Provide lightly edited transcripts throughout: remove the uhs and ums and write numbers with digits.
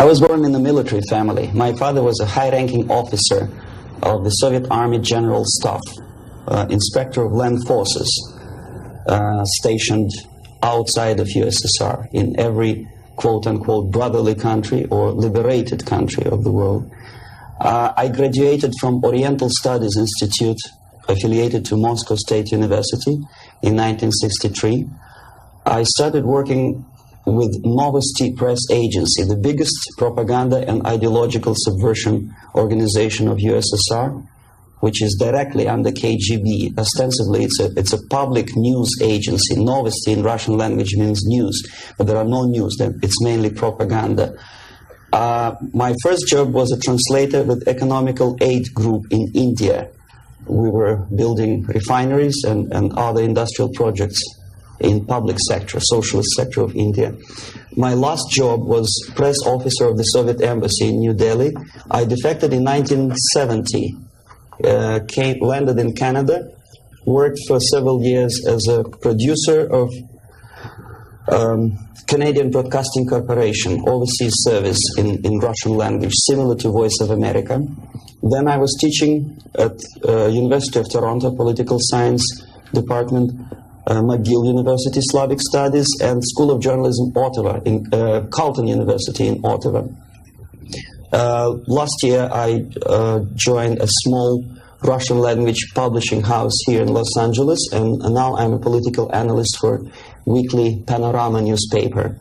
I was born in a military family. My father was a high-ranking officer of the Soviet Army General Staff, inspector of land forces, stationed outside of USSR in every quote-unquote brotherly country or liberated country of the world. I graduated from Oriental Studies Institute, affiliated to Moscow State University, in 1963. I started working with Novosti Press Agency, the biggest propaganda and ideological subversion organization of USSR, which is directly under KGB. Ostensibly, it's a public news agency. Novosti in Russian language means news, but there are no news. It's mainly propaganda. My first job was a translator with Economical Aid Group in India. We were building refineries and other industrial projects in public sector, socialist sector of India. My last job was press officer of the Soviet Embassy in New Delhi. I defected in 1970, landed in Canada, worked for several years as a producer of Canadian Broadcasting Corporation, overseas service in Russian language, similar to Voice of America. Then I was teaching at University of Toronto, Political Science Department, McGill University, Slavic Studies, and School of Journalism, Ottawa, in Carleton University in Ottawa. Last year, I joined a small Russian language publishing house here in Los Angeles, and now I'm a political analyst for weekly Panorama newspaper.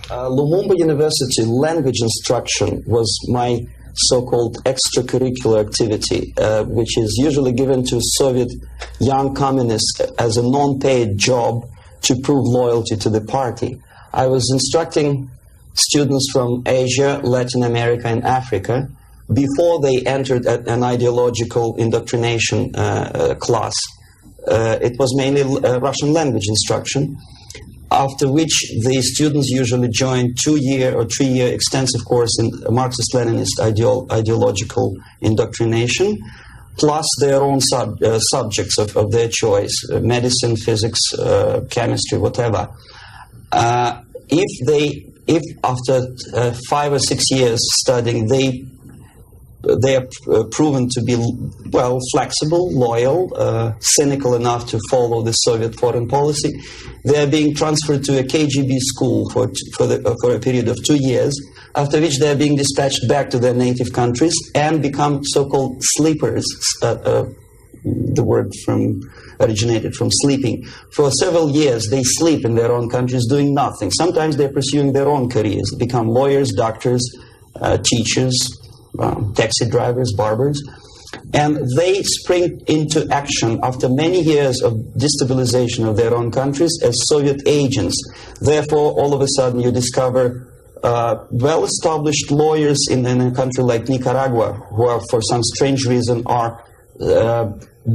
Lumumba University language instruction was my so-called extracurricular activity, which is usually given to Soviet young communists as a non-paid job to prove loyalty to the party. I was instructing students from Asia, Latin America, and Africa before they entered an ideological indoctrination class. It was mainly Russian language instruction, after which the students usually joined 2-year or 3-year extensive course in Marxist-Leninist ideological indoctrination, plus their own subjects of their choice, medicine, physics, chemistry, whatever. If after 5 or 6 years studying, they are proven to be, well, flexible, loyal, cynical enough to follow the Soviet foreign policy, they are being transferred to a KGB school for a period of 2 years, after which they are being dispatched back to their native countries and become so-called sleepers. The word originated from sleeping. For several years, they sleep in their own countries doing nothing. Sometimes they're pursuing their own careers, become lawyers, doctors, teachers, taxi drivers, barbers, and they spring into action after many years of destabilization of their own countries as Soviet agents. Therefore, all of a sudden you discover well-established lawyers in a country like Nicaragua who are, for some strange reason, are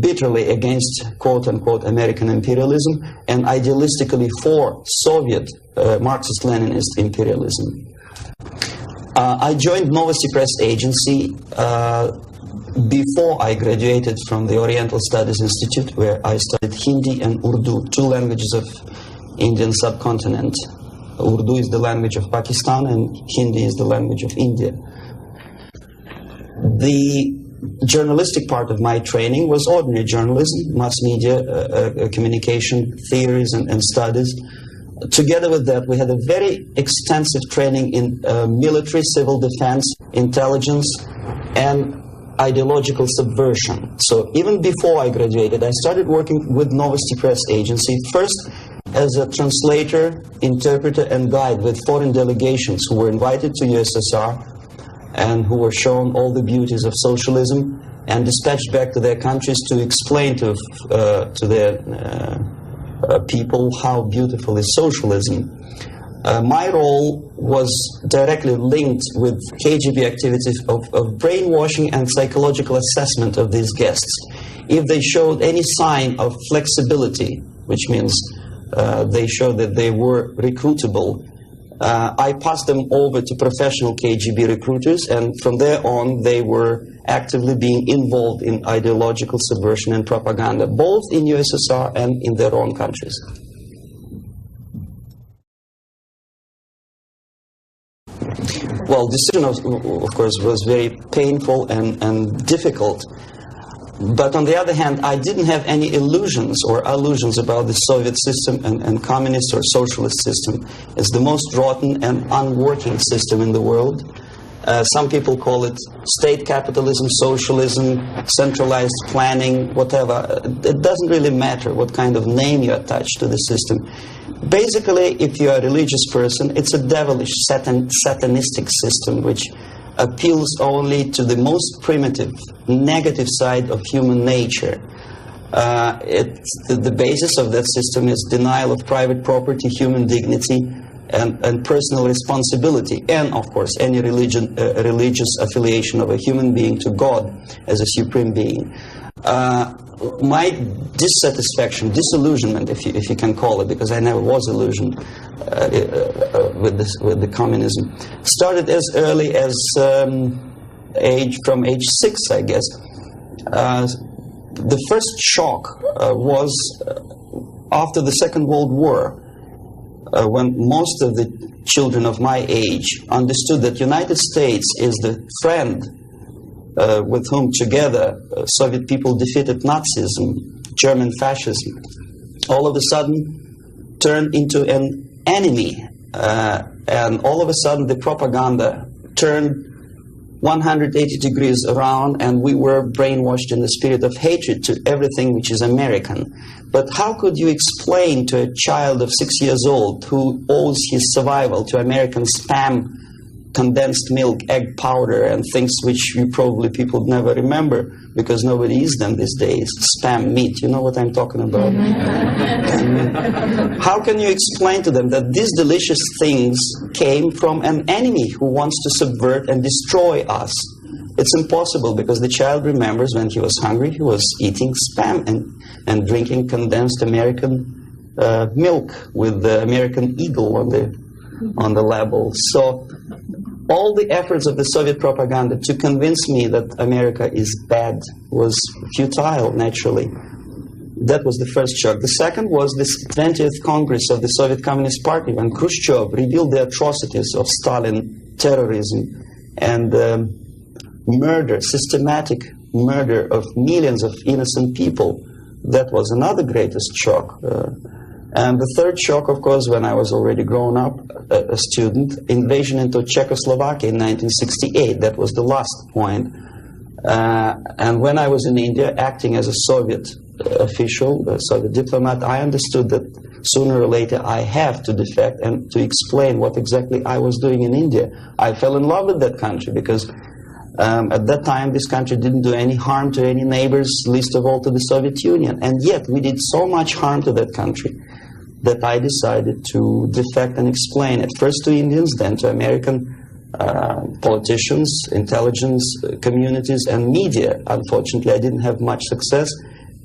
bitterly against quote-unquote American imperialism and idealistically for Soviet Marxist-Leninist imperialism. I joined Novosti Press Agency before I graduated from the Oriental Studies Institute, where I studied Hindi and Urdu, 2 languages of Indian subcontinent. Urdu is the language of Pakistan and Hindi is the language of India. The journalistic part of my training was ordinary journalism, mass media, communication theories and studies. Together with that, we had a very extensive training in military, civil defense, intelligence, and ideological subversion. So even before I graduated, I started working with Novosti Press Agency, first as a translator, interpreter, and guide with foreign delegations who were invited to USSR and who were shown all the beauties of socialism and dispatched back to their countries to explain to their people how beautiful is socialism. My role was directly linked with KGB activities of brainwashing and psychological assessment of these guests. If they showed any sign of flexibility, which means they showed that they were recruitable, I passed them over to professional KGB recruiters, and from there on they were actively being involved in ideological subversion and propaganda, both in USSR and in their own countries. Well, decision, of course, was very painful and difficult. But on the other hand, I didn't have any illusions or allusions about the Soviet system and communist or socialist system. It's the most rotten and unworking system in the world. Some people call it state capitalism, socialism, centralized planning, whatever. It doesn't really matter what kind of name you attach to the system. Basically, if you're a religious person, it's a devilish, satanistic system which appeals only to the most primitive, negative side of human nature. The basis of that system is denial of private property, human dignity, and personal responsibility, and of course any religious affiliation of a human being to God as a supreme being. My dissatisfaction, disillusionment, if you can call it, because I never was illusioned with the communism, started as early as from age 6, I guess. The first shock was after the Second World War, when most of the children of my age understood that United States is the friend with whom together Soviet people defeated Nazism, German fascism, all of a sudden turned into an enemy. And all of a sudden the propaganda turned 180 degrees around, and we were brainwashed in the spirit of hatred to everything which is American. But how could you explain to a child of 6 years old who owes his survival to American spam, condensed milk, egg powder, and things which you probably people never remember because nobody eats them these days, spam meat, you know what I'm talking about? How can you explain to them that these delicious things came from an enemy who wants to subvert and destroy us? It's impossible, because the child remembers when he was hungry, he was eating spam and drinking condensed American milk with the American eagle on the label. So all the efforts of the Soviet propaganda to convince me that America is bad was futile, naturally. That was the first shock. The second was this 20th Congress of the Soviet Communist Party, when Khrushchev revealed the atrocities of Stalin, terrorism, and murder, systematic murder of millions of innocent people. That was another greatest shock. And the third shock, of course, when I was already grown up, a student, invasion into Czechoslovakia in 1968. That was the last point. And when I was in India, acting as a Soviet official, a Soviet diplomat, I understood that sooner or later I have to defect and to explain what exactly I was doing in India. I fell in love with that country because at that time this country didn't do any harm to any neighbors, least of all to the Soviet Union. And yet we did so much harm to that country that I decided to defect and explain it, first to Indians, then to American politicians, intelligence communities, and media. Unfortunately, I didn't have much success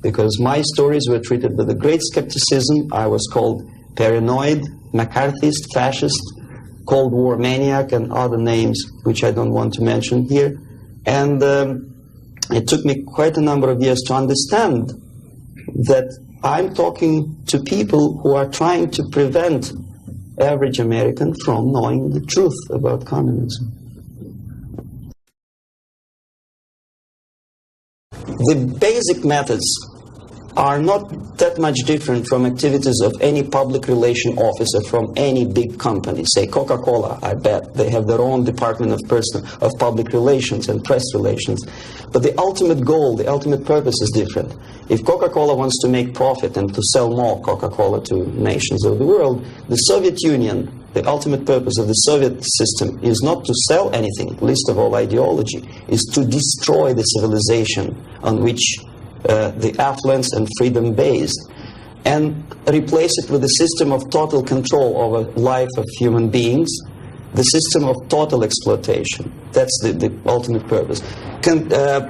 because my stories were treated with a great skepticism. I was called paranoid, McCarthyist, fascist, Cold War maniac, and other names which I don't want to mention here. And it took me quite a number of years to understand that I'm talking to people who are trying to prevent average American from knowing the truth about communism. The basic methods are not that much different from activities of any public relation officer from any big company. Say Coca-Cola, I bet. They have their own department of public relations and press relations. But the ultimate goal, the ultimate purpose is different. If Coca-Cola wants to make profit and to sell more Coca-Cola to nations of the world, the Soviet Union, the ultimate purpose of the Soviet system is not to sell anything, least of all ideology, is to destroy the civilization on which the affluence and freedom based, and replace it with a system of total control over life of human beings, the system of total exploitation. That's the ultimate purpose.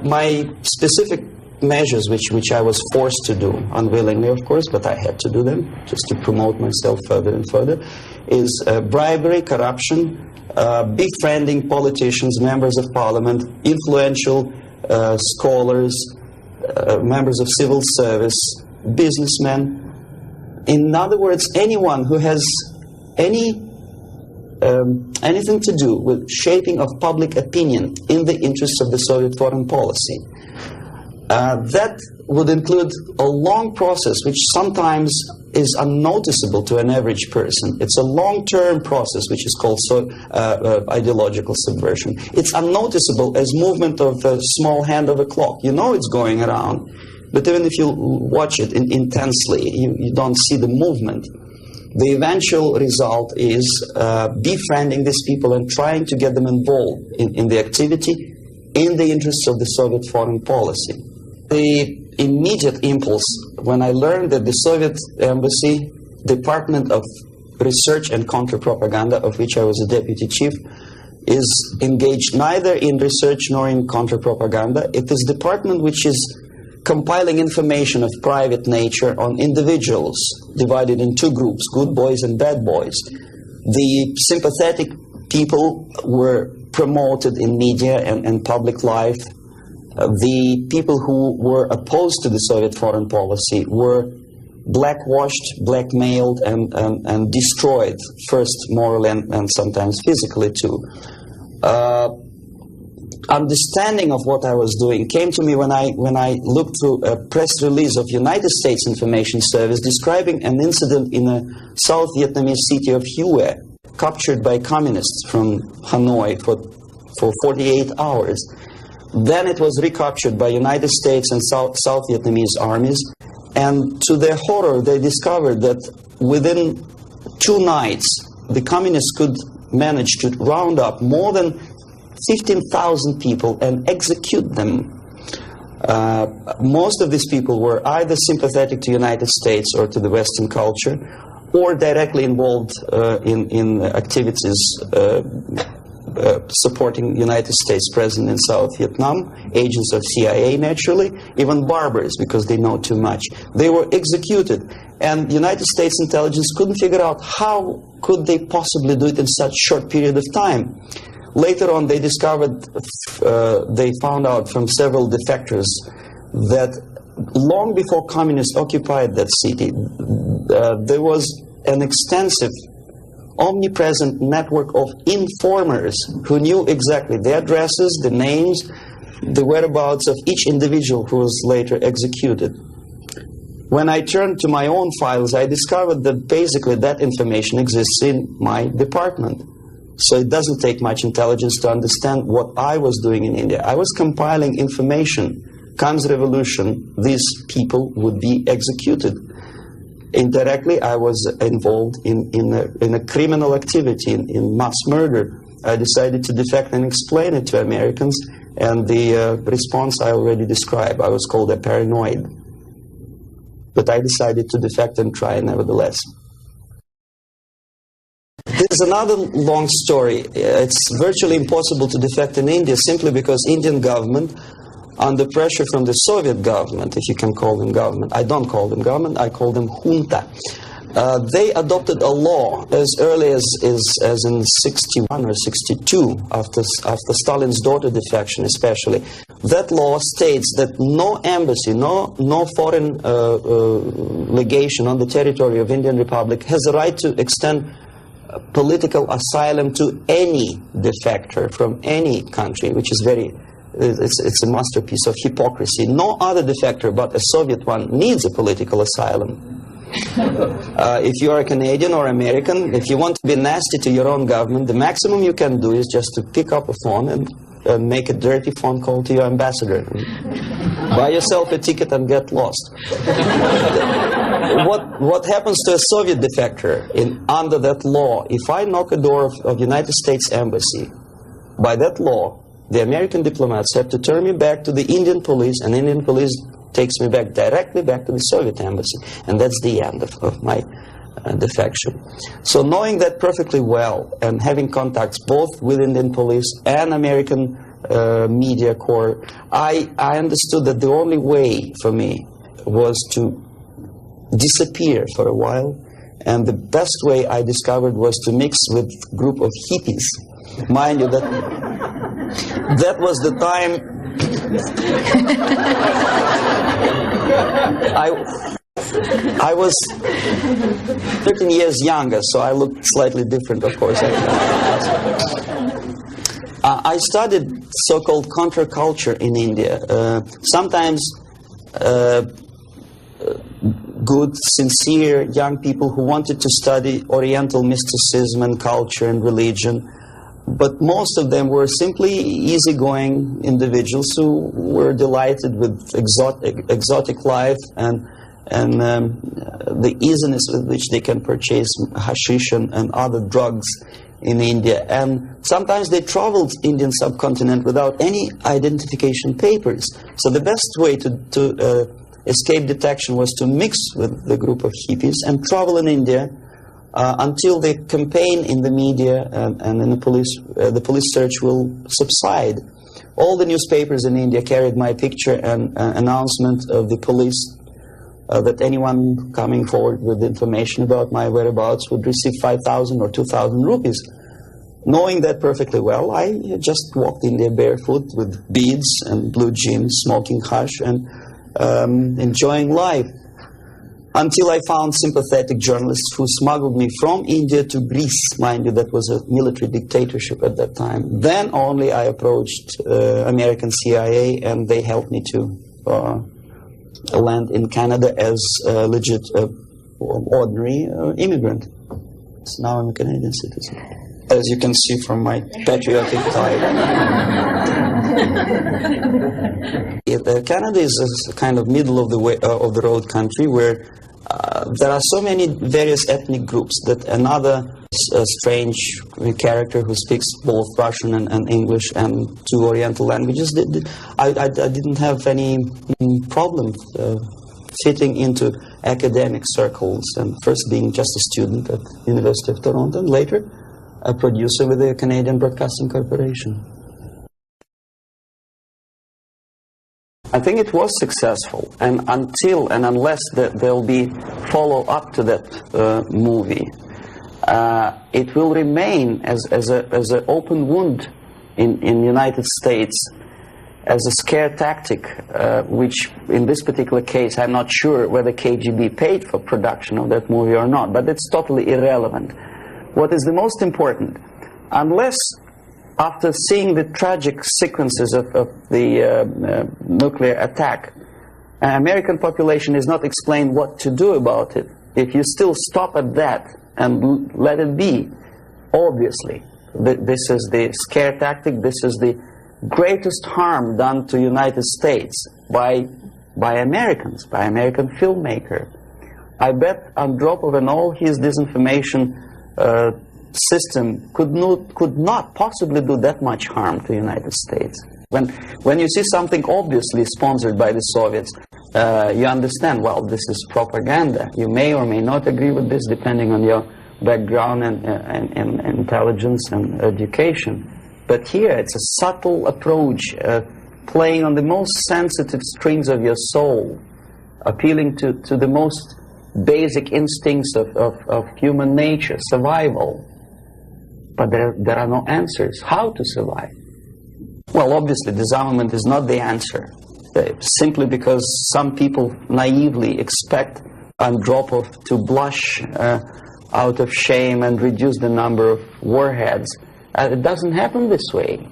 My specific measures, which I was forced to do, unwillingly of course, but I had to do them just to promote myself further and further, is bribery, corruption, befriending politicians, members of parliament, influential scholars, members of civil service, businessmen. In other words, anyone who has any anything to do with shaping of public opinion in the interests of the Soviet foreign policy. That would include a long process which sometimes is unnoticeable to an average person. It's a long-term process which is called ideological subversion. It's unnoticeable as movement of a small hand of a clock. You know it's going around, but even if you watch it intensely, you don't see the movement. The eventual result is befriending these people and trying to get them involved in the activity in the interests of the Soviet foreign policy. The immediate impulse when I learned that the Soviet Embassy, Department of Research and Counter-Propaganda, of which I was a deputy chief, is engaged neither in research nor in counter-propaganda. It is a department which is compiling information of private nature on individuals divided in two groups, good boys and bad boys. The sympathetic people were promoted in media and public life. The people who were opposed to the Soviet foreign policy were blackwashed, blackmailed, and destroyed, first morally and sometimes physically too. Understanding of what I was doing came to me when I looked through a press release of United States Information Service describing an incident in a South Vietnamese city of Hue, captured by communists from Hanoi for 48 hours. Then it was recaptured by United States and South Vietnamese armies, and to their horror they discovered that within 2 nights the communists could manage to round up more than 15,000 people and execute them. Most of these people were either sympathetic to United States or to the Western culture, or directly involved in activities supporting United States President in South Vietnam, agents of CIA naturally, even barbers because they know too much. They were executed, and United States intelligence couldn't figure out how could they possibly do it in such short period of time. Later on they discovered, they found out from several defectors that long before communists occupied that city, there was an extensive omnipresent network of informers who knew exactly the addresses, the names, the whereabouts of each individual who was later executed. When I turned to my own files, I discovered that basically that information exists in my department. So it doesn't take much intelligence to understand what I was doing in India. I was compiling information. Comes revolution, these people would be executed. Indirectly, I was involved in a criminal activity, in mass murder. I decided to defect and explain it to Americans, and the response I already described. I was called a paranoid. But I decided to defect and try nevertheless. There's another long story. It's virtually impossible to defect in India simply because Indian government, under pressure from the Soviet government, if you can call them government. I don't call them government, I call them junta. They adopted a law as early as in 61 or 62, after Stalin's daughter defection especially. That law states that no embassy, no foreign legation on the territory of Indian Republic has a right to extend political asylum to any defector from any country, which is it's a masterpiece of hypocrisy. No other defector but a Soviet one needs a political asylum. If you are a Canadian or American, if you want to be nasty to your own government, the maximum you can do is just to pick up a phone and make a dirty phone call to your ambassador. Buy yourself a ticket and get lost. What happens to a Soviet defector under that law? If I knock a door of United States Embassy, by that law, the American diplomats have to turn me back to the Indian police, and Indian police takes me directly back to the Soviet embassy. And that's the end of my defection. So knowing that perfectly well, and having contacts both with Indian police and American media corps, I understood that the only way for me was to disappear for a while. And the best way I discovered was to mix with a group of hippies. Mind you, that was the time I was 13 years younger, so I looked slightly different, of course. I studied so-called counterculture in India. Sometimes good, sincere young people who wanted to study Oriental mysticism and culture and religion, but most of them were simply easygoing individuals who were delighted with exotic life and the easiness with which they can purchase hashish and other drugs in India. And sometimes they traveled Indian subcontinent without any identification papers. So the best way to escape detection was to mix with the group of hippies and travel in India until the campaign in the media and in the police search will subside. All the newspapers in India carried my picture and announcement of the police that anyone coming forward with information about my whereabouts would receive 5,000 or 2,000 rupees. Knowing that perfectly well, I just walked India barefoot with beads and blue jeans, smoking hash and enjoying life. Until I found sympathetic journalists who smuggled me from India to Greece. Mind you, that was a military dictatorship at that time. Then only I approached American CIA, and they helped me to land in Canada as a legit, ordinary immigrant. So now I'm a Canadian citizen, as you can see from my patriotic tie. Canada is a kind of middle of the road country where there are so many various ethnic groups that another strange character who speaks both Russian and English and two Oriental languages, I didn't have any problem fitting into academic circles, and first being just a student at the University of Toronto, and later a producer with the Canadian Broadcasting Corporation. I think it was successful, and until and unless there will be follow-up to that movie, it will remain as an open wound in the United States, as a scare tactic, which in this particular case, I'm not sure whether KGB paid for production of that movie or not, but it's totally irrelevant. What is the most important, unless after seeing the tragic sequences of the nuclear attack, American population is not explained what to do about it. If you still stop at that and let it be, obviously, this is the scare tactic, this is the greatest harm done to United States by Americans, by American filmmaker. I bet Andropov and all his disinformation system could not possibly do that much harm to the United States. When you see something obviously sponsored by the Soviets, you understand, well, this is propaganda. You may or may not agree with this depending on your background and intelligence and education. But here it's a subtle approach, playing on the most sensitive strings of your soul, appealing to the most basic instincts of human nature, survival. But there are no answers. How to survive? Well, obviously, disarmament is not the answer, simply because some people naively expect Andropov to blush out of shame and reduce the number of warheads. It doesn't happen this way.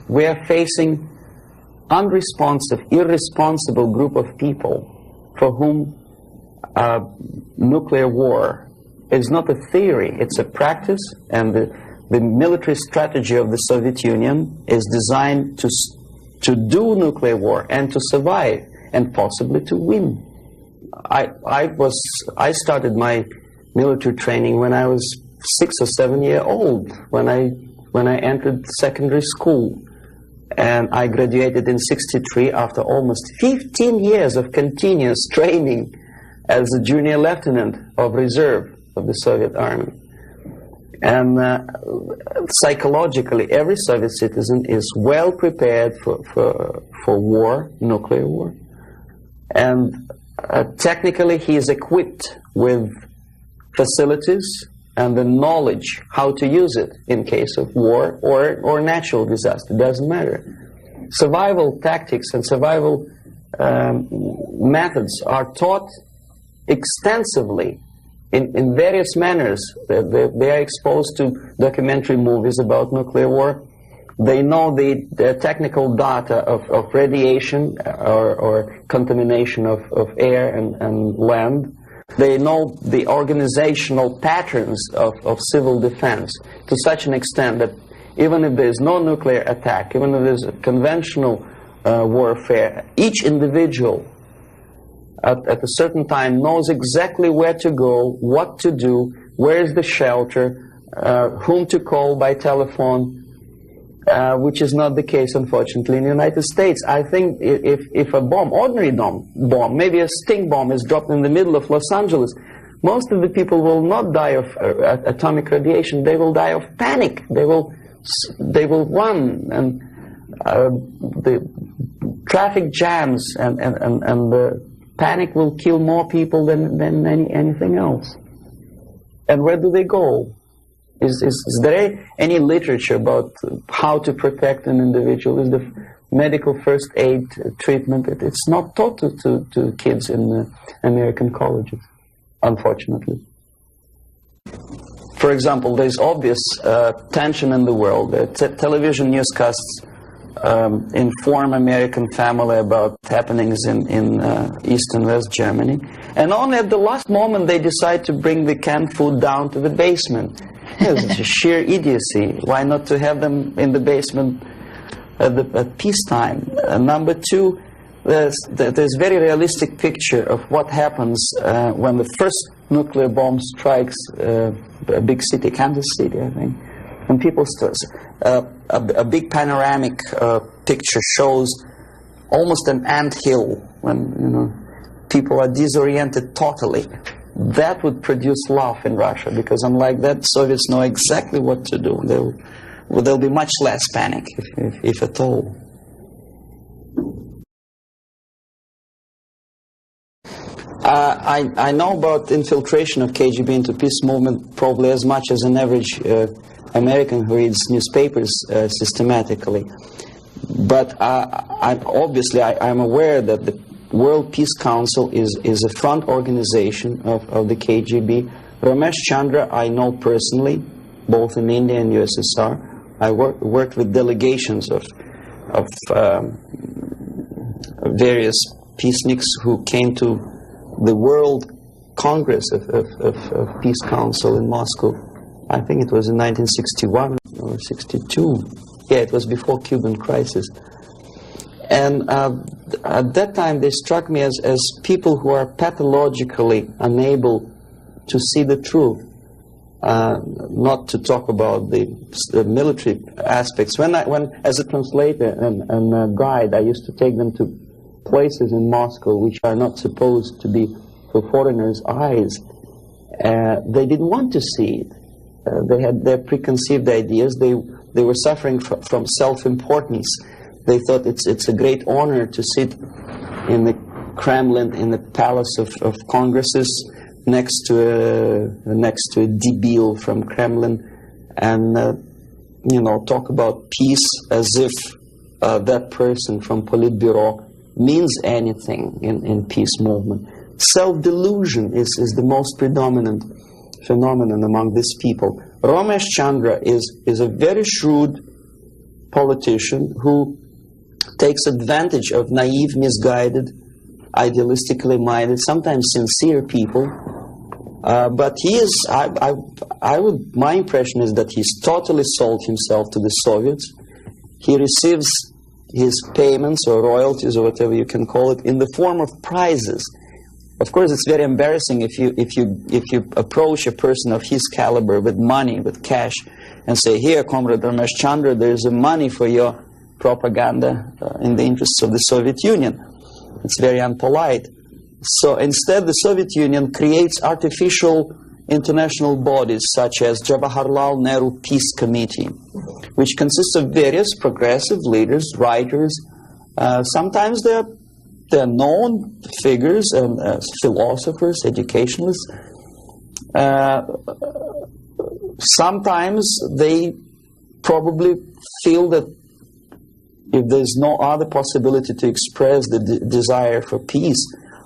We are facing unresponsive, irresponsible group of people for whom nuclear war is not a theory, it's a practice, and the military strategy of the Soviet Union is designed to do nuclear war and to survive and possibly to win. I started my military training when I was 6 or 7 years old, when I entered secondary school, and I graduated in '63 after almost 15 years of continuous training as a junior lieutenant of reserve of the Soviet Army. And psychologically, every Soviet citizen is well prepared for war, nuclear war. And technically, he is equipped with facilities and the knowledge how to use it in case of war or natural disaster. It doesn't matter. Survival tactics and survival methods are taught extensively in various manners. They are exposed to documentary movies about nuclear war. They know the technical data of radiation or contamination of air and land. They know the organizational patterns of civil defense to such an extent that even if there is no nuclear attack, even if there is conventional warfare, each individual at a certain time knows exactly where to go, what to do, where is the shelter, whom to call by telephone, which is not the case, unfortunately, in the United States. I think if a bomb, ordinary bomb, maybe a stink bomb is dropped in the middle of Los Angeles, most of the people will not die of atomic radiation. They will die of panic. They will run, and the traffic jams and the panic will kill more people than anything else. And where do they go? Is there any literature about how to protect an individual? Is the medical first aid treatment? It's not taught to kids in American colleges, unfortunately. For example, there's obvious tension in the world. Television newscasts inform American family about happenings in East and West Germany. And only at the last moment they decide to bring the canned food down to the basement. It's sheer idiocy. Why not to have them in the basement at peacetime? Number two, there's very realistic picture of what happens when the first nuclear bomb strikes a big city, Kansas City, I think. And people a big panoramic picture shows almost an anthill when people are disoriented totally. That would produce love in Russia, because unlike that, Soviets know exactly what to do. There'll be much less panic, if at all. I know about infiltration of KGB into peace movement probably as much as an average American who reads newspapers systematically. But I'm aware that the World Peace Council is a front organization of the KGB. Ramesh Chandra I know personally, both in India and USSR. I worked with delegations of various peaceniks who came to the World Congress of Peace Council in Moscow. I think it was in 1961 or 62. Yeah, it was before Cuban crisis. And at that time, they struck me as people who are pathologically unable to see the truth, not to talk about the military aspects. When as a translator and a guide, I used to take them to places in Moscow which are not supposed to be for foreigners' eyes. They didn't want to see it. They had their preconceived ideas. They were suffering from self-importance. They thought it's a great honor to sit in the Kremlin, in the Palace of Congresses, next to a debil from Kremlin, and talk about peace as if that person from Politburo means anything in peace movement. Self-delusion is the most predominant phenomenon among these people. Ramesh Chandra is a very shrewd politician who takes advantage of naive, misguided, idealistically minded, sometimes sincere people. But he is, my impression is that he's totally sold himself to the Soviets. He receives his payments or royalties or whatever you can call it in the form of prizes. Of course, it's very embarrassing if you approach a person of his caliber with money, with cash, and say, "Here, Comrade Ramesh Chandra, there's money for your propaganda in the interests of the Soviet Union." It's very unpolite. So instead, the Soviet Union creates artificial international bodies such as Jawaharlal Nehru Peace Committee, which consists of various progressive leaders, writers. Sometimes they're known figures and philosophers, educationalists. Sometimes they probably feel that if there's no other possibility to express the desire for peace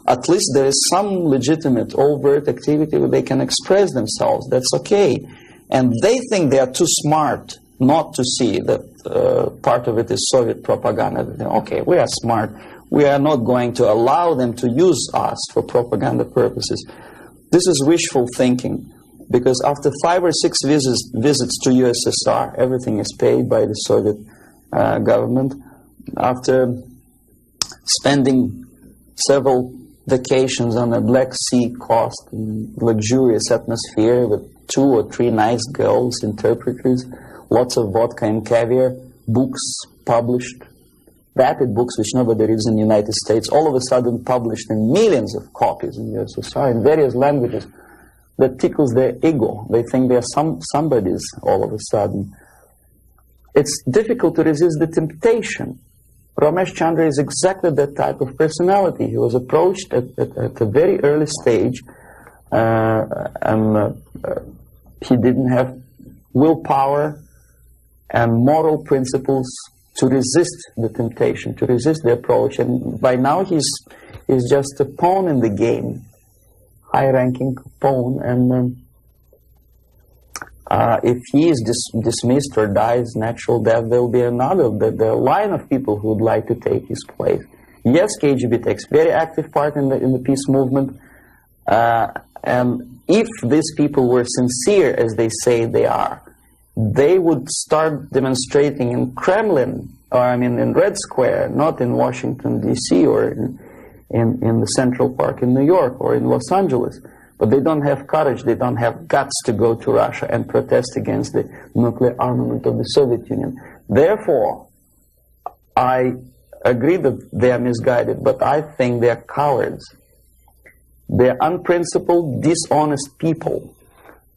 at least there is some legitimate overt activity where they can express themselves. That's okay. And they think they are too smart not to see that part of it is Soviet propaganda. Okay, we are smart. We are not going to allow them to use us for propaganda purposes. This is wishful thinking, because after 5 or 6 visits to USSR, everything is paid by the Soviet government. After spending several vacations on a Black Sea coast in luxurious atmosphere with 2 or 3 nice girls, interpreters, lots of vodka and caviar, books published, vapid books which nobody reads in the United States, all of a sudden published in millions of copies in USSR in various languages, that tickles their ego. They think they are somebodies all of a sudden. It's difficult to resist the temptation. Ramesh Chandra is exactly that type of personality. He was approached at a very early stage, and he didn't have willpower and moral principles to resist the temptation, to resist the approach. And by now he's just a pawn in the game, high-ranking pawn. And if he is dismissed or dies natural death, there will be another, the line of people who would like to take his place. Yes, KGB takes very active part in the peace movement, and if these people were sincere, as they say they are, they would start demonstrating in Kremlin, or I mean in Red Square, not in Washington, D.C., or in the Central Park in New York, or in Los Angeles. But they don't have courage, they don't have guts to go to Russia and protest against the nuclear armament of the Soviet Union. Therefore, I agree that they are misguided, but I think they are cowards. They are unprincipled, dishonest people.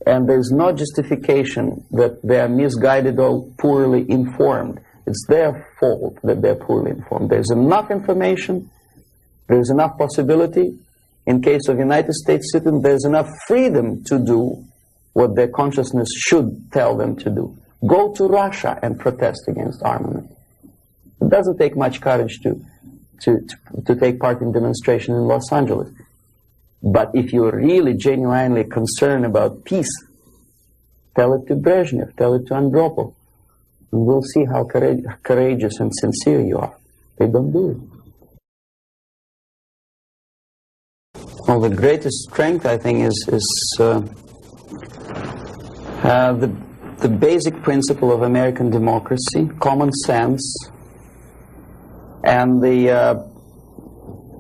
And there's no justification that they are misguided or poorly informed. It's their fault that they're poorly informed. There's enough information, there's enough possibility. In case of United States citizens, there's enough freedom to do what their consciousness should tell them to do. Go to Russia and protest against armament. It doesn't take much courage to take part in demonstration in Los Angeles. But if you're really genuinely concerned about peace, tell it to Brezhnev, tell it to Andropov, and we'll see how courageous and sincere you are. They don't do it. Well, the greatest strength, I think, is the basic principle of American democracy, common sense, and the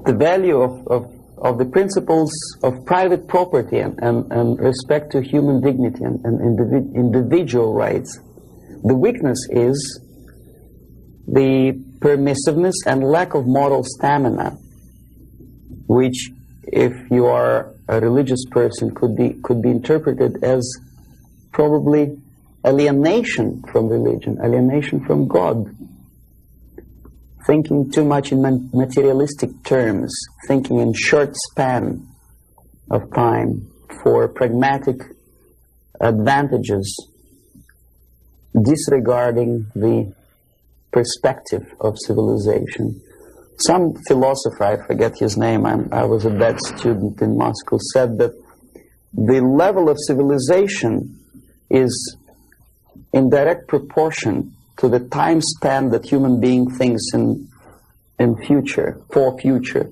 value of the principles of private property and respect to human dignity and individual rights. The weakness is the permissiveness and lack of moral stamina, which, if you are a religious person, could be interpreted as probably alienation from religion, alienation from God. Thinking too much in materialistic terms, thinking in short span of time for pragmatic advantages, disregarding the perspective of civilization. Some philosopher, I forget his name, I was a bad student in Moscow, said that the level of civilization is in direct proportion to the time span that human being thinks in future, for future.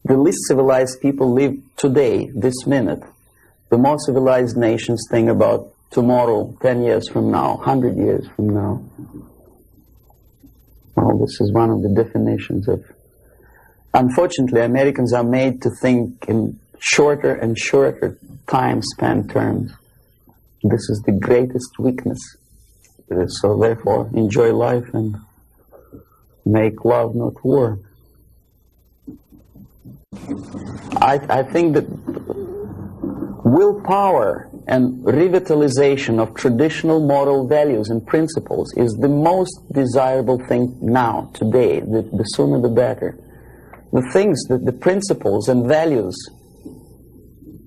The least civilized people live today, this minute. The more civilized nations think about tomorrow, 10 years from now, 100 years from now. Well, this is one of the definitions of... Unfortunately, Americans are made to think in shorter and shorter time span terms. This is the greatest weakness. So therefore, enjoy life and make love, not war. I think that willpower and revitalization of traditional moral values and principles is the most desirable thing now, today. The sooner the better. The things, the principles and values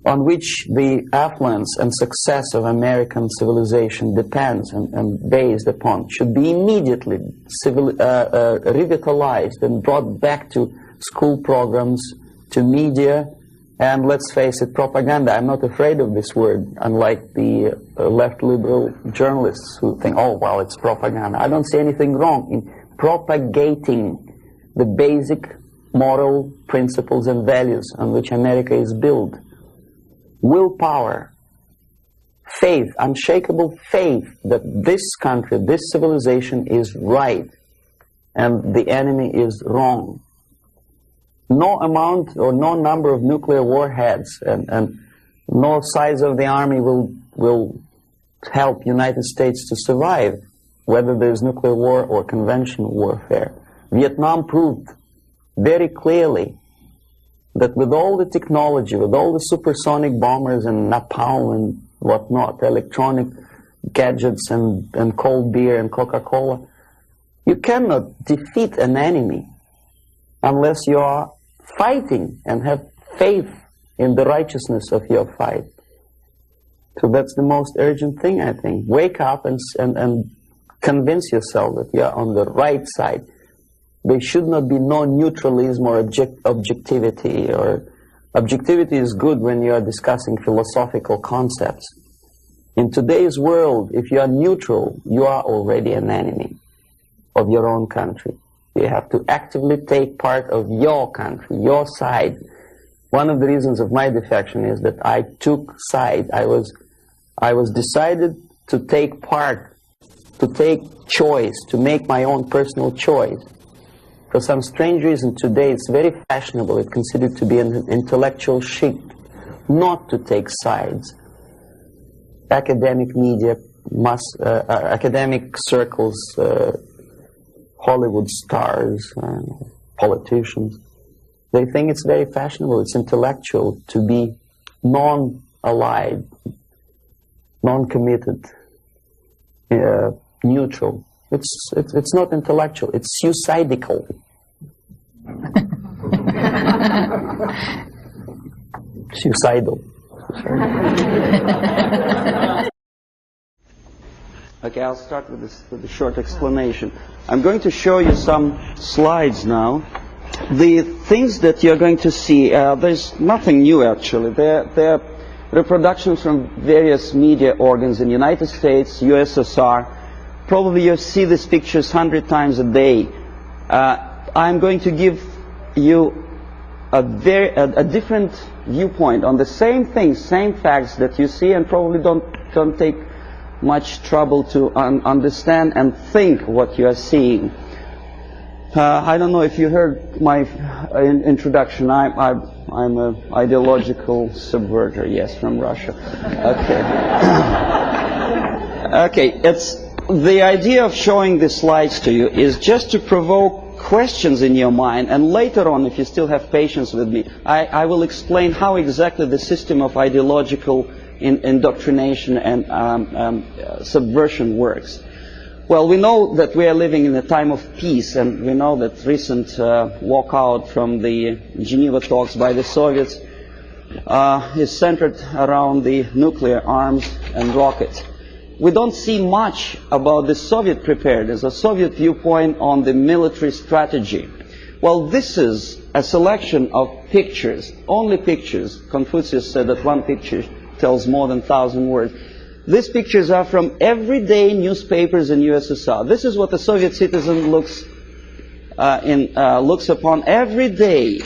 on which the affluence and success of American civilization depends and based upon should be immediately revitalized and brought back to school programs, to media, and let's face it, propaganda. I'm not afraid of this word, unlike the left liberal journalists who think, oh, well, it's propaganda. I don't see anything wrong in propagating the basic moral principles and values on which America is built. Willpower, faith, unshakable faith that this country, this civilization is right and the enemy is wrong. No amount or no number of nuclear warheads and no size of the army will help United States to survive, whether there's nuclear war or conventional warfare. Vietnam proved very clearly that with all the technology, with all the supersonic bombers and napalm and whatnot, electronic gadgets and cold beer and Coca-Cola, you cannot defeat an enemy unless you are fighting and have faith in the righteousness of your fight. So that's the most urgent thing, I think. Wake up and convince yourself that you are on the right side. There should not be no neutralism or objectivity. Or objectivity is good when you are discussing philosophical concepts. In today's world, if you are neutral, you are already an enemy of your own country. You have to actively take part of your country, your side. One of the reasons of my defection is that I took side. I was decided to take part, to take choice, to make my own personal choice. For some strange reason today it's very fashionable, it's considered to be an intellectual chic, not to take sides. Academic media, academic circles, Hollywood stars, politicians, they think it's very fashionable, it's intellectual to be non-allied, non-committed, neutral. It's not intellectual, it's suicidal. Suicidal. Okay, I'll start with a short explanation. I'm going to show you some slides now. The things that you're going to see, there's nothing new actually. They're reproductions from various media organs in the United States, USSR. Probably you see these pictures 100 times a day. I'm going to give you a different viewpoint on the same things, same facts that you see, and probably don't take much trouble to understand and think what you are seeing. I don't know if you heard my introduction. I'm an ideological subverter, yes, from Russia. Okay. Okay, it's the idea of showing the slides to you is just to provoke questions in your mind, and later on, if you still have patience with me, I will explain how exactly the system of ideological indoctrination and subversion works. Well, we know that we are living in a time of peace, and we know that recent walkout from the Geneva talks by the Soviets is centered around the nuclear arms and rockets. We don't see much about the Soviet preparedness, a Soviet viewpoint on the military strategy. Well, this is a selection of pictures, only pictures. Confucius said that one picture tells more than 1,000 words. These pictures are from everyday newspapers in USSR. This is what the Soviet citizen looks upon every day.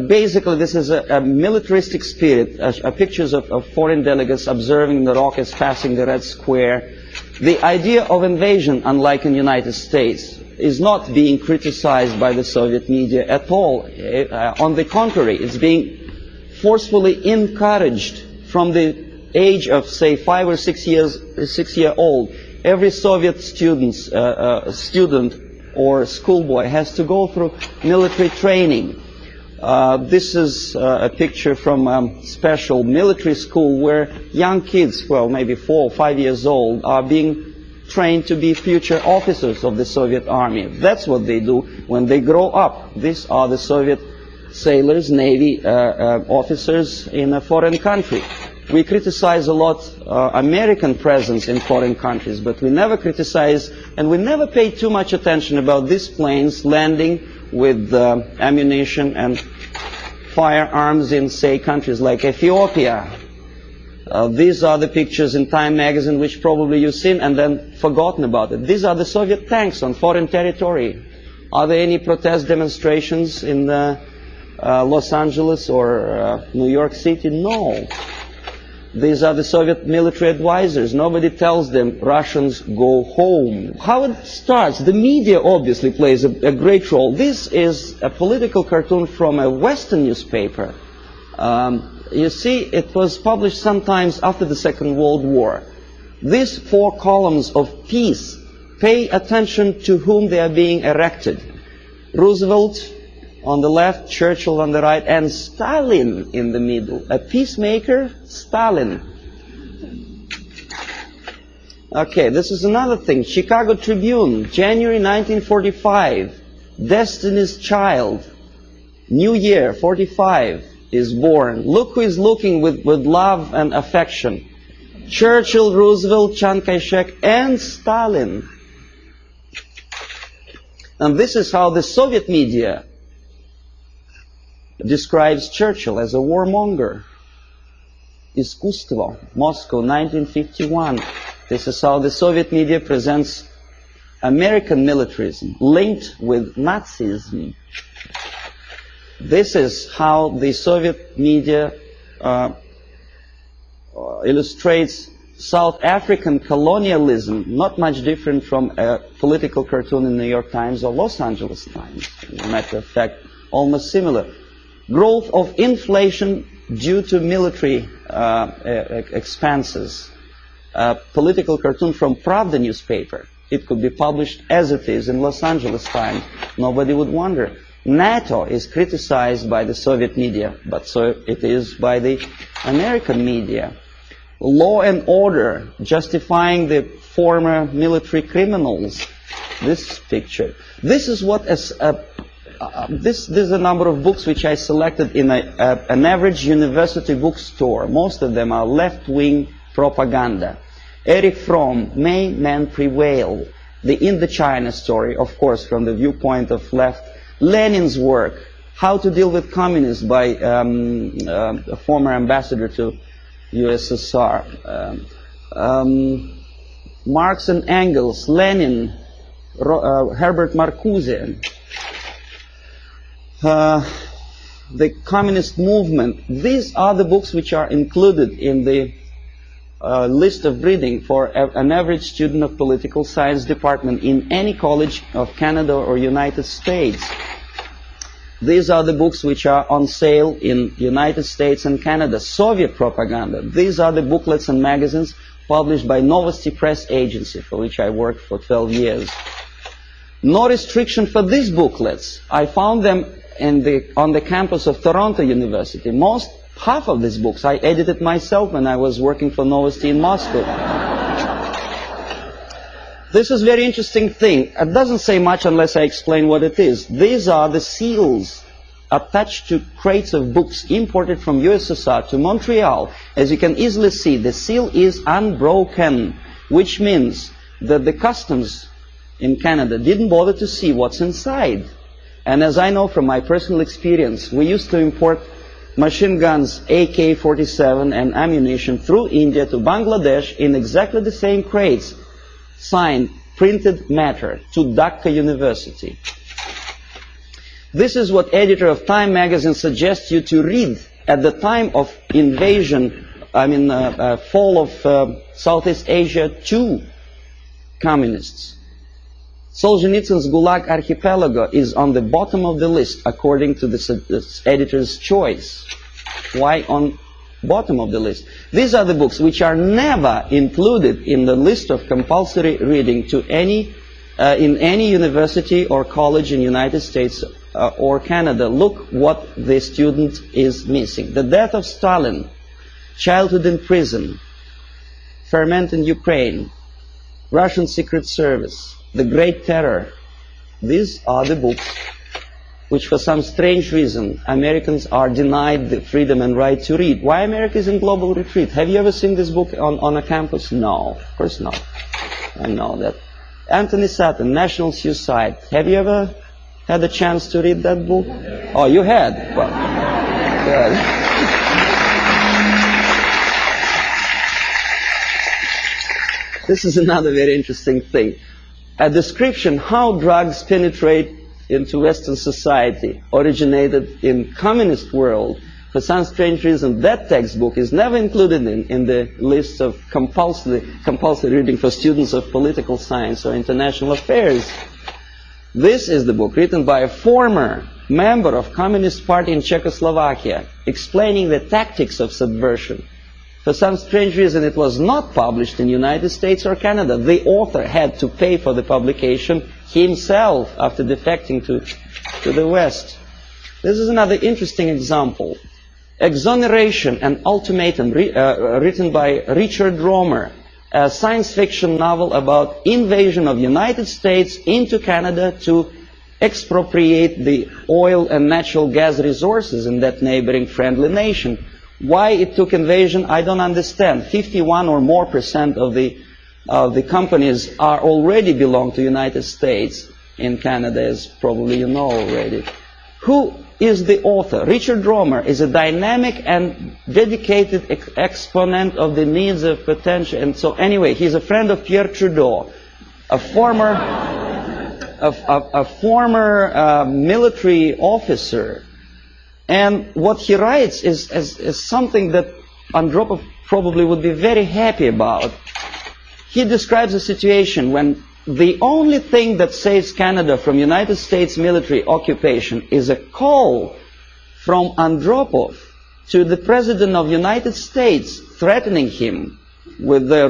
Basically, this is a militaristic spirit, pictures of foreign delegates observing the rockets passing the Red Square. The idea of invasion, unlike in the United States, is not being criticized by the Soviet media at all. On the contrary, it's being forcefully encouraged from the age of, say, 5 or 6 years, 6-year-old. Every Soviet student or schoolboy has to go through military training. This is a picture from a special military school where young kids, well, maybe 4 or 5 years old, are being trained to be future officers of the Soviet army. That's what they do when they grow up. These are the Soviet sailors, Navy officers in a foreign country. We criticize a lot American presence in foreign countries, but we never criticize and we never pay too much attention about these planes landing with ammunition and firearms in, say, countries like Ethiopia. These are the pictures in Time magazine which probably you've seen and then forgotten about it. These are the Soviet tanks on foreign territory. Are there any protest demonstrations in Los Angeles or New York City? No. These are the Soviet military advisors. Nobody tells them, Russians, go home. How it starts? The media obviously plays a great role. This is a political cartoon from a Western newspaper. You see, it was published sometimes after the Second World War. These 4 columns of peace, pay attention to whom they are being erected. Roosevelt on the left, Churchill on the right, and Stalin in the middle. A peacemaker, Stalin. Okay, this is another thing. Chicago Tribune, January 1945. Destiny's Child. New Year, 45. Is born. Look who is looking with love and affection. Churchill, Roosevelt, Chiang Kai-shek, and Stalin. And this is how the Soviet media describes Churchill as a warmonger. Искусство, Moscow, 1951. This is how the Soviet media presents American militarism linked with Nazism. This is how the Soviet media illustrates South African colonialism, not much different from a political cartoon in New York Times or Los Angeles Times. As a matter of fact, almost similar. Growth of inflation due to military expenses. A political cartoon from Pravda newspaper. It could be published as it is in Los Angeles Times. Nobody would wonder. NATO is criticized by the Soviet media, but so it is by the American media. Law and order, justifying the former military criminals. This picture. This is what this is a number of books which I selected in an average university bookstore. Most of them are left-wing propaganda. Erich Fromm, May Men Prevail. The Indochina story, of course, from the viewpoint of left. Lenin's work, How to Deal with Communists, by a former ambassador to USSR. Marx and Engels, Lenin, Herbert Marcuse. The Communist Movement. These are the books which are included in the list of reading for an average student of political science department in any college of Canada or United States. These are the books which are on sale in United States and Canada. Soviet propaganda. These are the booklets and magazines published by Novosti Press Agency, for which I worked for 12 years. No restriction for these booklets. I found them on the campus of Toronto University. Half of these books I edited myself when I was working for Novosti in Moscow. This is a very interesting thing. It doesn't say much unless I explain what it is. These are the seals attached to crates of books imported from USSR to Montreal. As you can easily see, the seal is unbroken, which means that the customs in Canada didn't bother to see what's inside. And as I know from my personal experience, we used to import machine guns, AK-47 and ammunition through India to Bangladesh in exactly the same crates, signed printed matter to Dhaka University. This is what editor of Time magazine suggests you to read at the time of invasion, fall of Southeast Asia to communists. Solzhenitsyn's Gulag Archipelago is on the bottom of the list according to the editor's choice. Why on bottom of the list? These are the books which are never included in the list of compulsory reading to in any university or college in United States or Canada. Look what the student is missing. The Death of Stalin, Childhood in Prison, Ferment in Ukraine, Russian Secret Service, The Great Terror. These are the books which for some strange reason Americans are denied the freedom and right to read. Why America is in global retreat? Have you ever seen this book on a campus? No, of course not. I know that. Anthony Sutton, National Suicide. Have you ever had a chance to read that book? Oh, you had? Well, This is another very interesting thing. A description how drugs penetrate into Western society originated in communist world. For some strange reason, that textbook is never included in the list of compulsory reading for students of political science or international affairs. This is the book written by a former member of Communist Party in Czechoslovakia, explaining the tactics of subversion. For some strange reason, it was not published in the United States or Canada. The author had to pay for the publication himself after defecting to the West. This is another interesting example. Exoneration and Ultimatum, written by Richard Romer, a science fiction novel about invasion of the United States into Canada to expropriate the oil and natural gas resources in that neighboring friendly nation. Why it took invasion, I don't understand. 51% or more of the companies are already belong to the United States in Canada, as probably you know already. Who is the author? Richard Romer is a dynamic and dedicated exponent of the needs of potential. And so anyway, he's a friend of Pierre Trudeau, a former military officer. And what he writes is something that Andropov probably would be very happy about. He describes a situation when the only thing that saves Canada from United States military occupation is a call from Andropov to the President of the United States, threatening him with the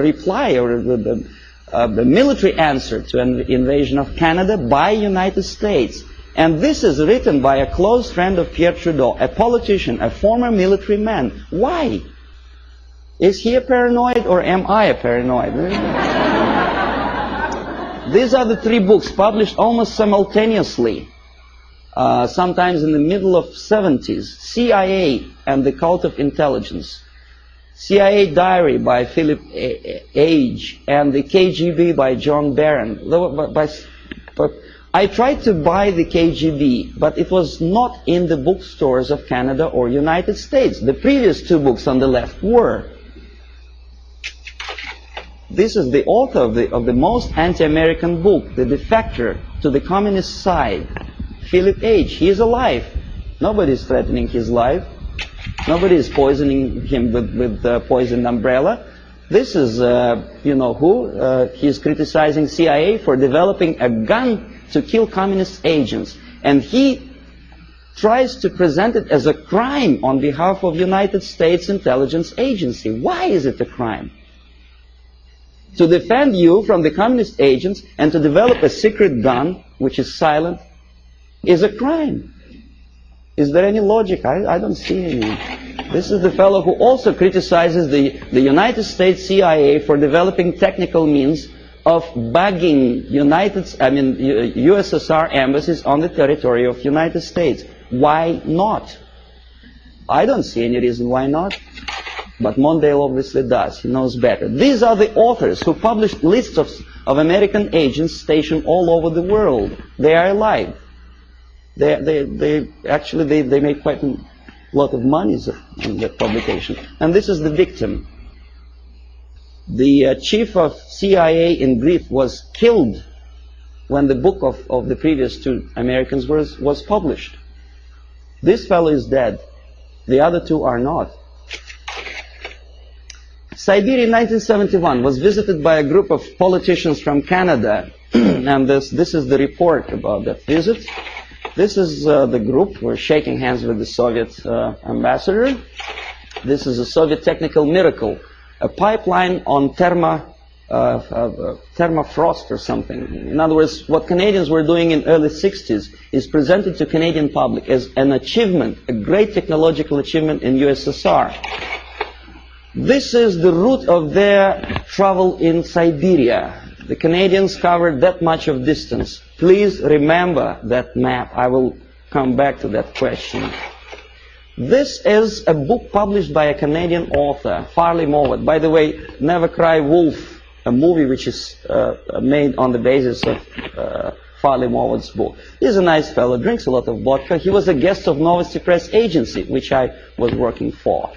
reply or with the military answer to an invasion of Canada by United States. And this is written by a close friend of Pierre Trudeau, a politician, a former military man. Why? Is he a paranoid or am I a paranoid? These are the three books published almost simultaneously, sometimes in the middle of 70s. CIA and the Cult of Intelligence. CIA Diary by Philip Age and the KGB by John Barron. I tried to buy the KGB, but it was not in the bookstores of Canada or United States. The previous two books on the left were. This is the author of the most anti-American book, The Defector to the Communist Side, Philip Age. He is alive. Nobody is threatening his life. Nobody is poisoning him with poisoned umbrella. This is, you know who? He's criticizing CIA for developing a gun to kill communist agents. And he tries to present it as a crime on behalf of United States Intelligence Agency. Why is it a crime? To defend you from the communist agents and to develop a secret gun, which is silent, is a crime. Is there any logic? I don't see any. This is the fellow who also criticizes the United States CIA for developing technical means of bugging USSR embassies on the territory of United States. Why not? I don't see any reason why not. But Mondale obviously does. He knows better. These are the authors who published lists of American agents stationed all over the world. They are alive. They actually made quite a lot of money on that publication. And this is the victim. The chief of CIA in Greece was killed when the book of the previous two Americans was published. This fellow is dead. The other two are not. Siberia in 1971 was visited by a group of politicians from Canada. And this is the report about that visit. This is the group. We're shaking hands with the Soviet ambassador. This is a Soviet technical miracle. A pipeline on thermofrost or something. In other words, what Canadians were doing in early 60s is presented to Canadian public as an achievement, a great technological achievement in USSR. This is the route of their travel in Siberia. The Canadians covered that much of distance. Please remember that map. I will come back to that question. This is a book published by a Canadian author, Farley Mowat. By the way, Never Cry Wolf, a movie which is made on the basis of Farley-Mowatt's book. He's a nice fellow, drinks a lot of vodka. He was a guest of Novosti Press Agency, which I was working for.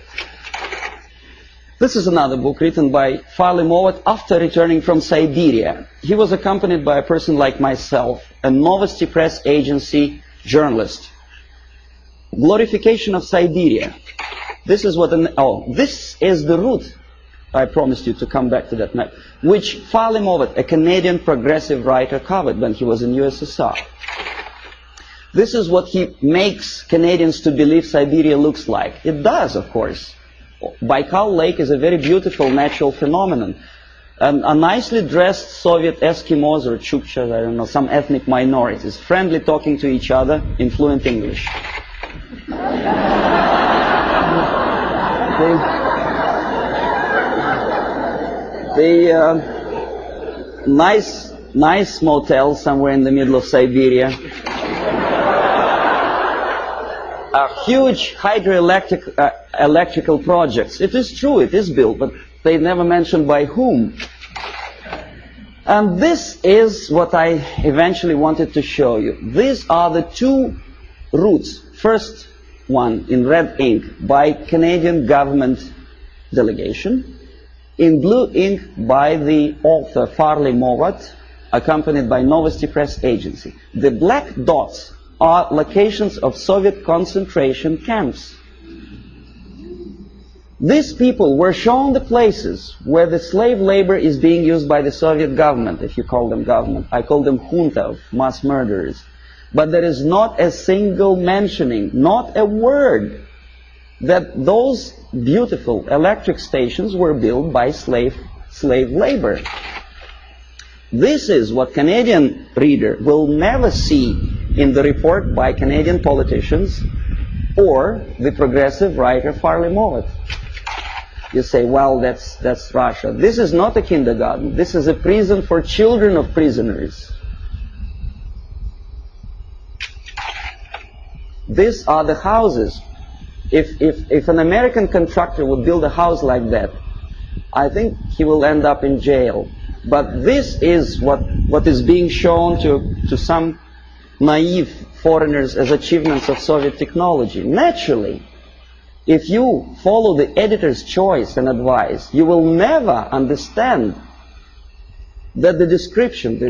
This is another book written by Farley-Mowat after returning from Siberia. He was accompanied by a person like myself, a Novosti Press Agency journalist. Glorification of Siberia. This is what this is the route, I promised you to come back to that map, which Farley-Mowat, a Canadian progressive writer, covered when he was in USSR. This is what he makes Canadians to believe Siberia looks like. It does, of course. Baikal Lake is a very beautiful natural phenomenon. A nicely dressed Soviet Eskimos or Chukchas, I don't know, some ethnic minorities, friendly talking to each other in fluent English. Nice motel somewhere in the middle of Siberia. Huge hydroelectrical projects. It is true, it is built, but they never mentioned by whom. And this is what I eventually wanted to show you. These are the two routes. First one in red ink by Canadian government delegation. In blue ink by the author Farley-Mowat, accompanied by Novosti Press Agency. The black dots are locations of Soviet concentration camps. These people were shown the places where the slave labor is being used by the Soviet government, if you call them government. I call them junta of mass murderers. But there is not a single mentioning, not a word, that those beautiful electric stations were built by slave labor. This is what Canadian reader will never see in the report by Canadian politicians or the progressive writer Farley-Mowat. You say, well, that's Russia. This is not a kindergarten. This is a prison for children of prisoners. These are the houses. If an American contractor would build a house like that, I think he will end up in jail. But this is what is being shown to some naive foreigners as achievements of Soviet technology. Naturally, if you follow the editor's choice and advice, you will never understand that the description,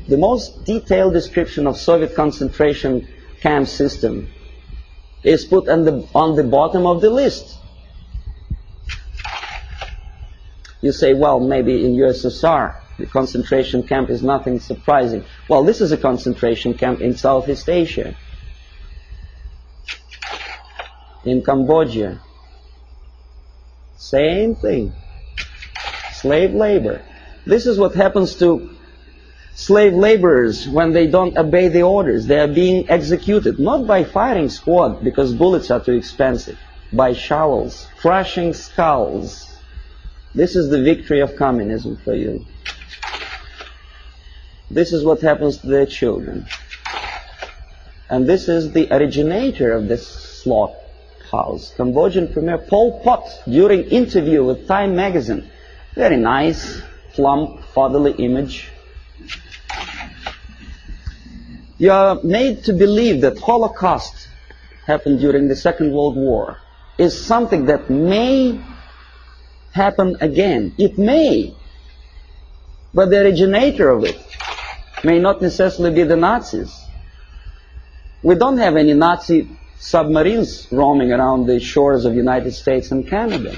the most detailed description of Soviet concentration camp system is put on the bottom of the list. You say, well, maybe in USSR the concentration camp is nothing surprising. Well, this is a concentration camp in Southeast Asia, in Cambodia. Same thing. Slave labor. This is what happens to slave laborers when they don't obey the orders. They are being executed, not by firing squad, because bullets are too expensive, by shovels, crushing skulls. This is the victory of communism for you. This is what happens to their children. And this is the originator of this slaughterhouse, Cambodian Premier Pol Pot, during interview with Time magazine. Very nice, plump, fatherly image. You are made to believe that Holocaust happened during the Second World War is something that may happen again. It may. But the originator of it may not necessarily be the Nazis. We don't have any Nazi submarines roaming around the shores of the United States and Canada.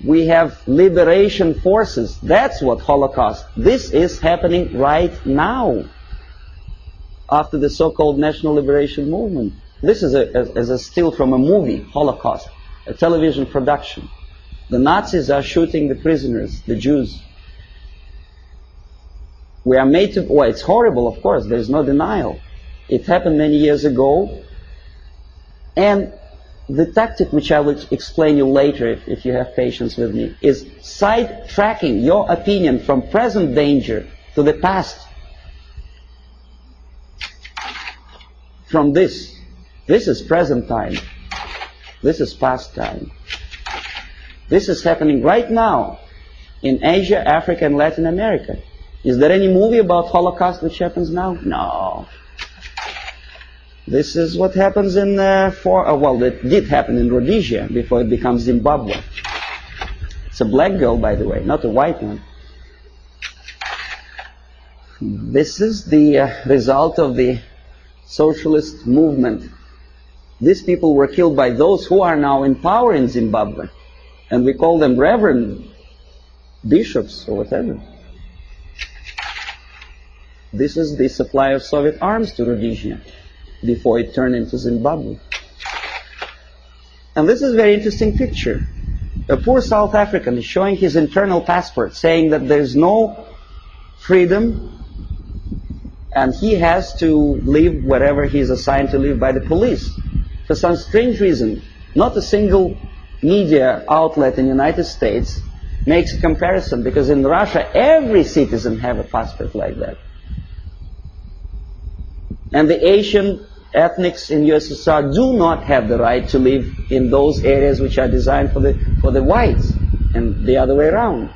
We have liberation forces. That's what Holocaust. This is happening right now after the so-called National Liberation Movement. This is a still from a movie, Holocaust, a television production. The Nazis are shooting the prisoners, the Jews. We are made to, well, it's horrible, of course, there's no denial. It happened many years ago, and the tactic which I will explain you later, if you have patience with me, is side-tracking your opinion from present danger to the past. From this is present time, this is past time. This is happening right now in Asia, Africa, and Latin America. Is there any movie about Holocaust which happens now? No. This is what happens in, well, it did happen in Rhodesia before it becomes Zimbabwe. It's a black girl, by the way, not a white one. This is the result of the socialist movement. These people were killed by those who are now in power in Zimbabwe. And we call them reverend bishops or whatever. This is the supply of Soviet arms to Rhodesia before it turned into Zimbabwe. And this is a very interesting picture. A poor South African is showing his internal passport, saying that there's no freedom and he has to live wherever he is assigned to live by the police. For some strange reason, not a single media outlet in the United States makes a comparison, because in Russia every citizen has a passport like that. And the Asian ethnics in USSR do not have the right to live in those areas which are designed for the whites, and the other way around.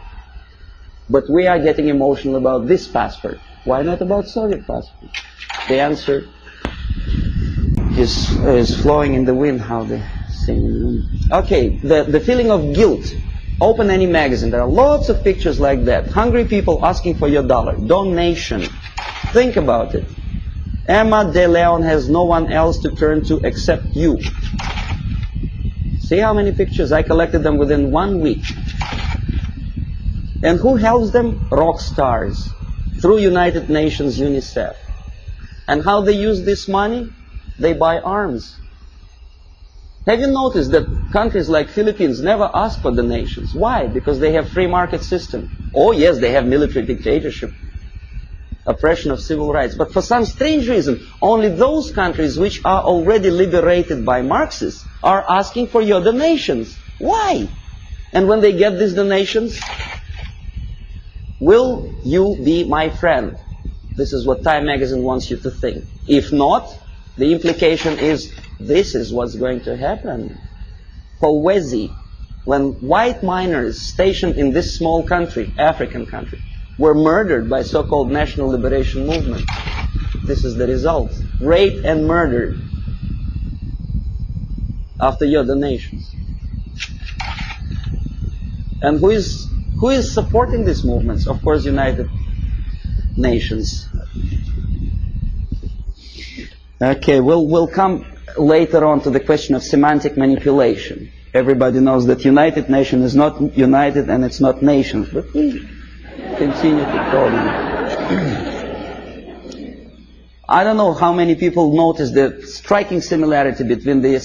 But we are getting emotional about this passport. Why not about Soviet passport? The answer is flowing in the wind, how they sing. Okay, the feeling of guilt. Open any magazine, there are lots of pictures like that. Hungry people asking for your dollar. Donation. Think about it. Emma De Leon has no one else to turn to except you. See how many pictures? I collected them within 1 week. And who helps them? Rock stars. Through United Nations, UNICEF. And how they use this money? They buy arms. Have you noticed that countries like Philippines never ask for donations? Why? Because they have free market system. Oh yes, they have military dictatorship, oppression of civil rights. But for some strange reason, only those countries which are already liberated by Marxists are asking for your donations. Why? And when they get these donations, will you be my friend? This is what Time magazine wants you to think. If not, the implication is this is what's going to happen. Kolwezi, when white miners stationed in this small country, African country, were murdered by so-called National Liberation Movement. This is the result. Raped and murdered after your donations. And who is supporting these movements? Of course, United Nations. Okay, we'll come later on to the question of semantic manipulation. Everybody knows that United Nations is not united and it's not nations, but we continue to call them. I don't know how many people notice the striking similarity between the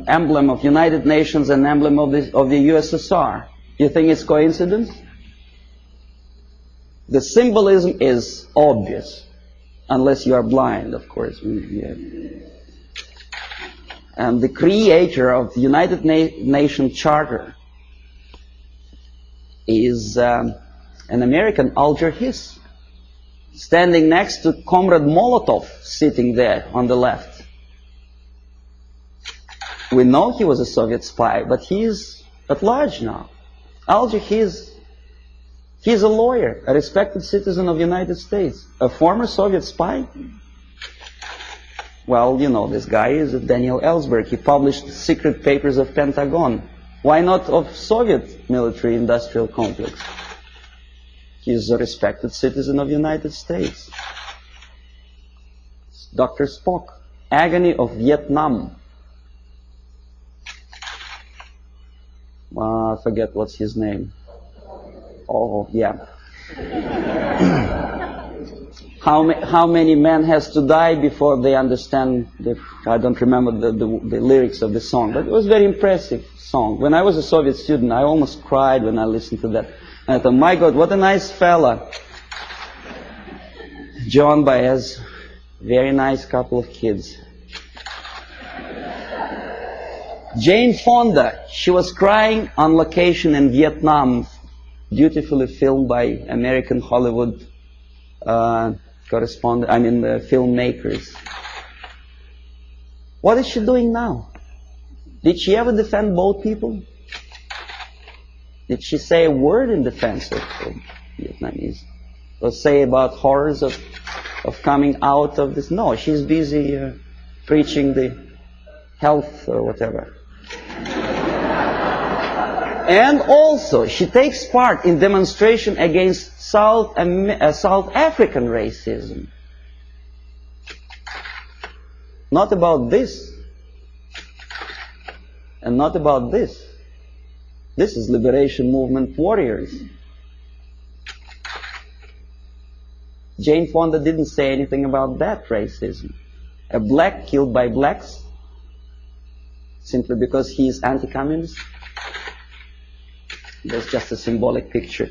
emblem of United Nations and emblem of the USSR. You think it's coincidence? The symbolism is obvious, unless you are blind, of course. And the creator of the United Nations Charter is an American, Alger Hiss, standing next to Comrade Molotov, sitting there on the left. We know he was a Soviet spy, but he is at large now. Alger Hiss, he's a lawyer, a respected citizen of the United States, a former Soviet spy. Well, you know, this guy is Daniel Ellsberg. He published secret papers of Pentagon. Why not of Soviet military-industrial complex? He's a respected citizen of the United States. Dr. Spock, Agony of Vietnam. I forget what's his name. Oh, yeah. How many men has to die before they understand I don't remember the lyrics of the song, but it was a very impressive song. When I was a Soviet student, I almost cried when I listened to that. And I thought, my God, what a nice fella. John Baez, very nice couple of kids. Jane Fonda, she was crying on location in Vietnam, beautifully filmed by American Hollywood filmmakers. What is she doing now? Did she ever defend both people? Did she say a word in defense of Vietnamese? or say about horrors of coming out of this. No, she's busy preaching the health or whatever. And also, she takes part in demonstration against South African racism. Not about this. And not about this. This is liberation movement warriors. Jane Fonda didn't say anything about that racism. A black killed by blacks simply because he is anti-communist. That's just a symbolic picture.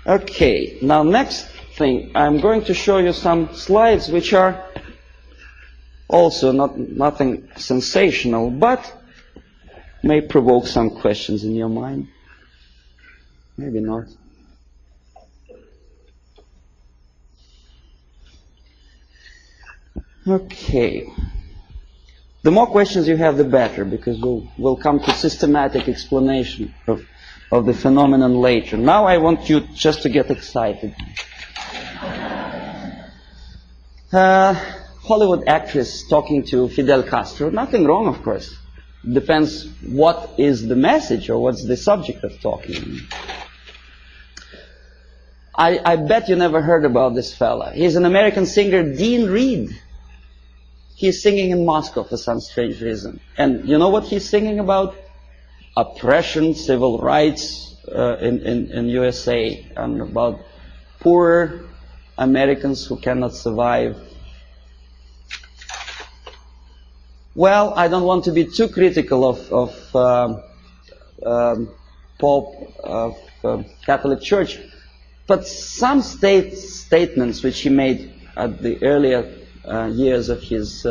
Okay, now next thing, I'm going to show you some slides which are also nothing sensational, but may provoke some questions in your mind. Maybe not. Okay. The more questions you have, the better, because we'll come to systematic explanation of the phenomenon later. Now I want you just to get excited. Hollywood actress talking to Fidel Castro. Nothing wrong, of course. Depends what is the message or what's the subject of talking. I bet you never heard about this fella. He's an American singer, Dean Reed. He's singing in Moscow for some strange reason. And you know what he's singing about? Oppression, civil rights in USA, and about poor Americans who cannot survive. Well, I don't want to be too critical of Pope, of Catholic Church, but some statements which he made at the earlier years of his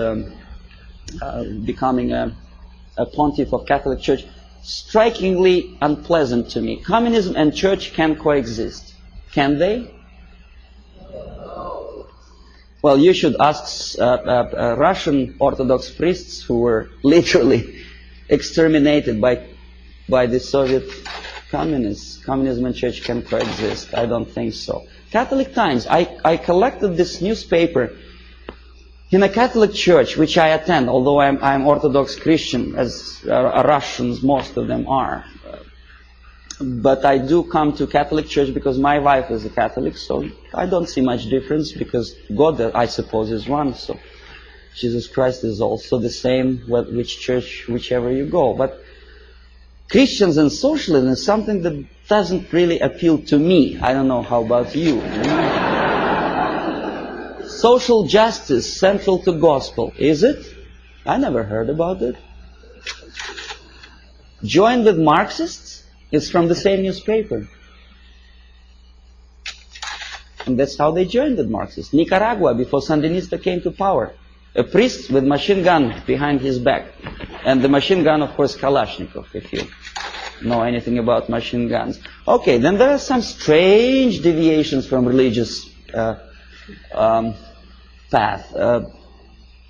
becoming a pontiff of Catholic Church, strikingly unpleasant to me. Communism and church can coexist. Can they? Well, you should ask Russian Orthodox priests who were literally exterminated by the Soviet communists. Communism and church can coexist. I don't think so. Catholic Times. I collected this newspaper in a Catholic church, which I attend, although I'm Orthodox Christian, as Russians, most of them are. But I do come to Catholic church because my wife is a Catholic, so I don't see much difference, because God, I suppose, is one, so Jesus Christ is also the same, which church, whichever you go. But Christians and socialism is something that doesn't really appeal to me. I don't know, how about you? Social justice central to gospel, is it? I never heard about it. Join with Marxists? It's from the same newspaper. And that's how they joined with Marxists. Nicaragua, before Sandinista came to power. A priest with machine gun behind his back. And the machine gun, of course, Kalashnikov, if you know anything about machine guns. Okay, then there are some strange deviations from religious path.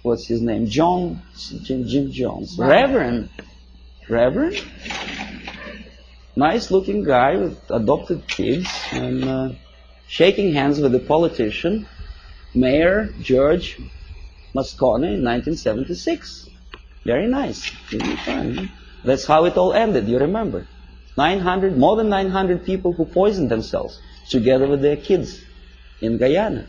What's his name? Jim Jones. Reverend? Nice looking guy with adopted kids, and shaking hands with a politician, Mayor George Moscone, in 1976. Very nice. Really fun. That's how it all ended, you remember. More than 900 people who poisoned themselves together with their kids in Guyana.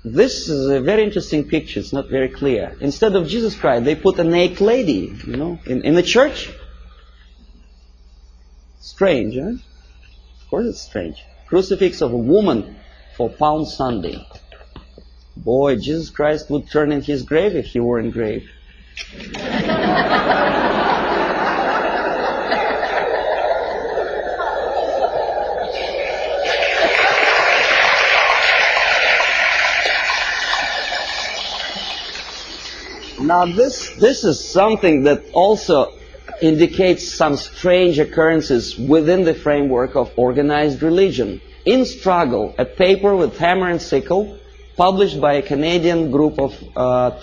This is a very interesting picture. It's not very clear. Instead of Jesus Christ, they put a naked lady, in the church. Strange, huh? Of course it's strange. Crucifix of a woman for Palm Sunday. Boy, Jesus Christ would turn in his grave if he were engraved. Now this is something that also indicates some strange occurrences within the framework of organized religion. In Struggle, a paper with hammer and sickle, published by a Canadian group of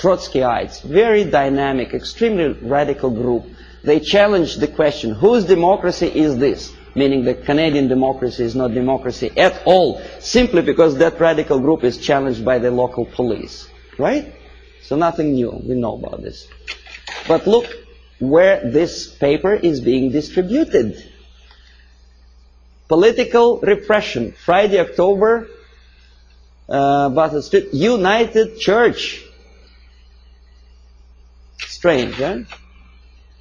Trotskyites, very dynamic, extremely radical group. They challenged the question, whose democracy is this? meaning that Canadian democracy is not democracy at all, simply because that radical group is challenged by the local police, right? So nothing new, we know about this. But look where this paper is being distributed. Political repression, Friday, October, Battle Street, United Church. Strange, huh?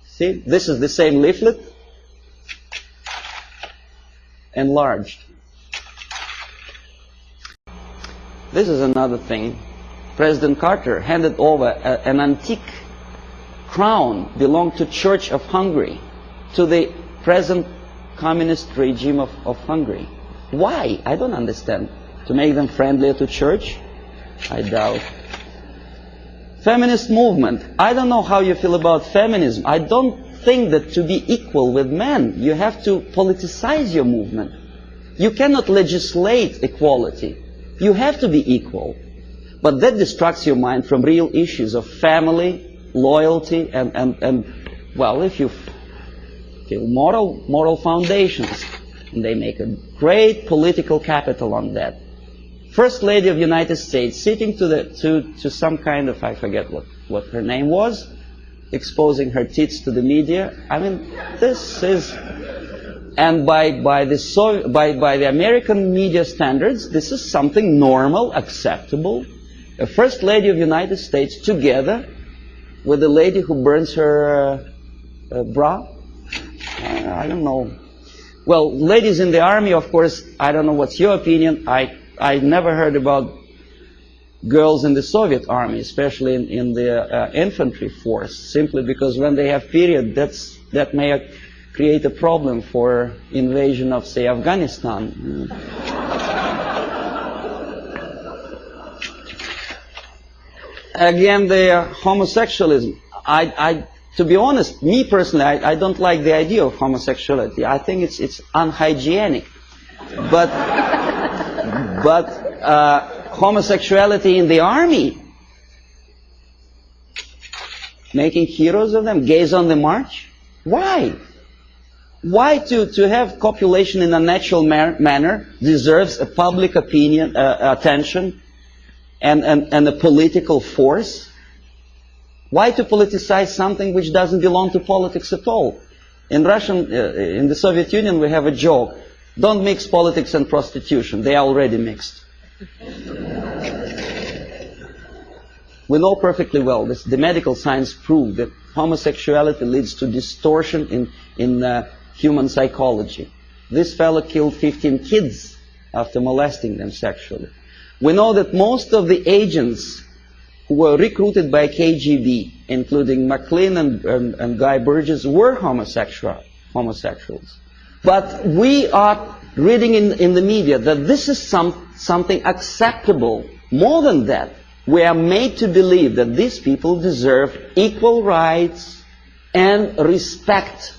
See, this is the same leaflet, enlarged. This is another thing. President Carter handed over an antique crown belonged to Church of Hungary to the present communist regime of Hungary. Why? I don't understand. To make them friendlier to church? I doubt. Feminist movement. I don't know how you feel about feminism. I don't think that to be equal with men, you have to politicize your movement. You cannot legislate equality. You have to be equal. But that distracts your mind from real issues of family, loyalty, and well, if you feel moral foundations, and they make a great political capital on that. First Lady of the United States sitting to some kind of, I forget what her name was, exposing her tits to the media. I mean, this is, and by the American media standards, this is something normal, acceptable. A First Lady of the United States together with a lady who burns her bra. I don't know. Well, ladies in the army, of course, I don't know what's your opinion. I never heard about girls in the Soviet army, especially in the infantry force, simply because when they have period, that may create a problem for invasion of, say, Afghanistan. Again, the homosexualism. To be honest, me personally, I don't like the idea of homosexuality. I think it's unhygienic. But homosexuality in the army, making heroes of them, gays on the march. Why? Why to have copulation in a natural manner deserves a public opinion, attention, and a political force? Why to politicize something which doesn't belong to politics at all? In the Soviet Union, we have a joke: don't mix politics and prostitution; they are already mixed. We know perfectly well this. The medical science proved that homosexuality leads to distortion in human psychology. This fellow killed 15 kids after molesting them sexually. We know that most of the agents who were recruited by KGB, including McLean and Guy Burgess, were homosexuals. But we are reading in the media that this is something acceptable. More than that, we are made to believe that these people deserve equal rights and respect.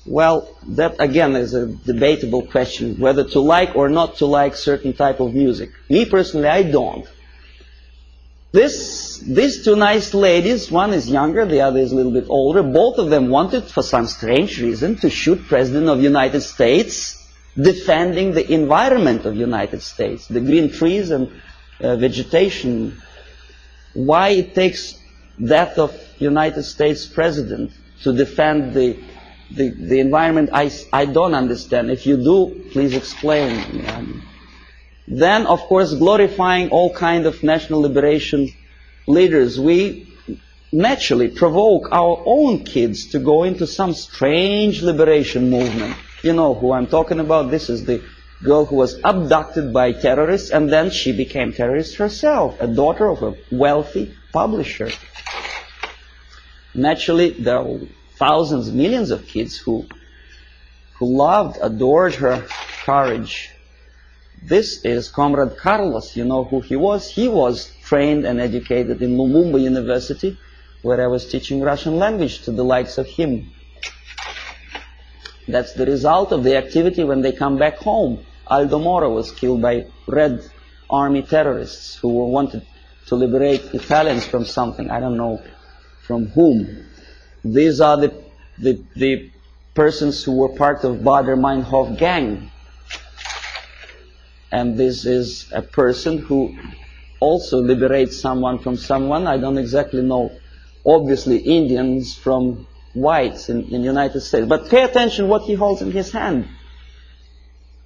Well, that again is a debatable question, whether to like or not to like certain type of music. Me personally, I don't. These two nice ladies, one is younger, the other is a little bit older, both of them wanted, for some strange reason, to shoot President of the United States, defending the environment of the United States, the green trees and vegetation. Why it takes death of United States President to defend the environment, I don't understand. If you do, please explain. Then, of course, glorifying all kind of national liberation leaders, we naturally provoke our own kids to go into some strange liberation movement. You know who I'm talking about. This is the girl who was abducted by terrorists, and then she became terrorist herself, a daughter of a wealthy publisher. Naturally, there are thousands, millions of kids who loved, adored her courage. This is Comrade Carlos. You know who he was? He was trained and educated in Lumumba University, where I was teaching Russian language to the likes of him. That's the result of the activity when they come back home. Aldo Moro was killed by Red Army terrorists who wanted to liberate Italians from something. I don't know from whom. These are the the persons who were part of Baader-Meinhof gang. And this is a person who also liberates someone from someone. I don't exactly know, obviously, Indians from whites in the United States. But pay attention what he holds in his hand.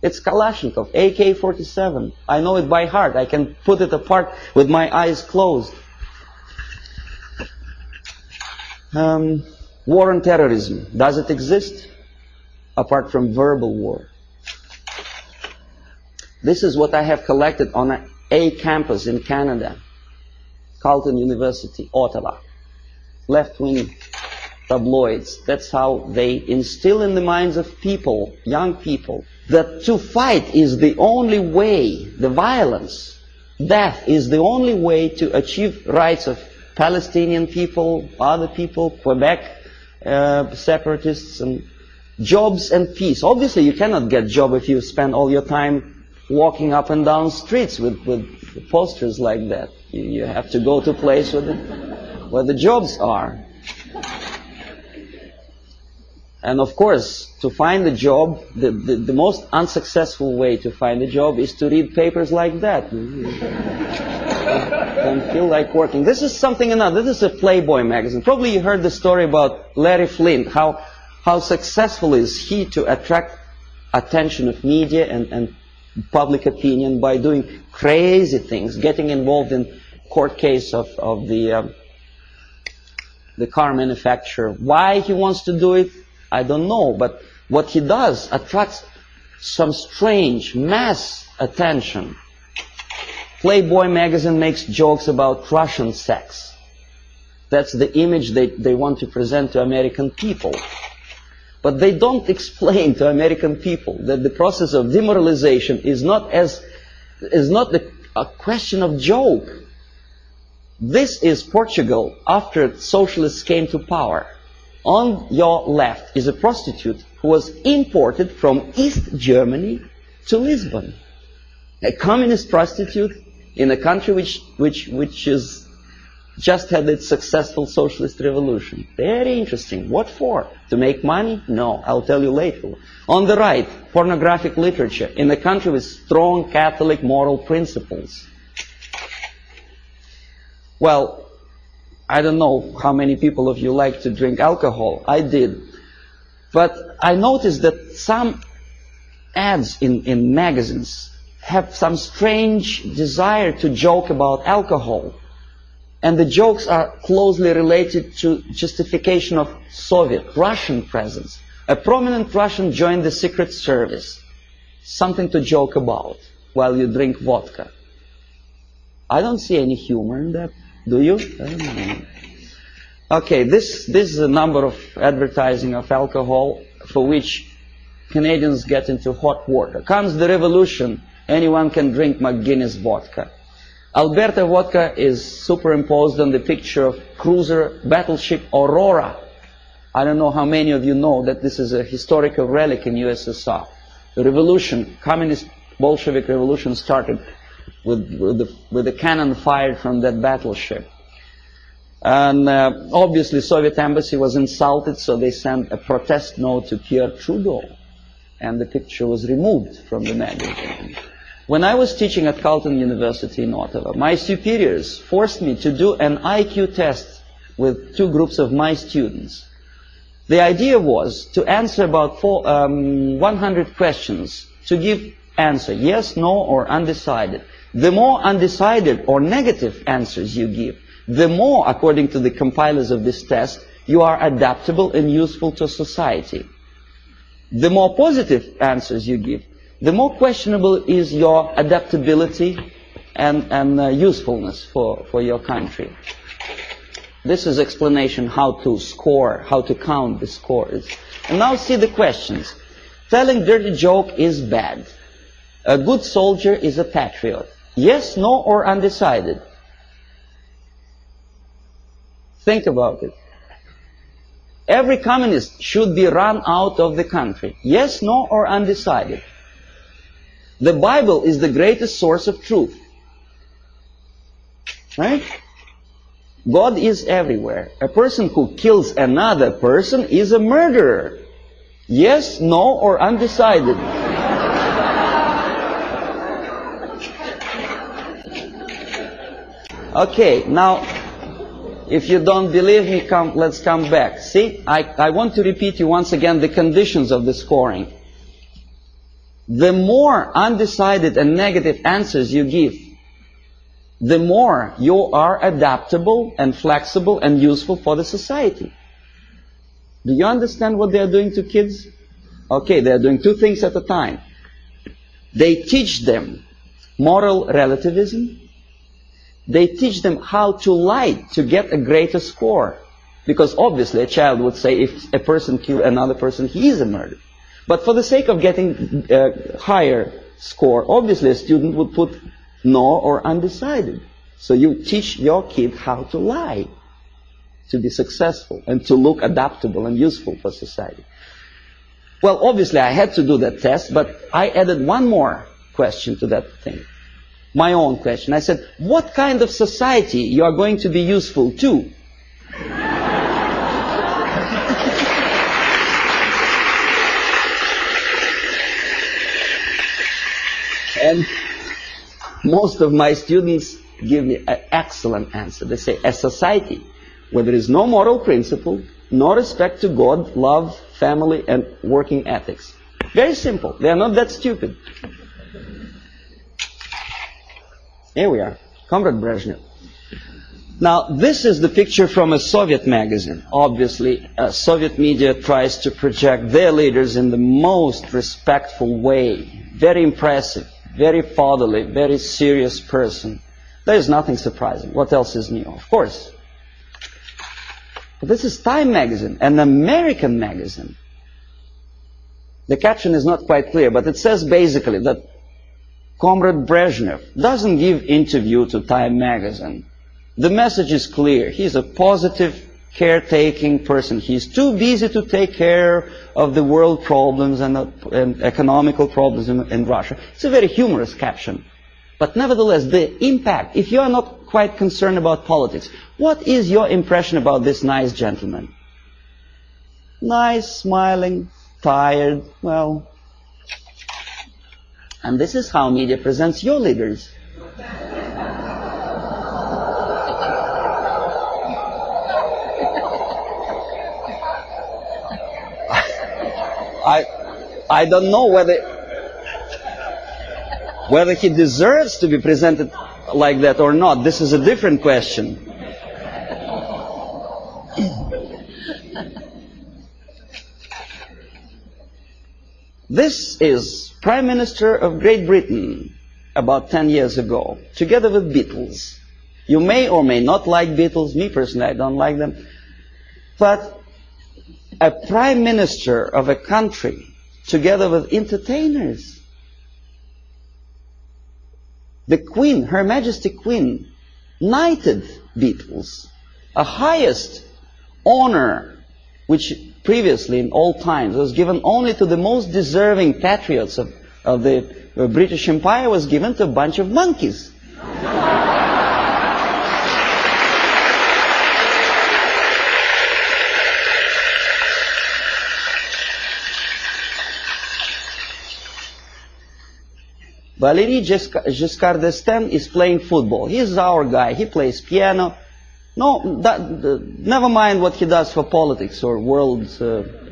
It's Kalashnikov, AK-47. I know it by heart. I can put it apart with my eyes closed. War on terrorism. Does it exist? Apart from verbal war. This is what I have collected on a campus in Canada. Carleton University, Ottawa. Left-wing tabloids. That's how they instill in the minds of people, young people, that to fight is the only way, the violence, death is the only way to achieve rights of Palestinian people, other people, Quebec separatists, and jobs and peace. Obviously, you cannot get job if you spend all your time walking up and down streets with posters like that. You have to go to a place where the jobs are. And of course, to find a job, the most unsuccessful way to find a job is to read papers like that. Don't feel like working. This is something another. This is a Playboy magazine. Probably you heard the story about Larry Flint, how successful is he to attract attention of media and public opinion by doing crazy things, getting involved in court case of the car manufacturer. Why he wants to do it, I don't know, but what he does attracts some strange mass attention. Playboy magazine makes jokes about Russian sex. That's the image they want to present to American people. But they don't explain to American people that the process of demoralization is not a question of joke. This is Portugal after socialists came to power. On your left is a prostitute who was imported from East Germany to Lisbon. A communist prostitute in a country which is just had its successful socialist revolution. Very interesting. What for? To make money? No, I'll tell you later. On the right, pornographic literature in a country with strong Catholic moral principles. Well, I don't know how many people of you like to drink alcohol. I did. But I noticed that some ads in magazines have some strange desire to joke about alcohol. And the jokes are closely related to justification of Soviet, Russian presence. A prominent Russian joined the Secret Service. Something to joke about while you drink vodka. I don't see any humor in that. Do you? I don't know. Okay, this is a number of advertising of alcohol for which Canadians get into hot water. Comes the revolution, anyone can drink McGuinness vodka. Alberta vodka is superimposed on the picture of cruiser battleship Aurora. I don't know how many of you know that this is a historical relic in USSR. The revolution, communist Bolshevik revolution started with the cannon fired from that battleship. And obviously Soviet embassy was insulted, so they sent a protest note to Pierre Trudeau. And the picture was removed from the magazine. When I was teaching at Carleton University in Ottawa, my superiors forced me to do an IQ test with two groups of my students. The idea was to answer about 100 questions, to give answer, yes, no, or undecided. The more undecided or negative answers you give, the more, according to the compilers of this test, you are adaptable and useful to society. The more positive answers you give, the more questionable is your adaptability and usefulness for your country. This is explanation how to score, how to count the scores. And now see the questions. Telling dirty joke is bad. A good soldier is a patriot. Yes, no, or undecided. Think about it. Every communist should be run out of the country. Yes, no, or undecided. The Bible is the greatest source of truth. Right? God is everywhere. A person who kills another person is a murderer. Yes, no, or undecided. Okay, now, if you don't believe me, let's come back. See, I want to repeat you once again the conditions of the scoring. The more undecided and negative answers you give, the more you are adaptable and flexible and useful for the society. Do you understand what they are doing to kids? Okay, they are doing two things at a time. They teach them moral relativism. They teach them how to lie to get a greater score. Because obviously a child would say if a person kills another person, he is a murderer. But for the sake of getting a higher score, obviously a student would put no or undecided. So you teach your kid how to lie to be successful and to look adaptable and useful for society. Well, obviously I had to do that test, but I added one more question to that thing. My own question. I said, what kind of society you are going to be useful to? And most of my students give me an excellent answer. They say, a society where there is no moral principle, no respect to God, love, family, and working ethics. Very simple. They are not that stupid. Here we are, Comrade Bezmenov. Now, this is the picture from a Soviet magazine. Obviously, Soviet media tries to project their leaders in the most respectful way. Very impressive, very fatherly, very serious person. There is nothing surprising. What else is new? Of course. But this is Time magazine, an American magazine. The caption is not quite clear, but it says basically that Comrade Bezmenov doesn't give interview to Time magazine. The message is clear. He's a positive, caretaking person. He's too busy to take care of the world problems and economical problems in Russia. It's a very humorous caption. But nevertheless, the impact, if you are not quite concerned about politics, what is your impression about this nice gentleman? Nice, smiling, tired, well. And this is how media presents your leaders. I don't know whether he deserves to be presented like that or not. This is a different question. This is Prime Minister of Great Britain about 10 years ago, together with Beatles. You may or may not like Beatles. Me personally, I don't like them. But a Prime Minister of a country together with entertainers. The Queen, Her Majesty Queen, knighted Beatles, a highest honor which previously in all times was given only to the most deserving patriots of the British Empire, was given to a bunch of monkeys. Valéry Giscard d'Estaing is playing football. He's our guy. He plays piano. No, never mind what he does for politics or world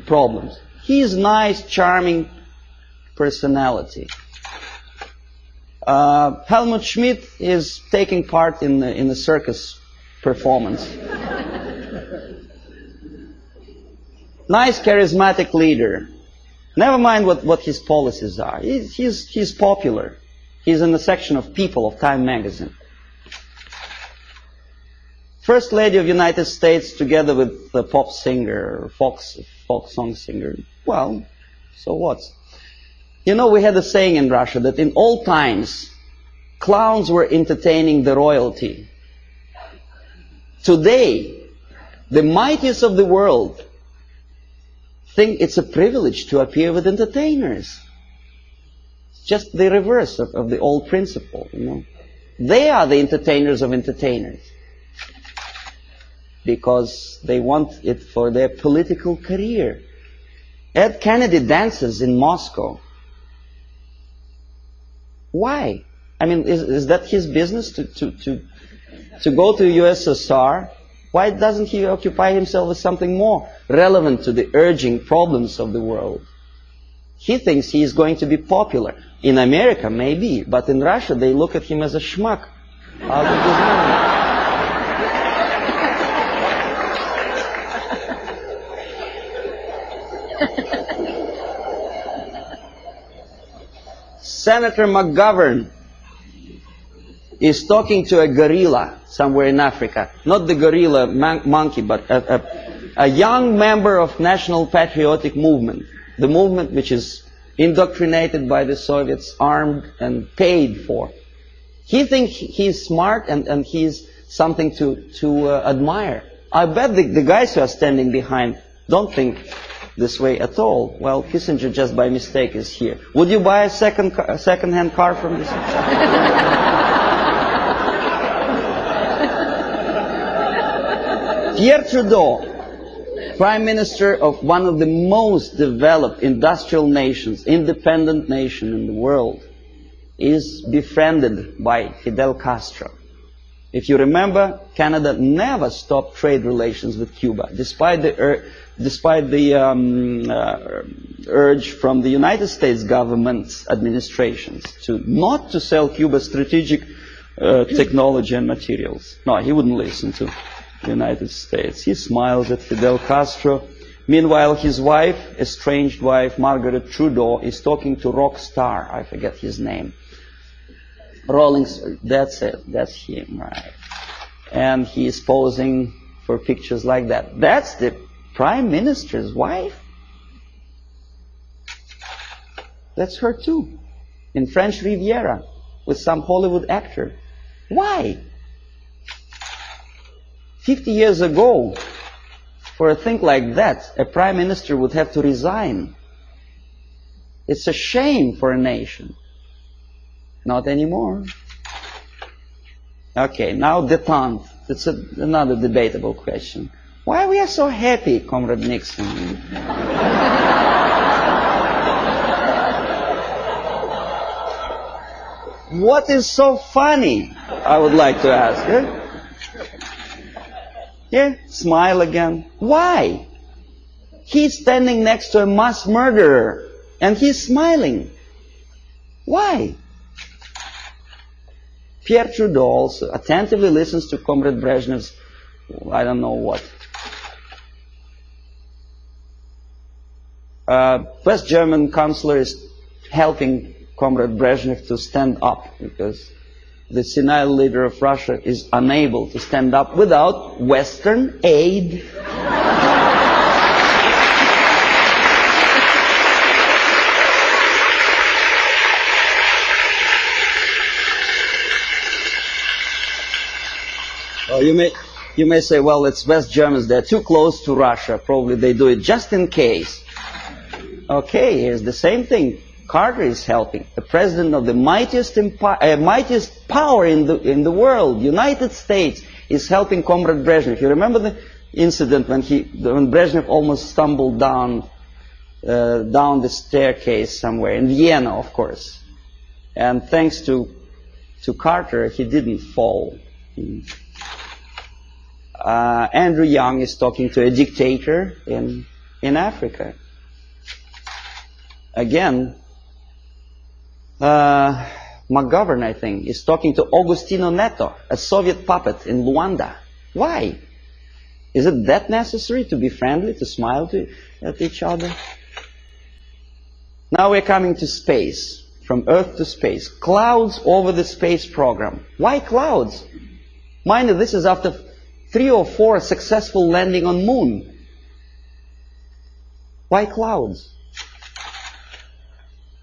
problems. He's nice, charming personality. Helmut Schmidt is taking part in a circus performance. Nice, charismatic leader. Never mind what his policies are. He's popular. He's in the section of People of Time magazine. First Lady of United States together with the pop singer, folk song singer. Well, so what? You know, we had a saying in Russia that in old times, clowns were entertaining the royalty. Today, the mightiest of the world think it's a privilege to appear with entertainers. Just the reverse of the old principle, you know. They are the entertainers of entertainers. because they want it for their political career. Ed Kennedy dances in Moscow. Why? I mean, is that his business to go to USSR? Why doesn't he occupy himself with something more relevant to the urging problems of the world? He thinks he is going to be popular. In America, maybe, but in Russia, they look at him as a schmuck out of his mind. Senator McGovern is talking to a gorilla somewhere in Africa. Not the gorilla monkey, but a young member of National Patriotic Movement. The movement which is indoctrinated by the Soviets, armed and paid for. He thinks he's smart and he's something to admire. I bet the guys who are standing behind don't think this way at all. Well, Kissinger just by mistake is here. Would you buy a second-hand car from this? Pierre Trudeau, Prime Minister of one of the most developed industrial nations, independent nation in the world, is befriended by Fidel Castro. If you remember, Canada never stopped trade relations with Cuba, despite the urge from the United States government's administrations not to sell Cuba strategic technology and materials. No, he wouldn't listen to the United States. He smiles at Fidel Castro. Meanwhile, his wife, estranged wife, Margaret Trudeau, is talking to rock star. I forget his name. That's it. That's him, right? And he is posing for pictures like that. That's the Prime Minister's wife? That's her too. In French Riviera, with some Hollywood actor. Why? 50 years ago, for a thing like that, a Prime Minister would have to resign. It's a shame for a nation. Not anymore. Okay, now détente. It's another debatable question. Why we are so happy, Comrade Nixon? What is so funny? I would like to ask. Yeah, smile again. Why? He's standing next to a mass murderer and he's smiling. Why? Pierre Trudeau also attentively listens to Comrade Brezhnev's, I don't know what. West German chancellor is helping Comrade Brezhnev to stand up because the senile leader of Russia is unable to stand up without Western aid. You may say, well, it's West Germans, they're too close to Russia, probably they do it just in case. Okay, here's the same thing. Carter is helping. The president of the mightiest power in the world, United States, is helping Comrade Brezhnev. You remember the incident when Brezhnev almost stumbled down the staircase somewhere in Vienna, of course. And thanks to Carter, he didn't fall. Andrew Young is talking to a dictator in Africa. Again, McGovern, I think, is talking to Agostino Neto, a Soviet puppet in Luanda. Why? Is it that necessary to be friendly, to smile at each other? Now we're coming to space, from Earth to space. Clouds over the space program. Why clouds? Mind you, this is after 3 or 4 successful landing on Moon. Why clouds?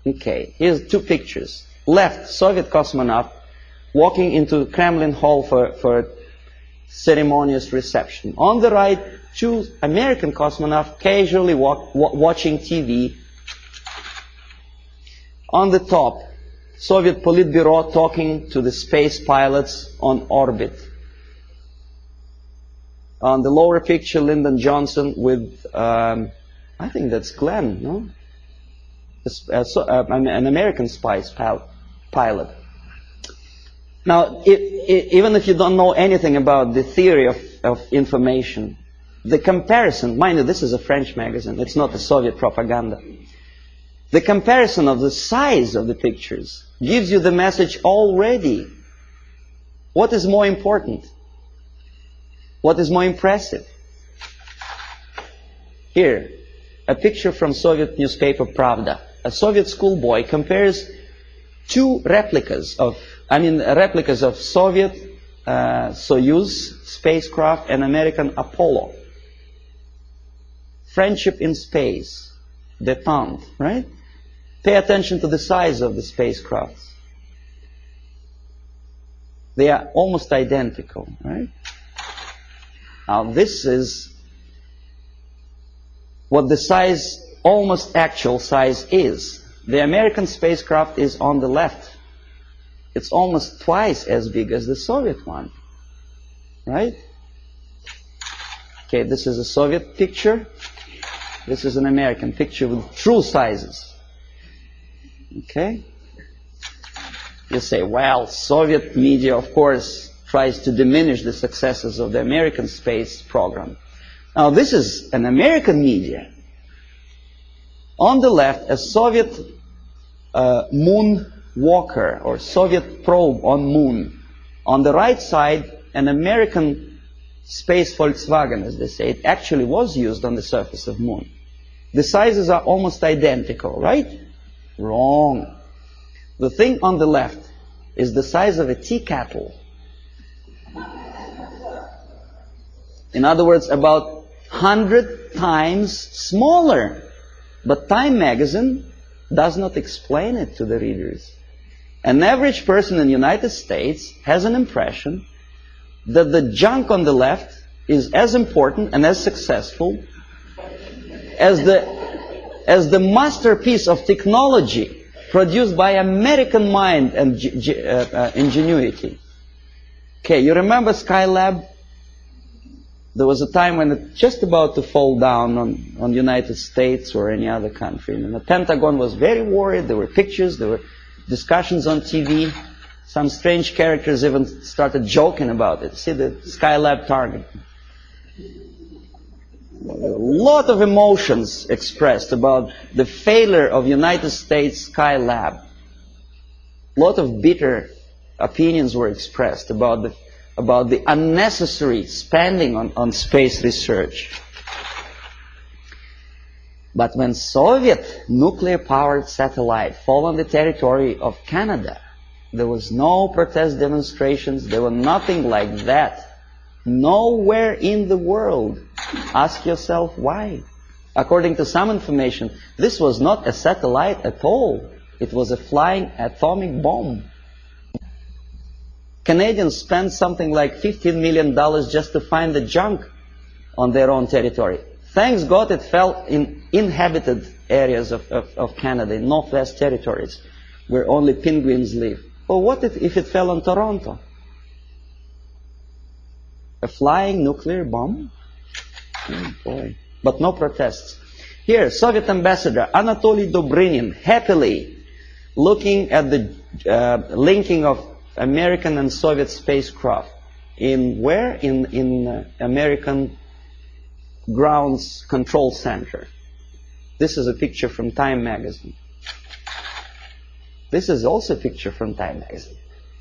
Okay, here's 2 pictures. Left, Soviet cosmonaut walking into Kremlin Hall for a ceremonious reception. On the right, 2 American cosmonauts casually watching TV. On the top, Soviet Politburo talking to the space pilots on orbit. On the lower picture, Lyndon Johnson with, I think that's Glenn, no? An American spice pilot. Now, even if you don't know anything about the theory of information, the comparison, mind you, this is a French magazine, it's not a Soviet propaganda. The comparison of the size of the pictures gives you the message already. What is more important? What is more impressive? Here, a picture from Soviet newspaper Pravda. A Soviet schoolboy compares two replicas of Soviet Soyuz spacecraft and American Apollo. Friendship in space, détente, right? Pay attention to the size of the spacecrafts. They are almost identical, right? Now this is what the size, almost actual size is. The American spacecraft is on the left. It's almost twice as big as the Soviet one, right? Okay, this is a Soviet picture. This is an American picture with true sizes. Okay? You say, well, Soviet media, of course, tries to diminish the successes of the American space program. Now, this is an American media. On the left, a Soviet moon walker or Soviet probe on moon. On the right side, an American space Volkswagen, as they say. It actually was used on the surface of moon. The sizes are almost identical, right? Wrong. The thing on the left is the size of a tea kettle. In other words, about 100 times smaller. But Time magazine does not explain it to the readers. An average person in the United States has an impression that the junk on the left is as important and as successful as the masterpiece of technology produced by American mind and ingenuity. Okay, you remember Skylab? There was a time when it just about to fall down on the United States or any other country. And the Pentagon was very worried. There were pictures, there were discussions on TV. Some strange characters even started joking about it. See the Skylab target. A lot of emotions expressed about the failure of United States Skylab. A lot of bitter opinions were expressed about the unnecessary spending on space research. But when Soviet nuclear-powered satellite fell on the territory of Canada, there was no protest demonstrations, there were nothing like that. Nowhere in the world. Ask yourself why. According to some information, this was not a satellite at all. It was a flying atomic bomb. Canadians spent something like $15 million just to find the junk on their own territory. Thanks God it fell in inhabited areas of Canada, in Northwest Territories, where only penguins live. Well, what if it fell on Toronto? A flying nuclear bomb? Oh boy. But no protests. Here, Soviet ambassador Anatoly Dobrinin happily looking at the linking of American and Soviet spacecraft. In where? In American Grounds Control Center. This is a picture from Time magazine. This is also a picture from Time magazine.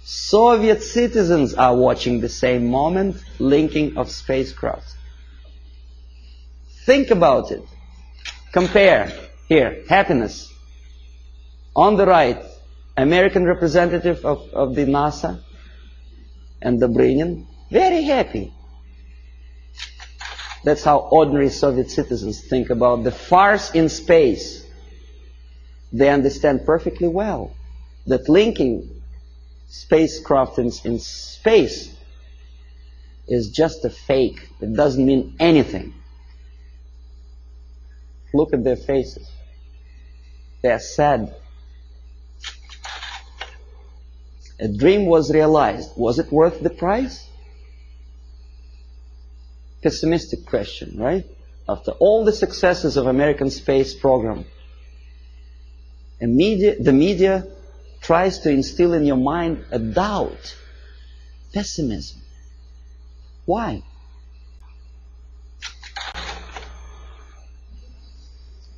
Soviet citizens are watching the same moment, linking of spacecraft. Think about it. Compare. Here, happiness. On the right, American representative of the NASA and Dobrinin, very happy. That's how ordinary Soviet citizens think about the farce in space. They understand perfectly well that linking spacecraft in space is just a fake. It doesn't mean anything. Look at their faces. They are sad. A dream was realized. Was it worth the price? pessimistic question, right? After all the successes of American space program, the media tries to instill in your mind a doubt, pessimism. Why?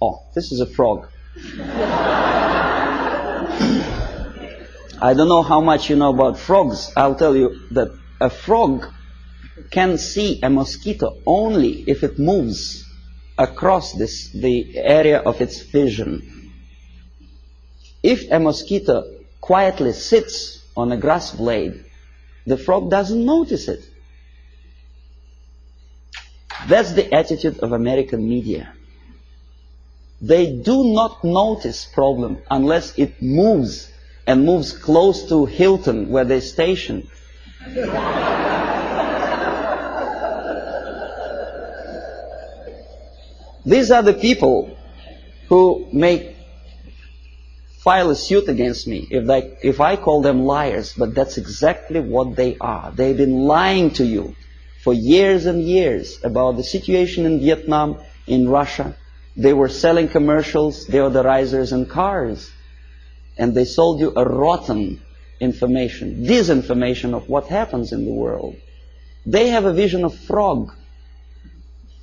Oh, this is a frog. I don't know how much you know about frogs. I'll tell you that a frog can see a mosquito only if it moves across the area of its vision. If a mosquito quietly sits on a grass blade, the frog doesn't notice it. That's the attitude of American media. They do not notice problem unless it moves, and moves close to Hilton where they station. These are the people who may file a suit against me if I call them liars, but that's exactly what they are. They've been lying to you for years and years about the situation in Vietnam, in Russia. They were selling commercials, deodorizers and cars. And they sold you a rotten information, disinformation of what happens in the world. They have a vision of frog,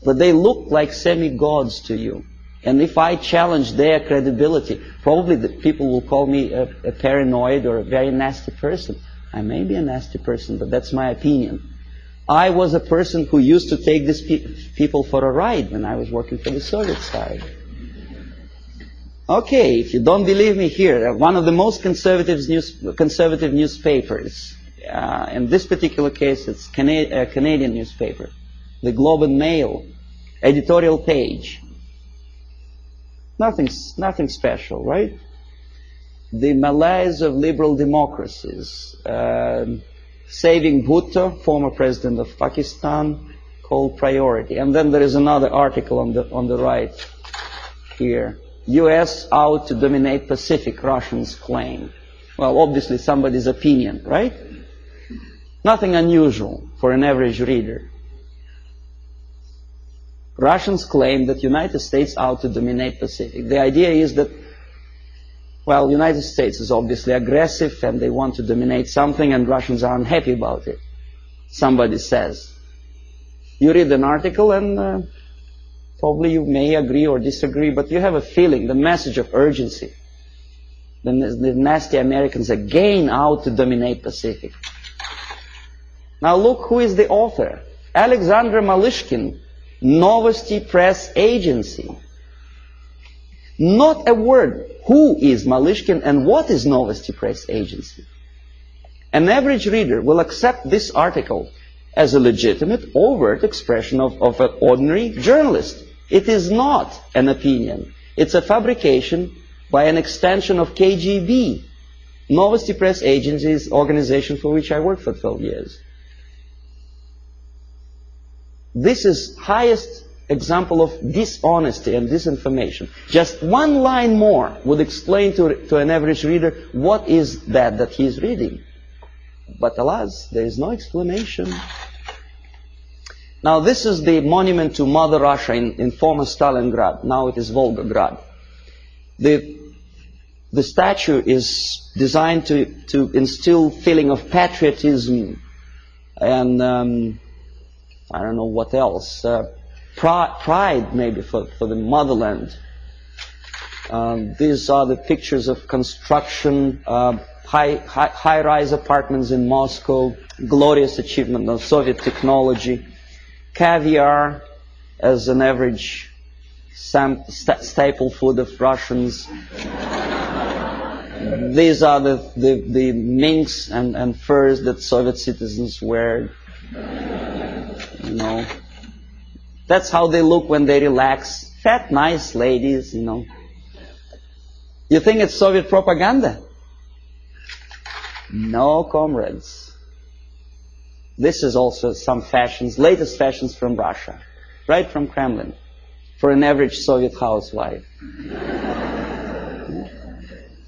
but they look like semi-gods to you. And if I challenge their credibility, probably the people will call me a paranoid or a very nasty person. I may be a nasty person, but that's my opinion. I was a person who used to take these people for a ride when I was working for the Soviet side. Okay, if you don't believe me here, one of the most conservative newspapers, in this particular case it's a Canadian newspaper, the Globe and Mail, editorial page. Nothing special, right? The malaise of liberal democracies. Saving Bhutto, former president of Pakistan, called priority. And then there is another article on the right here. US out to dominate Pacific, Russians claim. Well, obviously somebody's opinion, right? Nothing unusual for an average reader. Russians claim that United States out to dominate Pacific. The idea is that, well, United States is obviously aggressive and they want to dominate something and Russians are unhappy about it. Somebody says. You read an article and probably you may agree or disagree, but you have a feeling, the message of urgency. The nasty Americans again out to dominate Pacific. Now look who is the author. Alexander Malishkin, Novosti Press Agency. Not a word. Who is Malishkin and what is Novosti Press Agency? An average reader will accept this article as a legitimate, overt expression of an ordinary journalist. It is not an opinion. It's a fabrication by an extension of KGB. Novosti Press Agency is an organization for which I worked for 12 years. This is highest example of dishonesty and disinformation. Just one line more would explain to an average reader what is that he is reading. But alas, there is no explanation. Now this is the monument to Mother Russia in former Stalingrad. Now it is Volgograd. The statue is designed to instill feeling of patriotism and I don't know what else. Pride maybe for the motherland. These are the pictures of construction, high-rise apartments in Moscow, glorious achievement of Soviet technology, caviar as an average staple food of Russians. These are the minks and furs that Soviet citizens wear. You know, that's how they look when they relax. Fat, nice ladies, you know. You think it's Soviet propaganda? No, comrades. This is also some fashions, latest fashions from Russia, right from Kremlin, for an average Soviet housewife.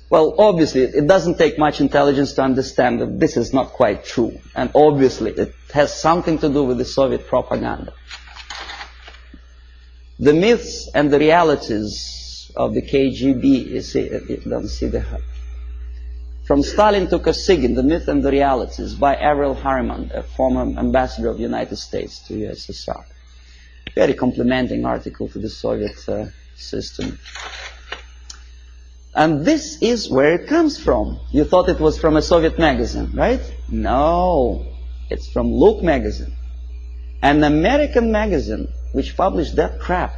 Well, obviously, it doesn't take much intelligence to understand that this is not quite true. And obviously, it has something to do with the Soviet propaganda. The myths and the realities of the KGB. You see, you don't see the... From Stalin to Kosygin, The Myth and the Realities, by Avril Harriman, a former ambassador of the United States to USSR. Very complimenting article to the Soviet system. And this is where it comes from. You thought it was from a Soviet magazine, right? No, it's from Look magazine. An American magazine which published that crap.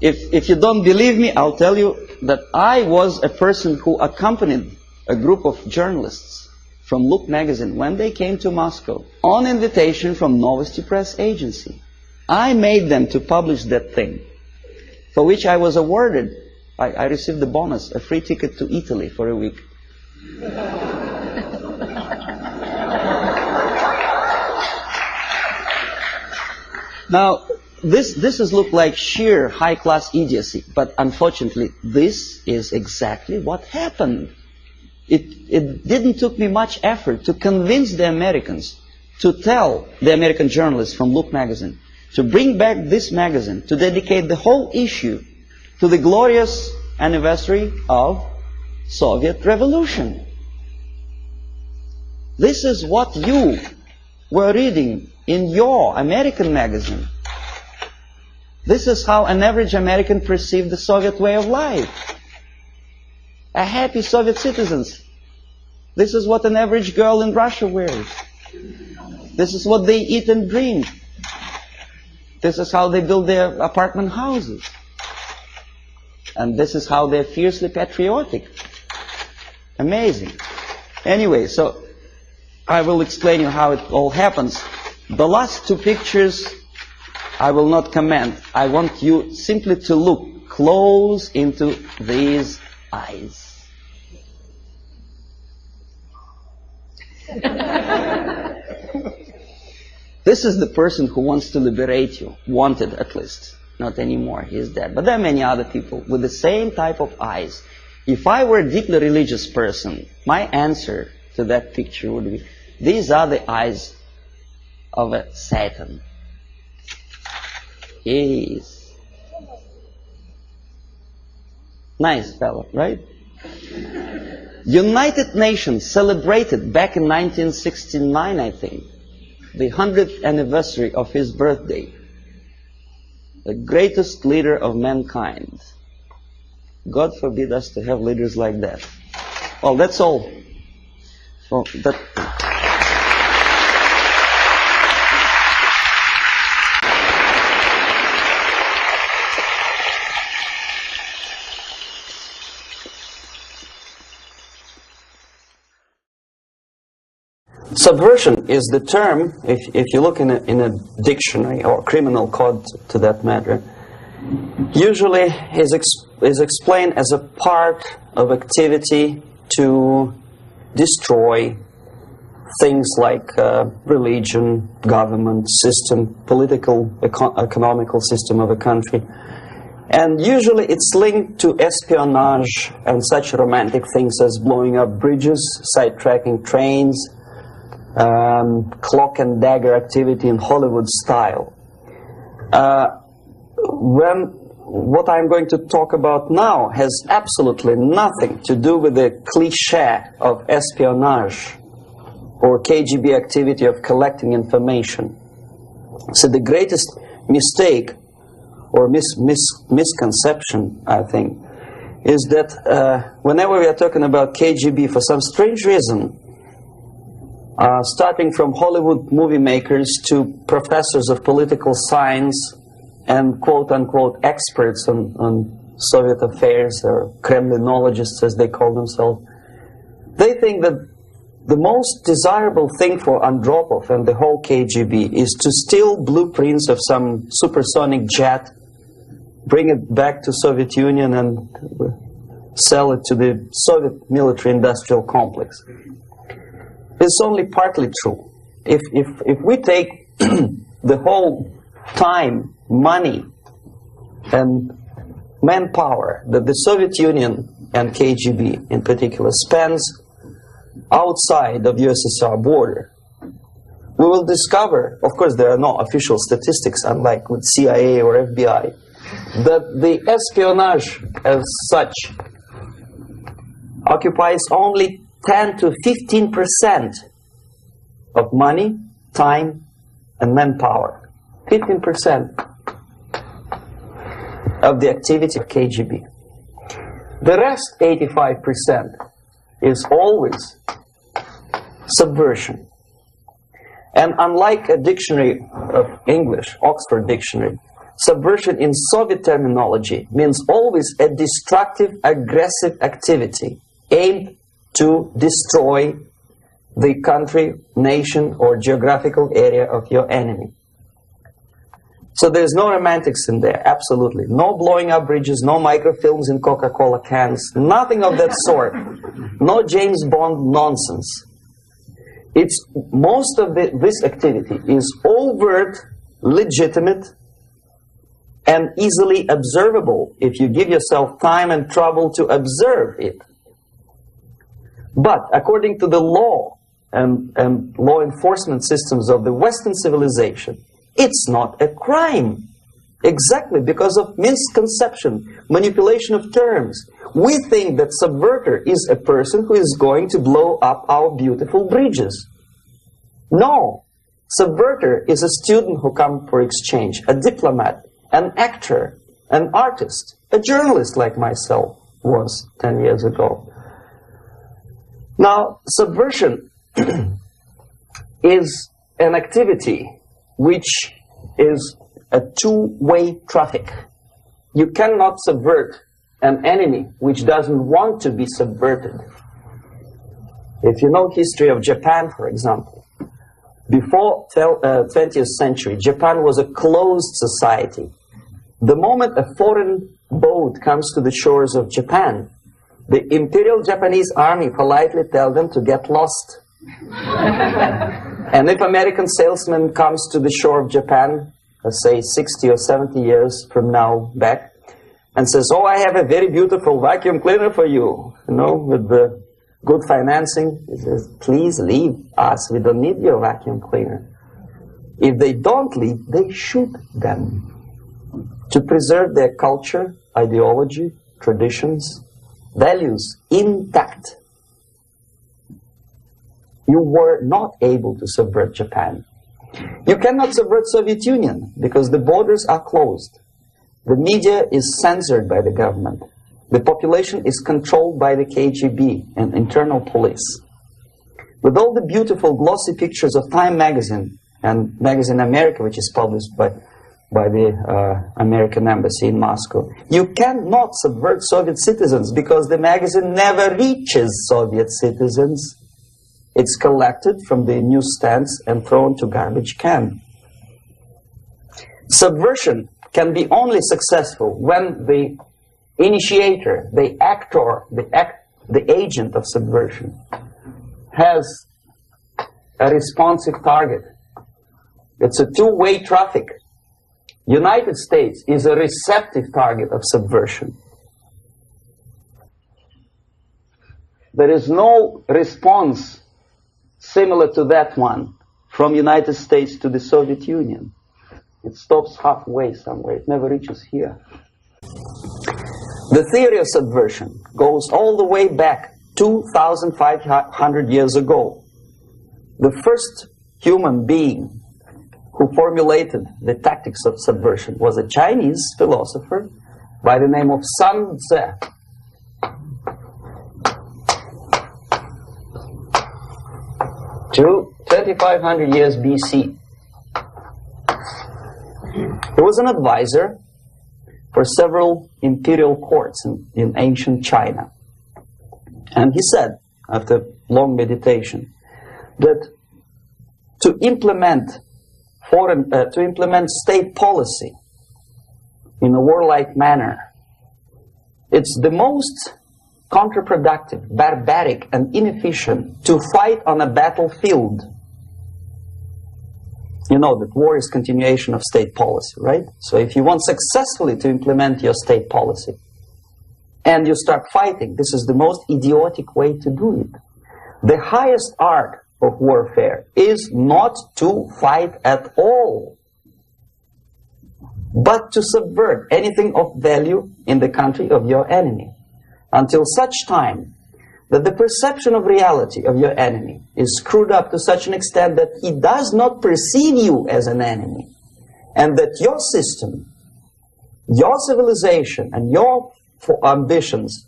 If you don't believe me, I'll tell you that I was a person who accompanied a group of journalists from Look magazine when they came to Moscow on invitation from Novosti Press Agency. I made them to publish that thing, for which I was awarded, I received the bonus, a free ticket to Italy for a week. Now, this is look like sheer high-class idiocy, but unfortunately, this is exactly what happened. It didn't took me much effort to convince the Americans, to tell the American journalists from Look magazine, to bring back this magazine, to dedicate the whole issue to the glorious anniversary of Soviet Revolution. This is what you were reading in your American magazine. This is how an average American perceived the Soviet way of life. A happy Soviet citizens. This is what an average girl in Russia wears. This is what they eat and drink. This is how they build their apartment houses. And this is how they're fiercely patriotic. Amazing. Anyway, so I will explain you how it all happens. The last two pictures I will not comment. I want you simply to look close into these eyes. This is the person who wants to liberate you. Wanted, at least. Not anymore. He is dead. But there are many other people with the same type of eyes. If I were a deeply religious person, my answer to that picture would be, these are the eyes of a Satan. He is nice fellow, right? United Nations celebrated back in 1969, I think, the 100th anniversary of his birthday. The greatest leader of mankind. God forbid us to have leaders like that. Well, that's all. So that. Subversion is the term, if you look in a dictionary or criminal code to that matter, usually is explained as a part of activity to destroy things like religion, government, system, political, economical system of a country. And usually it's linked to espionage and such romantic things as blowing up bridges, sidetracking trains, cloak and dagger activity in Hollywood style. What I'm going to talk about now has absolutely nothing to do with the cliché of espionage or KGB activity of collecting information. So the greatest mistake or misconception, I think, is that whenever we are talking about KGB, for some strange reason, starting from Hollywood movie makers to professors of political science and quote-unquote experts on Soviet affairs, or Kremlinologists as they call themselves, they think that the most desirable thing for Andropov and the whole KGB is to steal blueprints of some supersonic jet, bring it back to Soviet Union and sell it to the Soviet military-industrial complex. It's only partly true. If we take the whole time, money, and manpower that the Soviet Union and KGB in particular spends outside of USSR border, we will discover, of course there are no official statistics unlike with CIA or FBI, that the espionage as such occupies only 10 to 15% of money, time, and manpower. 15% of the activity of KGB. The rest, 85%, is always subversion. And unlike a dictionary of English, Oxford Dictionary, subversion in Soviet terminology means always a destructive, aggressive activity aimed to destroy the country, nation, or geographical area of your enemy. So there's no romantics in there, absolutely. No blowing up bridges, no microfilms in Coca-Cola cans, nothing of that sort. No James Bond nonsense. It's most of this activity is overt, legitimate, and easily observable if you give yourself time and trouble to observe it. But according to the law and law enforcement systems of the Western civilization, it's not a crime. Exactly because of misconception, manipulation of terms. We think that subverter is a person who is going to blow up our beautiful bridges. No. Subverter is a student who comes for exchange, a diplomat, an actor, an artist, a journalist like myself was 10 years ago. Now, subversion is an activity which is a two-way traffic. You cannot subvert an enemy which doesn't want to be subverted. If you know history of Japan, for example, before 20th century, Japan was a closed society. The moment a foreign boat comes to the shores of Japan, the Imperial Japanese Army politely tells them to get lost. And if American salesman comes to the shore of Japan, let's say 60 or 70 years from now back, and says, oh, I have a very beautiful vacuum cleaner for you, you know, with the good financing, he says, please leave us, we don't need your vacuum cleaner. If they don't leave, they shoot them to preserve their culture, ideology, traditions, values intact. You were not able to subvert Japan. You cannot subvert Soviet Union because the borders are closed. The media is censored by the government. The population is controlled by the KGB and internal police. With all the beautiful glossy pictures of Time magazine and Magazine America, which is published by the American embassy in Moscow, you cannot subvert Soviet citizens because the magazine never reaches Soviet citizens. It's collected from the newsstands and thrown to garbage can. Subversion can be only successful when the initiator, the actor, the agent of subversion has a responsive target. It's a two-way traffic. United States is a receptive target of subversion. There is no response similar to that one from United States to the Soviet Union. It stops halfway somewhere. It never reaches here. The theory of subversion goes all the way back 2,500 years ago. The first human being who formulated the tactics of subversion was a Chinese philosopher by the name of Sun Tzu. 2,500 years BC. He was an advisor for several imperial courts in ancient China. And he said, after long meditation, that to implement state policy in a warlike manner, it's the most counterproductive, barbaric, and inefficient to fight on a battlefield. You know that war is continuation of state policy, right? So if you want successfully to implement your state policy and you start fighting, this is the most idiotic way to do it. The highest art of warfare is not to fight at all, but to subvert anything of value in the country of your enemy, until such time that the perception of reality of your enemy is screwed up to such an extent that he does not perceive you as an enemy, and that your system, your civilization, and your ambitions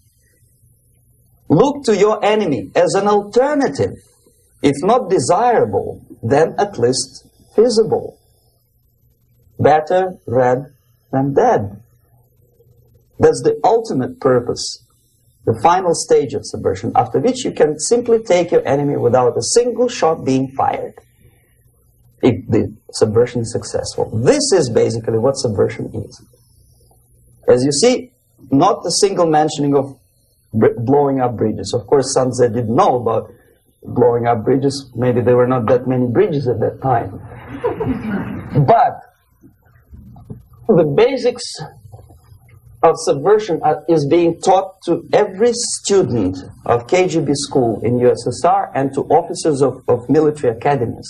look to your enemy as an alternative, if not desirable, then at least feasible. Better red than dead. That's the ultimate purpose, the final stage of subversion, after which you can simply take your enemy without a single shot being fired, if the subversion is successful. This is basically what subversion is. As you see, not a single mentioning of blowing up bridges. Of course, Sun Tzu didn't know about blowing up bridges. Maybe there were not that many bridges at that time. But the basics of subversion is being taught to every student of KGB school in USSR and to officers of military academies.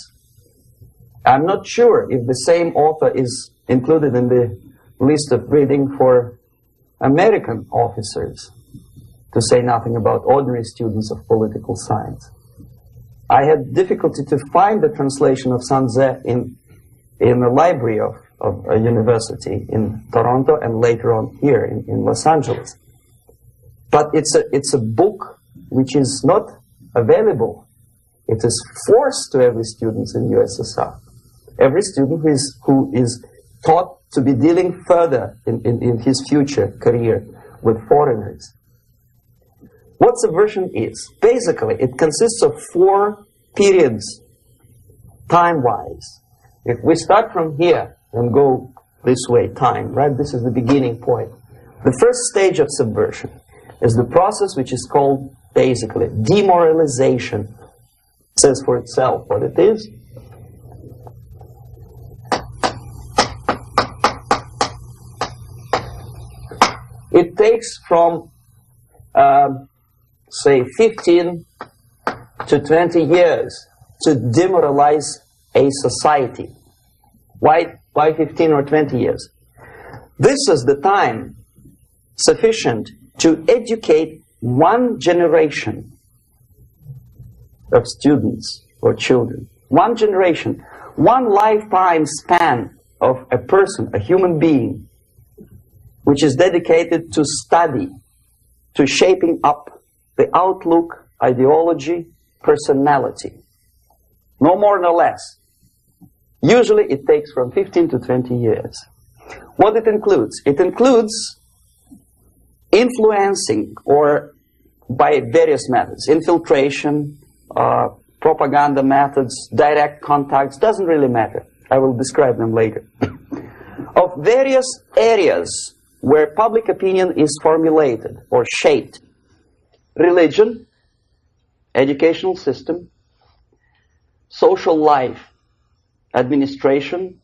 I'm not sure if the same author is included in the list of reading for American officers, to say nothing about ordinary students of political science. I had difficulty to find the translation of Sun Tzu in the library of a university in Toronto and later on here in Los Angeles. But it's a book which is not available. It is forced to every student in USSR. Every student who is taught to be dealing further in his future career with foreigners. What subversion is? Basically, it consists of 4 periods, time-wise. If we start from here and go this way, time, right? This is the beginning point. The first stage of subversion is the process which is called, basically, demoralization. It says for itself what it is. It takes from, say, 15 to 20 years to demoralize a society. Why 15 or 20 years? This is the time sufficient to educate one generation of students or children. One generation, one lifetime span of a person, a human being, which is dedicated to study, to shaping up the outlook, ideology, personality. No more, no less. Usually it takes from 15 to 20 years. What it includes? It includes influencing, or by various methods, infiltration, propaganda methods, direct contacts, doesn't really matter. I will describe them later. Of various areas where public opinion is formulated or shaped. Religion, educational system, social life, administration,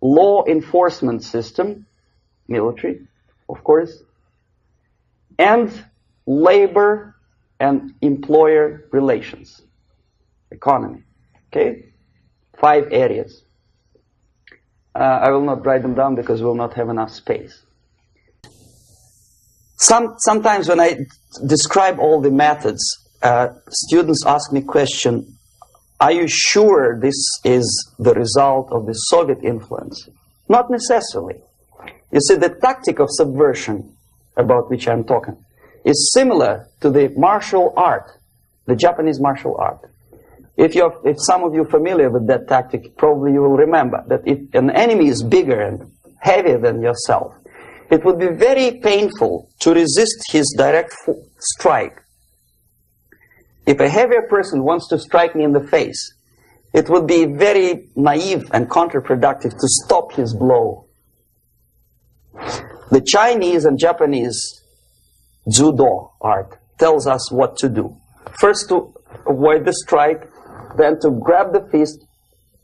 law enforcement system, military, of course, and labor and employer relations, economy. Okay? 5 areas. I will not write them down because we will not have enough space. Sometimes when I describe all the methods, students ask me question, are you sure this is the result of the Soviet influence? Not necessarily. You see, the tactic of subversion, about which I'm talking, is similar to the martial art, the Japanese martial art. If some of you are familiar with that tactic, probably you will remember that if an enemy is bigger and heavier than yourself, it would be very painful to resist his direct strike. If a heavier person wants to strike me in the face, it would be very naive and counterproductive to stop his blow. The Chinese and Japanese judo art tells us what to do. First to avoid the strike, then to grab the fist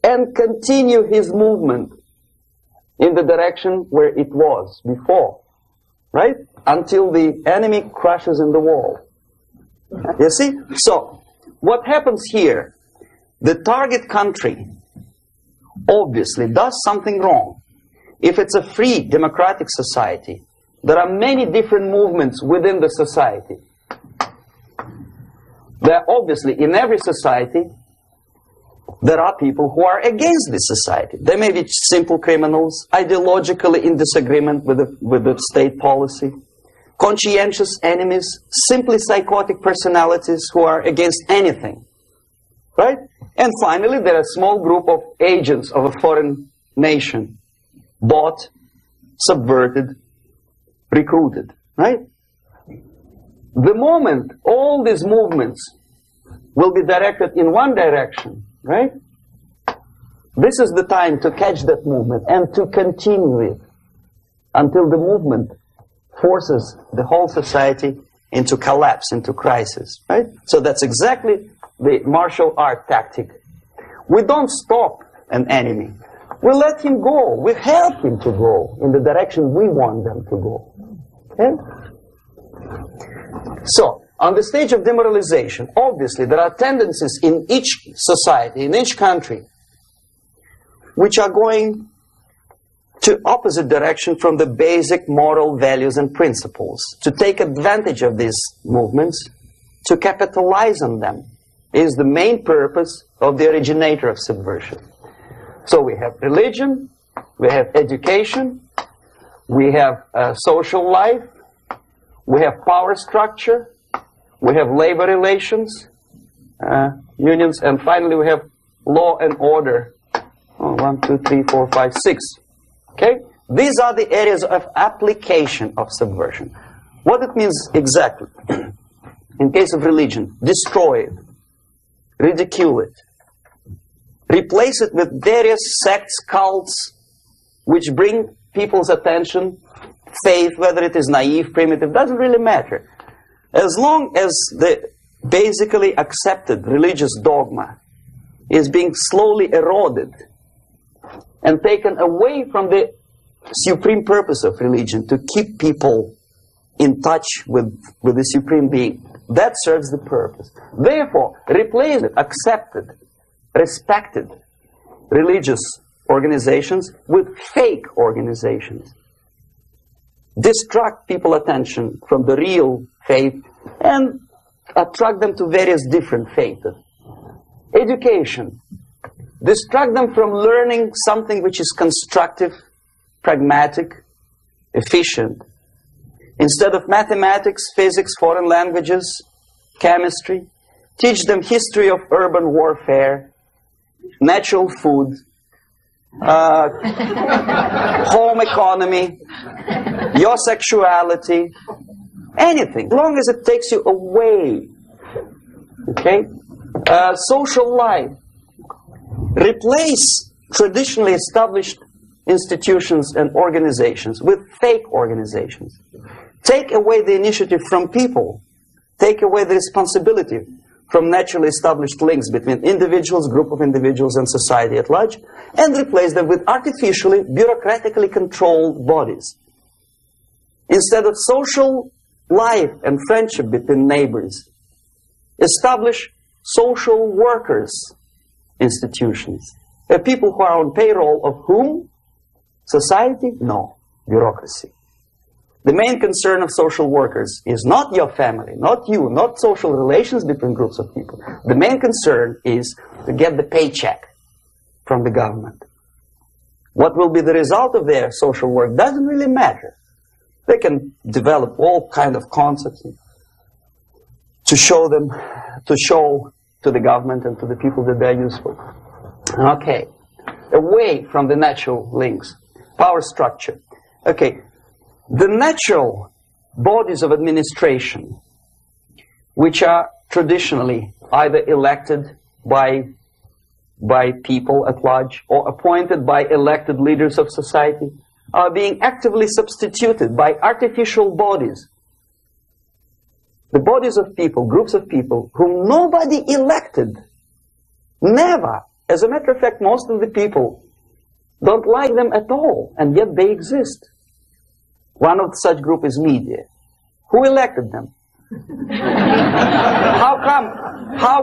and continue his movement in the direction where it was before, right? Until the enemy crashes in the wall. You see? So, what happens here? the target country obviously does something wrong, if it's a free democratic society, there are many different movements within the society. There are obviously, in every society, there are people who are against this society. They may be simple criminals, ideologically in disagreement with the state policy, conscientious enemies, simply psychotic personalities who are against anything. Right? And finally, there are a small group of agents of a foreign nation, bought, subverted, recruited. Right? The moment all these movements will be directed in one direction, right? This is the time to catch that movement and to continue it until the movement forces the whole society into collapse, into crisis, right? So that's exactly the martial art tactic. We don't stop an enemy. We let him go. We help him to go in the direction we want them to go. Okay? So, on the stage of demoralization, obviously there are tendencies in each society, in each country, which are going to opposite direction from the basic moral values and principles. To take advantage of these movements, to capitalize on them, is the main purpose of the originator of subversion. So we have religion, we have education, we have social life, we have power structure, we have labor relations, unions, and finally we have law and order. 1, 2, 3, 4, 5, 6. Okay? These are the areas of application of subversion. What it means exactly? In case of religion, destroy it, ridicule it, replace it with various sects, cults, which bring people's attention, faith, whether it is naive, primitive, doesn't really matter. As long as the basically accepted religious dogma is being slowly eroded and taken away from the supreme purpose of religion, to keep people in touch with the supreme being, that serves the purpose. Therefore, replace it, accepted, respected religious organizations with fake organizations. Distract people's attention from the real faith and attract them to various different faiths. Education. Distract them from learning something which is constructive, pragmatic, efficient. Instead of mathematics, physics, foreign languages, chemistry, teach them history of urban warfare, natural food, home economy, your sexuality, anything, as long as it takes you away. Okay? Social life. Replace traditionally established institutions and organizations with fake organizations. Take away the initiative from people. Take away the responsibility from naturally established links between individuals, group of individuals, and society at large, and replace them with artificially, bureaucratically controlled bodies. Instead of social life and friendship between neighbors, establish social workers institutions. People who are on payroll of whom? Society? No. Bureaucracy. The main concern of social workers is not your family, not you, not social relations between groups of people. The main concern is to get the paycheck from the government. What will be the result of their social work doesn't really matter. They can develop all kind of concepts to show to the government and to the people that they're useful. Okay. Away from the natural links. Power structure. Okay. The natural bodies of administration, which are traditionally either elected by people at large or appointed by elected leaders of society, are being actively substituted by artificial bodies. The bodies of people, groups of people, whom nobody elected. Never. As a matter of fact, most of the people don't like them at all, and yet they exist. One of such group is media. Who elected them? How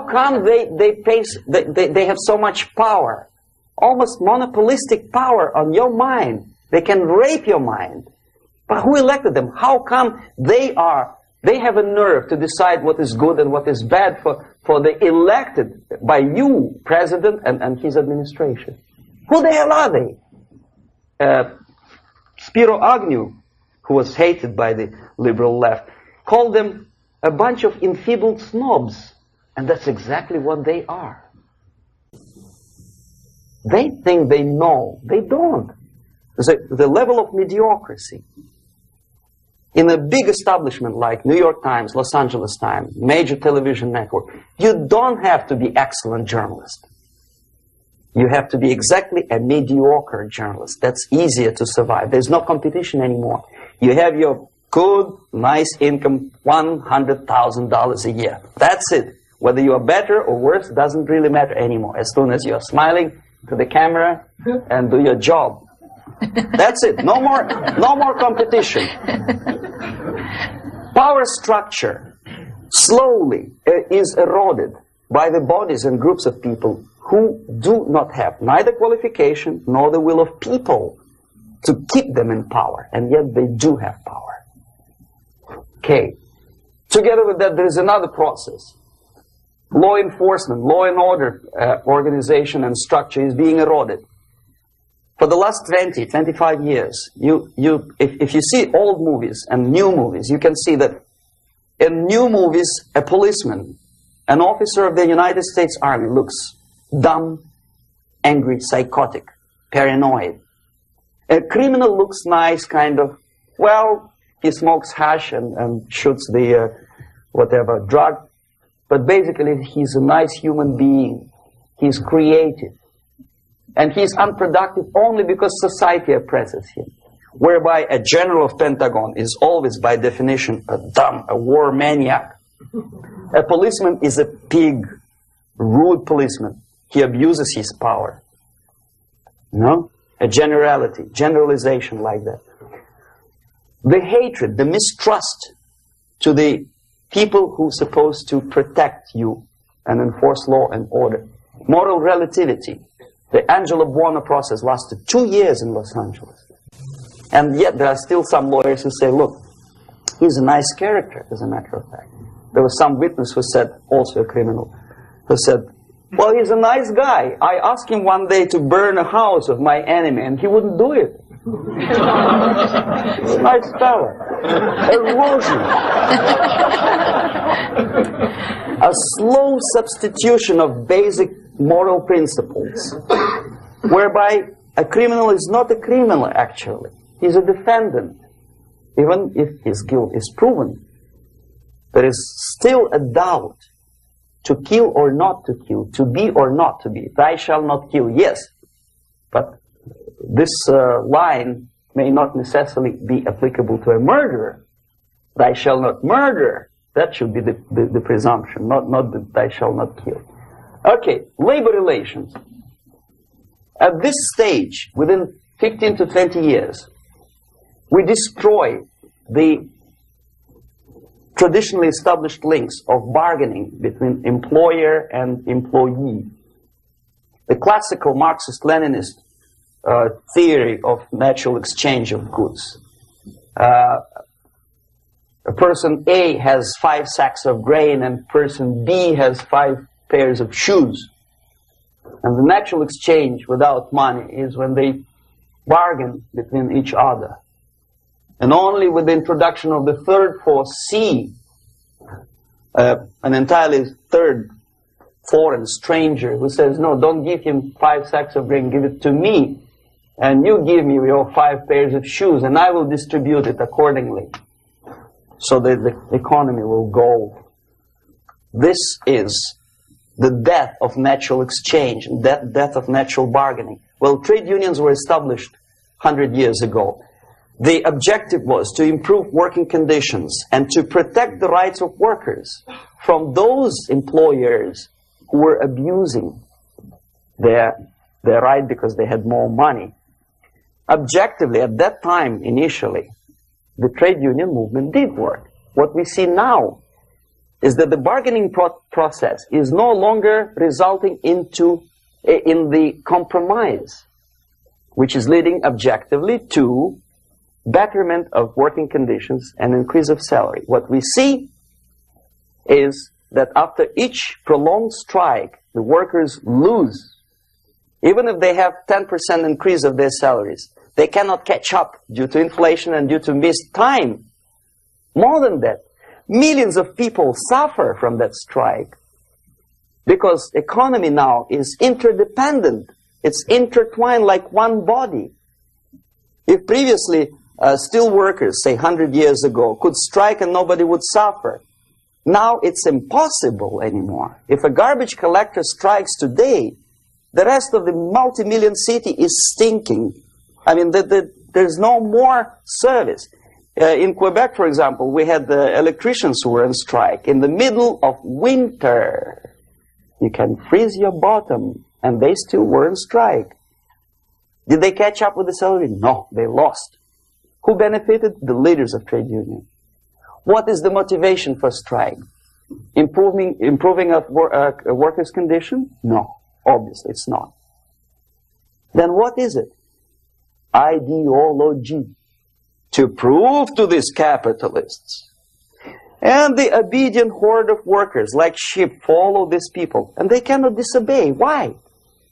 come they have so much power? Almost monopolistic power on your mind. They can rape your mind. But who elected them? How come they have a nerve to decide what is good and what is bad for the elected by you, president, and his administration? Who the hell are they? Spiro Agnew, who was hated by the liberal left, called them a bunch of enfeebled snobs. And that's exactly what they are. They think they know. They don't. The level of mediocrity in a big establishment like New York Times, Los Angeles Times, major television network, you don't have to be excellent journalist. You have to be exactly a mediocre journalist. That's easier to survive. There's no competition anymore. You have your good, nice income, $100,000 a year. That's it. Whether you are better or worse doesn't really matter anymore. As soon as you're smiling to the camera and do your job. That's it. No more competition. Power structure slowly is eroded by the bodies and groups of people who do not have neither qualification nor the will of people to keep them in power, and yet they do have power. Okay. Together with that, there is another process. Law enforcement, law and order organization and structure is being eroded. For the last 20, 25 years, if you see old movies and new movies, you can see that in new movies, a policeman, an officer of the United States Army looks dumb, angry, psychotic, paranoid. A criminal looks nice, kind of, well, he smokes hash and shoots the whatever drug. But basically, he's a nice human being. He's creative. And he's unproductive only because society oppresses him. Whereby a general of Pentagon is always, by definition, a war maniac. A policeman is a pig, rude policeman. He abuses his power. No? A generalization like that. The hatred, the mistrust to the people who are supposed to protect you and enforce law and order. Moral relativity. The Angelo Buono process lasted 2 years in Los Angeles. And yet there are still some lawyers who say, look, he's a nice character, as a matter of fact. There was some witness who said, also a criminal, who said, well, he's a nice guy. I asked him one day to burn a house of my enemy, and he wouldn't do it. He's a nice fella. Erosion. A slow substitution of basic moral principles, whereby a criminal is not a criminal, actually. He's a defendant. Even if his guilt is proven, there is still a doubt. To kill or not to kill, to be or not to be. Thou shalt not kill, yes. But this line may not necessarily be applicable to a murderer. Thou shalt not murder. That should be the presumption, not that thou shalt not kill. Okay, labor relations. At this stage, within 15 to 20 years, we destroy the traditionally established links of bargaining between employer and employee. The classical Marxist-Leninist theory of natural exchange of goods. A person A has 5 sacks of grain and person B has 5 pairs of shoes. And the natural exchange without money is when they bargain between each other. And only with the introduction of the third force, C, an entirely third foreign stranger who says, no, don't give him 5 sacks of grain, give it to me. And you give me your 5 pairs of shoes, and I will distribute it accordingly. So that the economy will go. This is the death of natural exchange, death of natural bargaining. Well, trade unions were established 100 years ago. The objective was to improve working conditions and to protect the rights of workers from those employers who were abusing their right because they had more money. Objectively, at that time, initially, the trade union movement did work. What we see now is that the bargaining process is no longer resulting in the compromise, which is leading objectively to betterment of working conditions and increase of salary. What we see is that after each prolonged strike, the workers lose. Even if they have 10% increase of their salaries, they cannot catch up due to inflation and due to missed time. More than that, millions of people suffer from that strike because economy now is interdependent. It's intertwined like one body. If previously steel workers, say 100 years ago, could strike and nobody would suffer, now it's impossible anymore. If a garbage collector strikes today, the rest of the multi-million city is stinking. I mean, there's no more service. In Quebec, for example, we had the electricians who were on strike in the middle of winter. You can freeze your bottom, and they still were on strike. Did they catch up with the salary? No, they lost. Who benefited? The leaders of trade union. What is the motivation for strike? Improving of workers' condition? No, obviously it's not. Then what is it? Ideology. To prove to these capitalists. And the obedient horde of workers, like sheep, follow these people. And they cannot disobey. Why?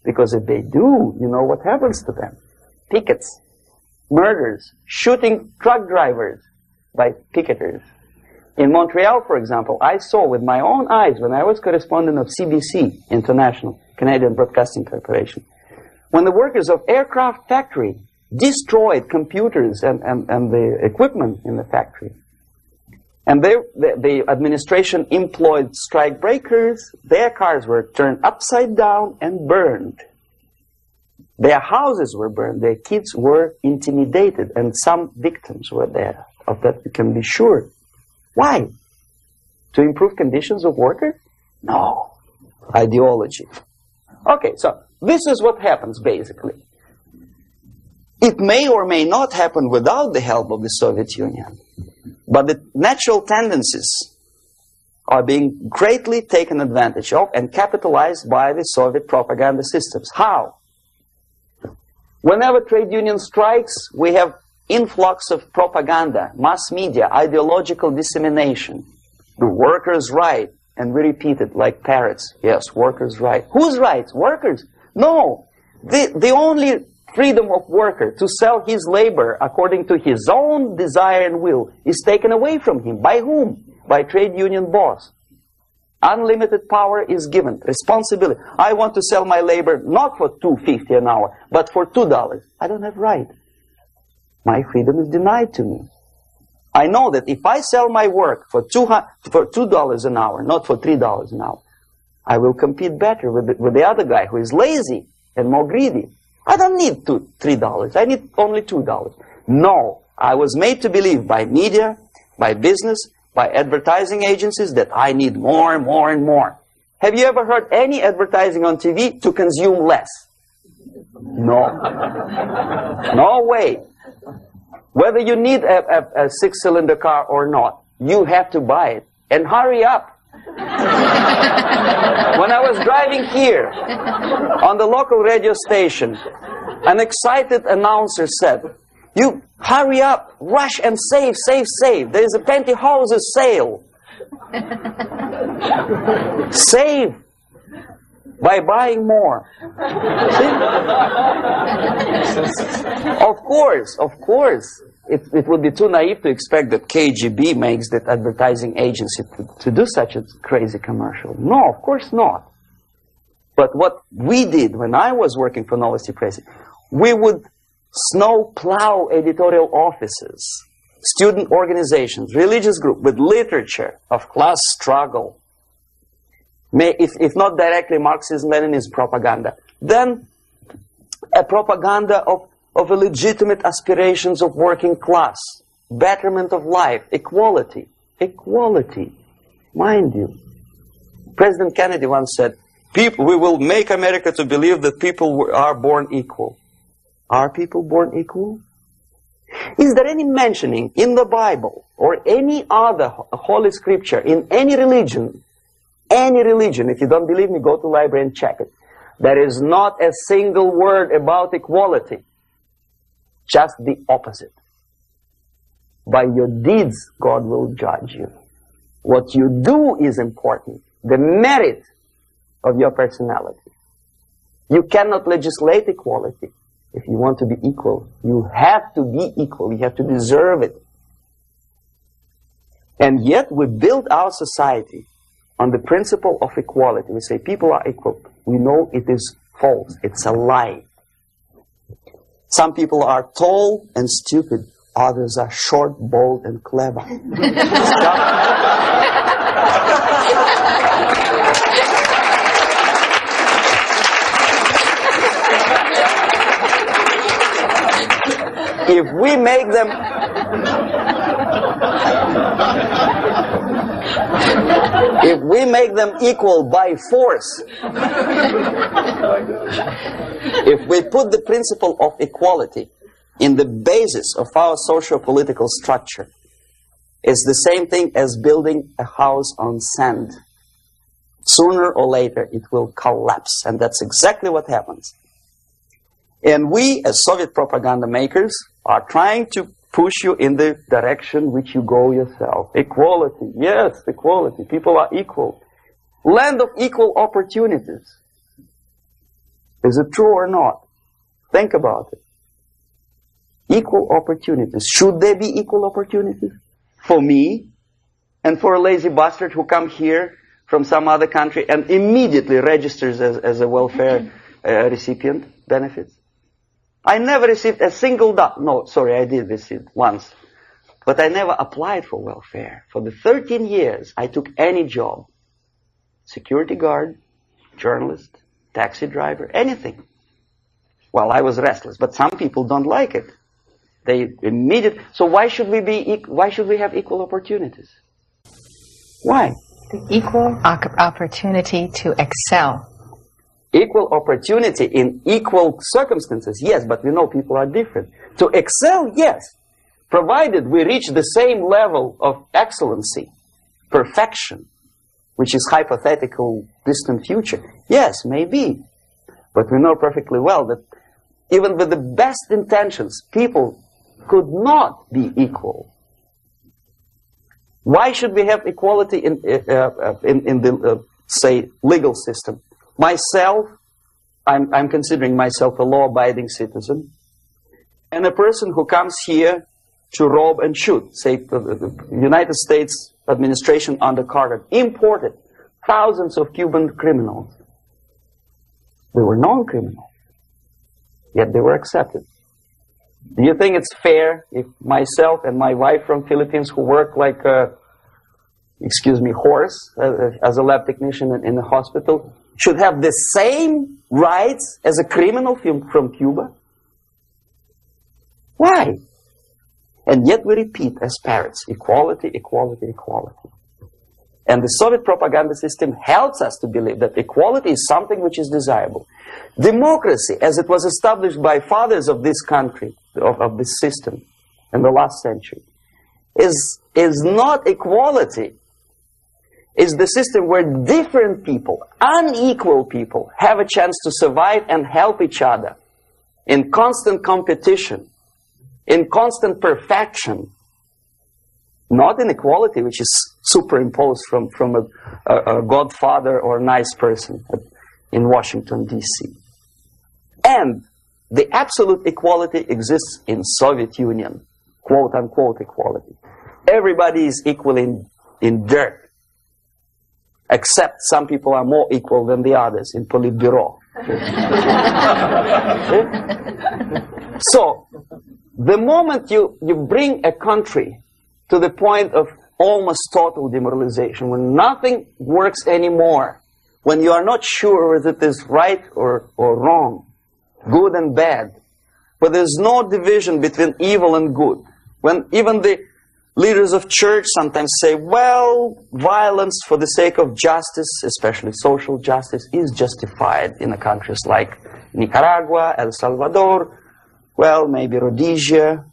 Because if they do, you know what happens to them. Pickets, murders, shooting truck drivers by picketers. In Montreal, for example, I saw with my own eyes when I was correspondent of CBC International, Canadian Broadcasting Corporation, when the workers of aircraft factory destroyed computers and the equipment in the factory. And the administration employed strike breakers. Their cars were turned upside down and burned. Their houses were burned. Their kids were intimidated. And some victims were there. Of that we can be sure. Why? To improve conditions of workers? No. Ideology. Okay, so this is what happens basically. It may or may not happen without the help of the Soviet Union. But the natural tendencies are being greatly taken advantage of and capitalized by the Soviet propaganda systems. How? Whenever trade union strikes, we have influx of propaganda, mass media, ideological dissemination. The workers' right. And we repeat it like parrots. Yes, workers' right. Whose rights? Workers? No. The only freedom of worker to sell his labor according to his own desire and will is taken away from him. By whom? By trade union boss. Unlimited power is given. Responsibility. I want to sell my labor not for $2.50 an hour, but for $2. I don't have right. My freedom is denied to me. I know that if I sell my work for $2 an hour, not for $3 an hour, I will compete better with the other guy who is lazy and more greedy. I don't need $3. I need only $2. No, I was made to believe by media, by business, by advertising agencies that I need more and more and more. Have you ever heard any advertising on TV to consume less? No. No way. Whether you need a six-cylinder car or not, you have to buy it. And hurry up. When I was driving here, on the local radio station, an excited announcer said, "You hurry up, rush and save, save, save. There is a pantyhose sale." Save by buying more. See? Of course. It would be too naive to expect that KGB makes that advertising agency to do such a crazy commercial. No, of course not. But what we did when I was working for Novosti Press, we would snow plow editorial offices, student organizations, religious groups with literature of class struggle. If not directly Marxism-Leninism propaganda, then a propaganda of the legitimate aspirations of working class, betterment of life, equality. Equality, mind you. President Kennedy once said, we will make America to believe that people are born equal. Are people born equal? Is there any mentioning in the Bible or any other holy scripture in any religion, if you don't believe me, go to the library and check it. There is not a single word about equality. Just the opposite. By your deeds, God will judge you. What you do is important. The merit of your personality. You cannot legislate equality. If you want to be equal, you have to be equal. You have to deserve it. And yet we build our society on the principle of equality. We say people are equal. We know it is false. It's a lie. Some people are tall and stupid. Others are short, bold, and clever. If we make them equal by force, if we put the principle of equality in the basis of our socio-political structure, it's the same thing as building a house on sand. Sooner or later it will collapse, and that's exactly what happens. And we, as Soviet propaganda makers, are trying to push you in the direction which you go yourself. Equality, yes, equality. People are equal. Land of equal opportunities. Is it true or not? Think about it. Equal opportunities. Should there be equal opportunities? For me and for a lazy bastard who comes here from some other country and immediately registers as a welfare recipient benefits? I never received a single dollar. No, sorry, I did receive once. But I never applied for welfare. For the 13 years, I took any job. Security guard, journalist, taxi driver, anything. Well, I was restless, but some people don't like it. They immediately. So why should we have equal opportunities? Why? The equal opportunity to excel. Equal opportunity in equal circumstances, yes, but we know people are different. To excel, yes, provided we reach the same level of excellency, perfection, which is hypothetical, distant future. Yes, maybe. But we know perfectly well that even with the best intentions, people could not be equal. Why should we have equality in the, say, legal system? Myself, I'm considering myself a law-abiding citizen, and a person who comes here to rob and shoot, say, the United States administration under Carter, imported thousands of Cuban criminals. They were non-criminals, yet they were accepted. Do you think it's fair if myself and my wife from Philippines, who work like a, excuse me, horse, as a lab technician in the hospital, should have the same rights as a criminal from Cuba? Why? And yet we repeat as parents, equality, equality, equality. And the Soviet propaganda system helps us to believe that equality is something which is desirable. Democracy, as it was established by fathers of this country, of this system in the last century, is not equality. It's the system where different people, unequal people, have a chance to survive and help each other in constant competition, in constant perfection. Not inequality, which is superimposed from a godfather or nice person in Washington, D.C. And the absolute equality exists in Soviet Union, quote-unquote equality. Everybody is equal in dirt, except some people are more equal than the others in Politburo. So, the moment you bring a country to the point of almost total demoralization, when nothing works anymore, when you are not sure whether it is right or wrong, good and bad, but there's no division between evil and good, when even the leaders of church sometimes say, well, violence for the sake of justice, especially social justice, is justified in countries like Nicaragua, El Salvador, well, maybe Rhodesia,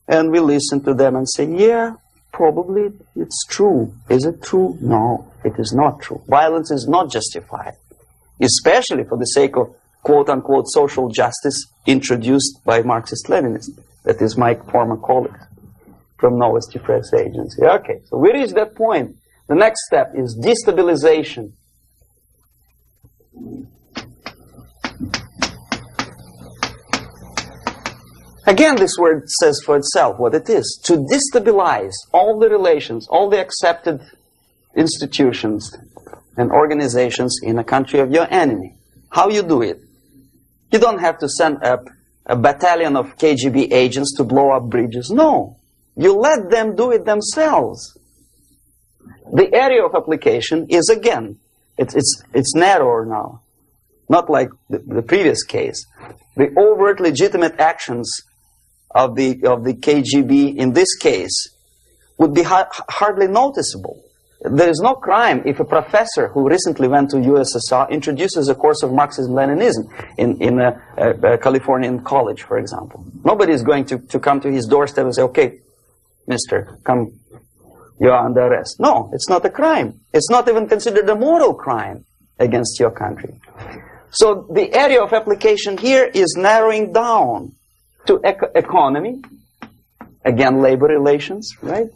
and we listen to them and say, yeah, probably it's true. Is it true? No, it is not true. Violence is not justified, especially for the sake of quote-unquote social justice introduced by Marxist-Leninists. That is my former colleague from Novosti Press Agency. Okay, so we reached that point. The next step is destabilization. Again, this word says for itself what it is. To destabilize all the relations, all the accepted institutions and organizations in a country of your enemy. How you do it? You don't have to send a battalion of KGB agents to blow up bridges. No. You let them do it themselves. The area of application is, again, it's narrower now. Not like the previous case. The overt legitimate actions of the KGB in this case would be hardly noticeable. There is no crime if a professor who recently went to USSR introduces a course of Marxism-Leninism in a Californian college, for example. Nobody is going to come to his doorstep and say, okay, mister, come, you are under arrest. No, it's not a crime. It's not even considered a moral crime against your country. So the area of application here is narrowing down to economy, again, labor relations, right?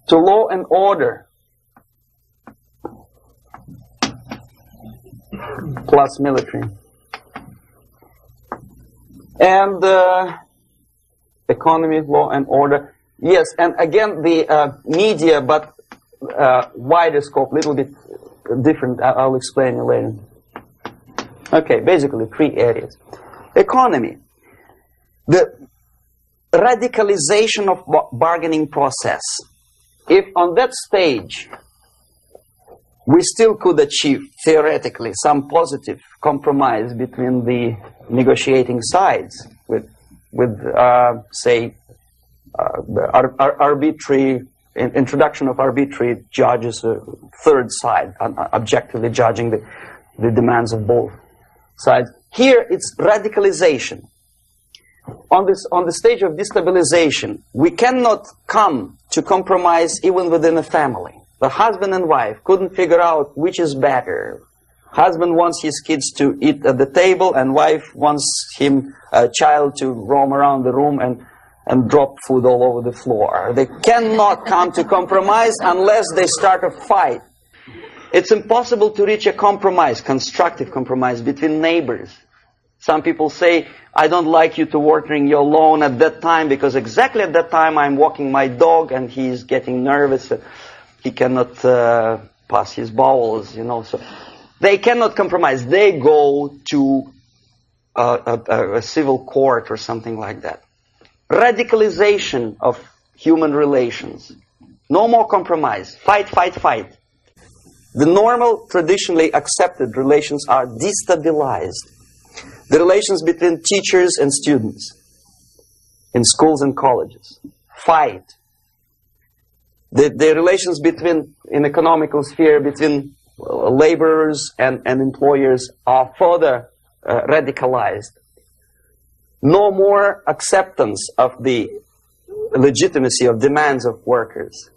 To law and order, plus military. And economy, law and order. Yes, and again, the media, but wider scope, little bit different. I'll explain you later. Okay, basically 3 areas. Economy. The radicalization of bargaining process. If on that stage we still could achieve, theoretically, some positive compromise between the negotiating sides with say, arbitrary, introduction of arbitrary judges, a third side, objectively judging the demands of both sides. Here it's radicalization. On the stage of destabilization, we cannot come to compromise even within a family. The husband and wife couldn't figure out which is better. Husband wants his kids to eat at the table, and wife wants a child to roam around the room and drop food all over the floor. They cannot come to compromise unless they start a fight. It's impossible to reach a compromise, constructive compromise, between neighbors. Some people say, I don't like you to watering your lawn at that time because exactly at that time I'm walking my dog and he's getting nervous. He cannot pass his bowels, you know. So they cannot compromise. They go to a civil court or something like that. Radicalization of human relations. No more compromise. Fight, fight, fight. The normal, traditionally accepted relations are destabilized. The relations between teachers and students in schools and colleges. Fight. The relations in economical sphere between laborers and employers are further radicalized. No more acceptance of the legitimacy of demands of workers.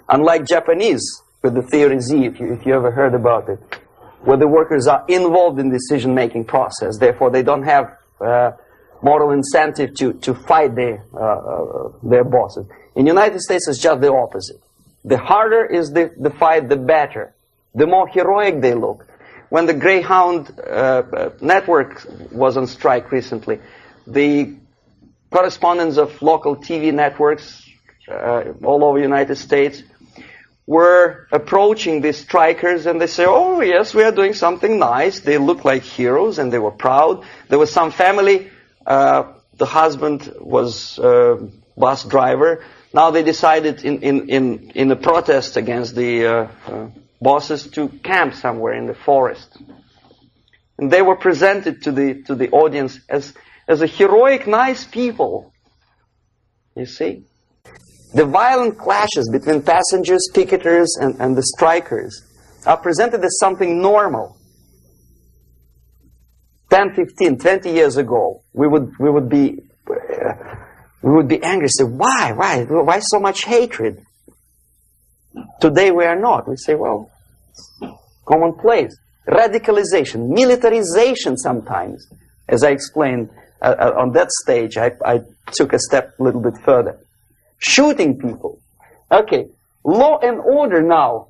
Unlike Japanese, with the theory Z, if you ever heard about it, where the workers are involved in the decision-making process, therefore they don't have moral incentive to fight their bosses. In the United States, it's just the opposite. The harder is the fight, the better. The more heroic they look. When the Greyhound network was on strike recently, the correspondents of local TV networks all over the United States were approaching the strikers, and they say, oh yes, we are doing something nice. They look like heroes and they were proud. There was some family, the husband was bus driver. Now they decided in a protest against the bosses to camp somewhere in the forest. And they were presented to the audience as a heroic, nice people. You see? The violent clashes between passengers, picketers, and the strikers are presented as something normal. 10, 15, 20 years ago, we would be angry. Say, why so much hatred? Today we are not. We say, well, commonplace. Radicalization, militarization sometimes. As I explained on that stage, I took a step a little bit further. Shooting people. Okay, law and order now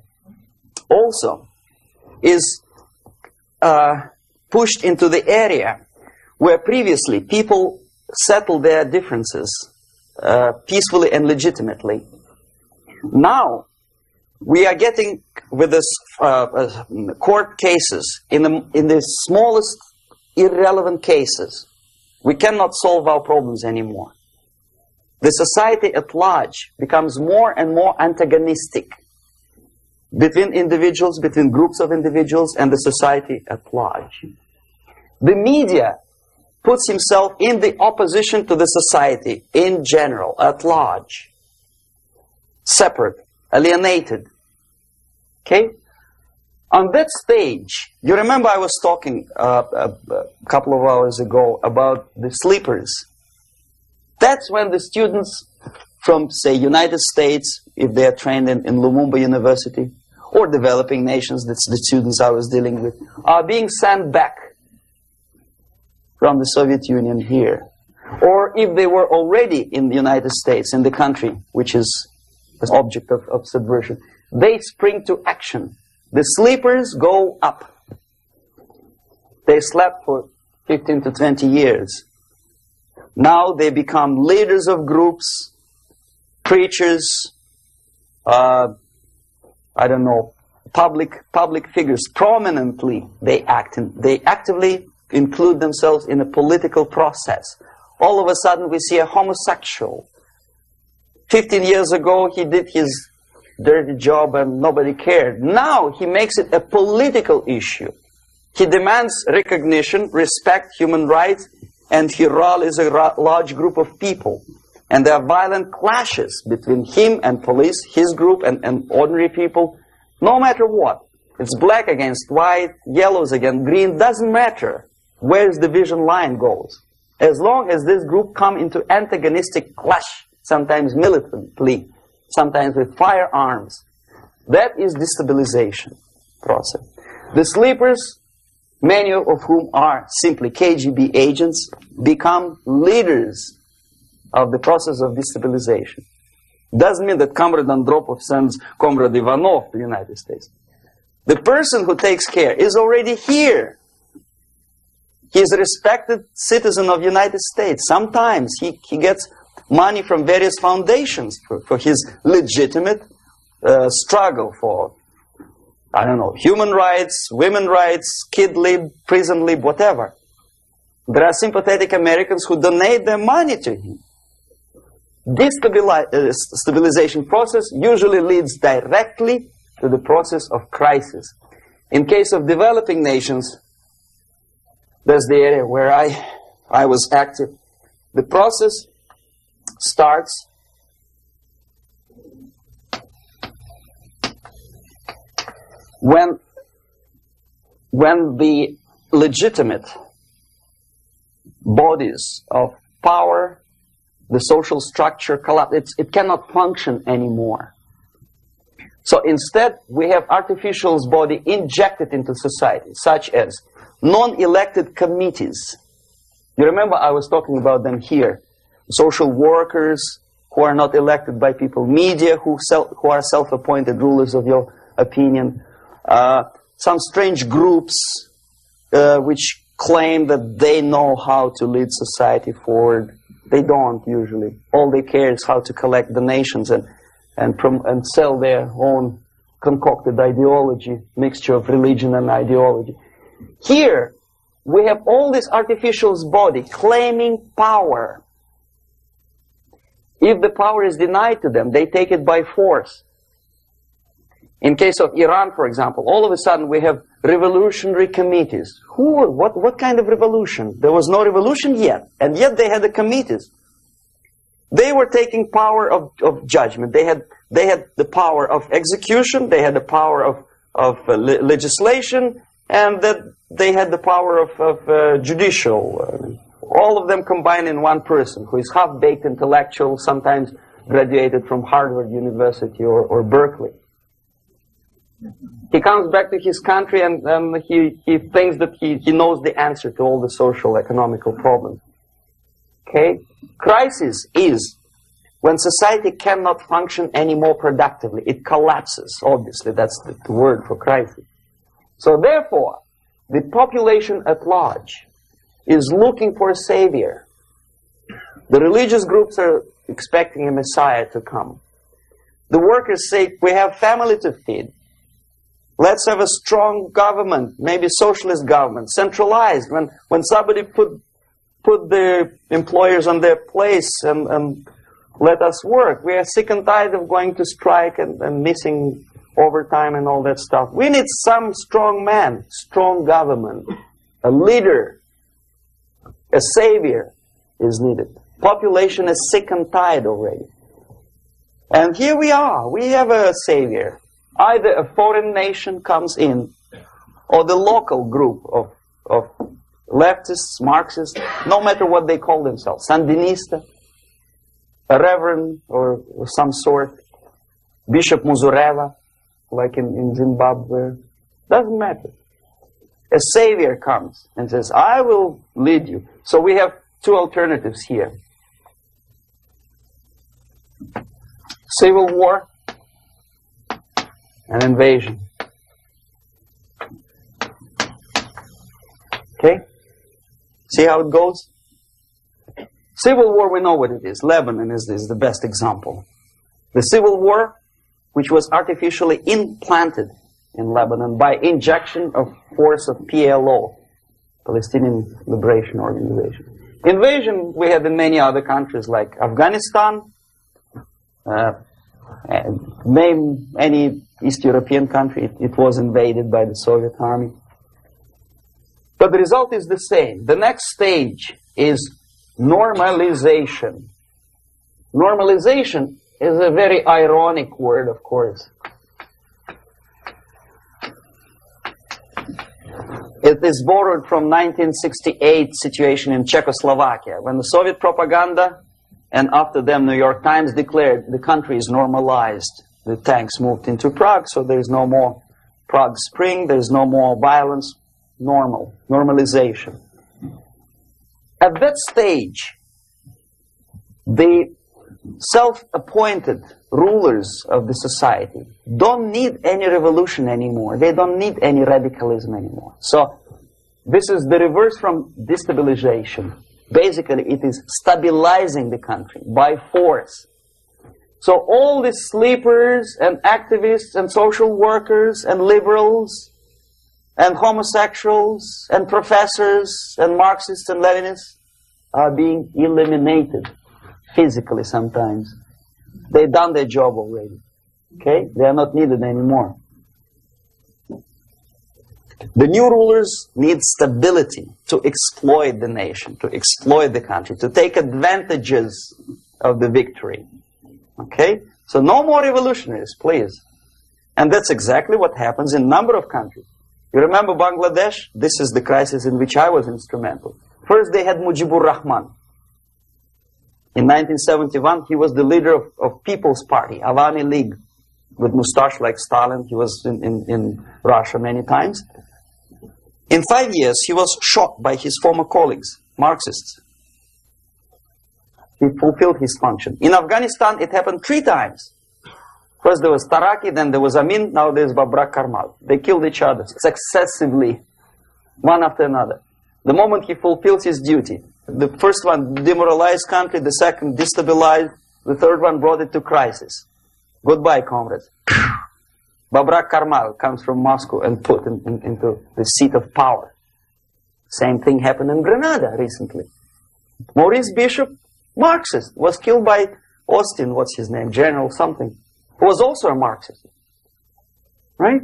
also is pushed into the area where previously people settled their differences peacefully and legitimately. Now, we are getting with this court cases in the smallest irrelevant cases. We cannot solve our problems anymore. The society at large becomes more and more antagonistic between individuals, between groups of individuals, and the society at large. The media puts himself in the opposition to the society in general, at large. Separate, alienated. Okay? On that stage, you remember I was talking a couple of hours ago about the sleepers. That's when the students from, say, United States, if they are trained in Lumumba University, or developing nations, that's the students I was dealing with, are being sent back from the Soviet Union here. Or if they were already in the United States, in the country, which is the object of subversion, they spring to action. The sleepers go up. They slept for 15 to 20 years. Now they become leaders of groups, preachers, I don't know, public figures. Prominently they actively include themselves in a political process. All of a sudden we see a homosexual. 15 years ago he did his dirty job and nobody cared. Now he makes it a political issue. He demands recognition, respect, human rights, and he rallies a large group of people. And there are violent clashes between him and police, his group and ordinary people, no matter what. It's black against white, yellows against green, doesn't matter where the division line goes. As long as this group come into antagonistic clash, sometimes militantly, sometimes with firearms, that is destabilization process. The sleepers, many of whom are simply KGB agents, become leaders of the process of destabilization. Doesn't mean that Comrade Andropov sends Comrade Ivanov to the United States. The person who takes care is already here. He is a respected citizen of the United States. Sometimes he gets money from various foundations for his legitimate struggle for, I don't know, human rights, women rights, kid lib, prison lib, whatever. There are sympathetic Americans who donate their money to him. This stabilization process usually leads directly to the process of crisis. In case of developing nations, that's the area where I was active. The process starts when the legitimate bodies of power, the social structure collapse. It cannot function anymore. So instead, we have artificial body injected into society, such as non-elected committees. You remember I was talking about them here. Social workers who are not elected by people, media who are self-appointed rulers of your opinion, some strange groups which claim that they know how to lead society forward. They don't usually. All they care is how to collect donations and sell their own concocted ideology, mixture of religion and ideology. Here, we have all this artificial body claiming power. If the power is denied to them, they take it by force. In case of Iran, for example, all of a sudden we have revolutionary committees. What kind of revolution? There was no revolution yet, and yet they had the committees. They were taking power of judgment. They had the power of execution, they had the power of legislation, and that they had the power of judicial. All of them combined in one person, who is half-baked intellectual, sometimes graduated from Harvard University or Berkeley. He comes back to his country and he thinks that he knows the answer to all the social, economical problems. Okay? Crisis is when society cannot function any more productively. It collapses, obviously. That's the word for crisis. So therefore, the population at large is looking for a savior. The religious groups are expecting a Messiah to come. The workers say, we have family to feed. Let's have a strong government, maybe socialist government, centralized. When somebody put the employers on their place and let us work. We are sick and tired of going to strike and missing overtime and all that stuff. We need some strong man, strong government, a leader, a savior is needed. Population is sick and tired already. And here we are. We have a savior. Either a foreign nation comes in, or the local group of leftists, Marxists, no matter what they call themselves, Sandinista, a reverend or some sort, Bishop Muzureva, like in Zimbabwe, doesn't matter. A savior comes and says, I will lead you. So we have two alternatives here. Civil war and invasion. Okay? See how it goes? Civil war, we know what it is. Lebanon is the best example. The civil war, which was artificially implanted in Lebanon by injection of force of PLO, Palestinian Liberation Organization. Invasion we had in many other countries like Afghanistan, name any East European country, it was invaded by the Soviet army. But the result is the same. The next stage is normalization. Normalization is a very ironic word, of course. It is borrowed from 1968 situation in Czechoslovakia, when the Soviet propaganda and after them New York Times declared the country is normalized. The tanks moved into Prague, so there is no more Prague Spring, there is no more violence. Normalization. At that stage, the self-appointed rulers of the society don't need any revolution anymore. They don't need any radicalism anymore. So this is the reverse from destabilization. Basically, it is stabilizing the country by force. So all the sleepers and activists and social workers and liberals and homosexuals and professors and Marxists and Leninists are being eliminated physically sometimes. They've done their job already. Okay? They are not needed anymore. The new rulers need stability to exploit the nation, to exploit the country, to take advantages of the victory. Okay? So no more revolutionaries, please. And that's exactly what happens in a number of countries. You remember Bangladesh? This is the crisis in which I was instrumental. First they had Mujibur Rahman. In 1971, he was the leader of People's Party, Awami League, with mustache like Stalin. He was in Russia many times. In 5 years, he was shot by his former colleagues, Marxists. He fulfilled his function. In Afghanistan, it happened 3 times. First there was Taraki, then there was Amin, now there's Babrak Karmal. They killed each other successively, one after another. The moment he fulfills his duty, the first one demoralized country, the second destabilized, the third one brought it to crisis. Goodbye, comrades. Babrak Karmal comes from Moscow and put into the seat of power. Same thing happened in Grenada recently. Maurice Bishop, Marxist, was killed by Austin, what's his name, General something, who was also a Marxist. Right?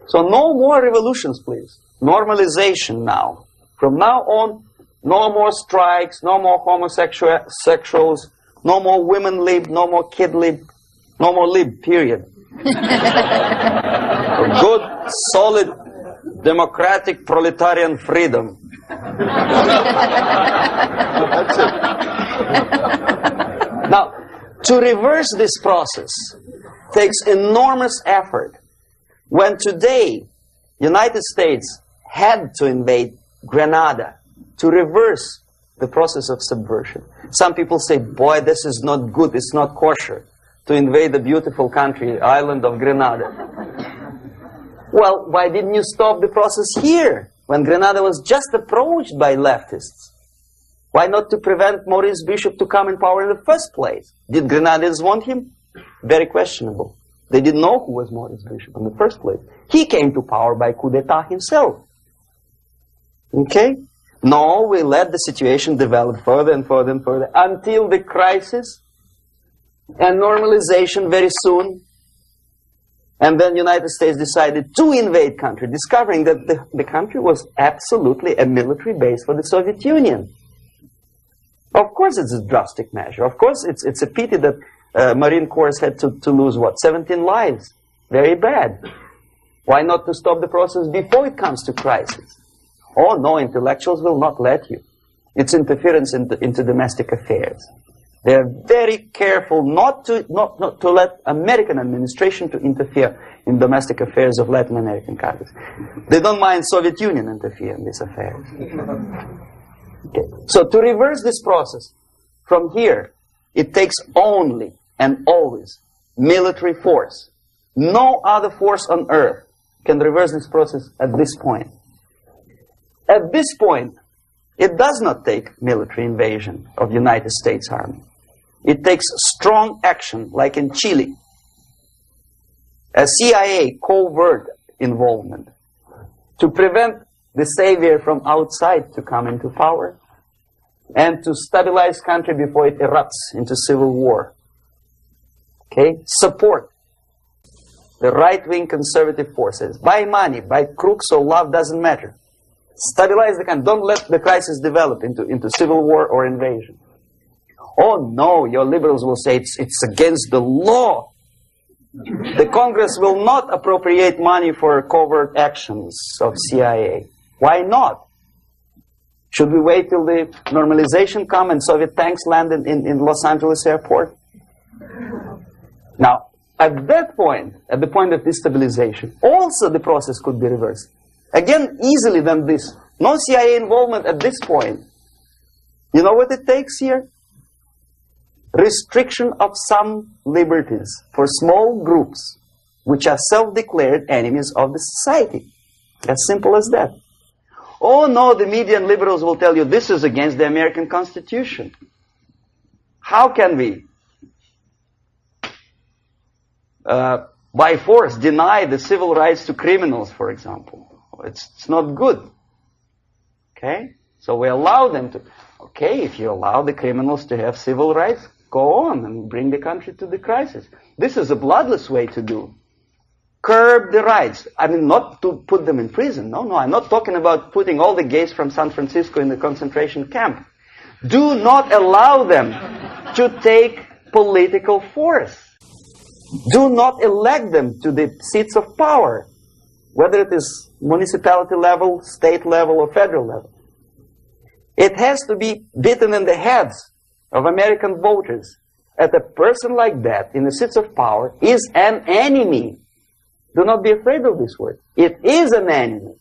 So no more revolutions, please. Normalization now. From now on, no more strikes, no more homosexuals, no more women lib, no more kid lib, no more lib, period. Good, solid, democratic, proletarian freedom. That's it. Now, to reverse this process takes enormous effort. When today, United States had to invade Grenada to reverse the process of subversion. Some people say, boy, this is not good, it's not kosher to invade the beautiful country, island of Grenada. Well, why didn't you stop the process here, when Grenada was just approached by leftists? Why not to prevent Maurice Bishop to come in power in the first place? Did Grenadians want him? Very questionable. They didn't know who was Maurice Bishop in the first place. He came to power by coup d'etat himself. Okay? No, we let the situation develop further and further and further until the crisis and normalization very soon. And then the United States decided to invade country, discovering that the country was absolutely a military base for the Soviet Union. Of course it's a drastic measure. Of course it's a pity that Marine Corps had to lose, what, 17 lives. Very bad. Why not to stop the process before it comes to crisis? Oh no, intellectuals will not let you. It's interference into domestic affairs. They are very careful not to let American administration to interfere in domestic affairs of Latin American countries. They don't mind Soviet Union interfere in these affairs. Okay. So to reverse this process from here, it takes only and always military force. No other force on earth can reverse this process at this point. At this point, it does not take military invasion of the United States Army. It takes strong action, like in Chile. A CIA covert involvement to prevent the savior from outside to come into power and to stabilize country before it erupts into civil war. Okay? Support the right-wing conservative forces. By money, by crooks or love, doesn't matter. Stabilize the country. Don't let the crisis develop into civil war or invasion. Oh no, your liberals will say it's against the law. The Congress will not appropriate money for covert actions of CIA. Why not? Should we wait till the normalization come and Soviet tanks land in Los Angeles airport? Now, at that point, at the point of destabilization, also the process could be reversed. Again, easily than this. No CIA involvement at this point. You know what it takes here? Restriction of some liberties for small groups which are self-declared enemies of the society. As simple as that. Oh no, the media and liberals will tell you this is against the American Constitution. How can we, by force, deny the civil rights to criminals, for example? It's not good. Okay? So we allow them to. Okay, if you allow the criminals to have civil rights, go on and bring the country to the crisis. This is a bloodless way to do. Curb the rights. I mean, not to put them in prison. No, I'm not talking about putting all the gays from San Francisco in the concentration camp. Do not allow them to take political force. Do not elect them to the seats of power, whether it is municipality level, state level, or federal level. It has to be beaten in the heads of American voters that a person like that in the seats of power is an enemy. Do not be afraid of this word. It is an enemy.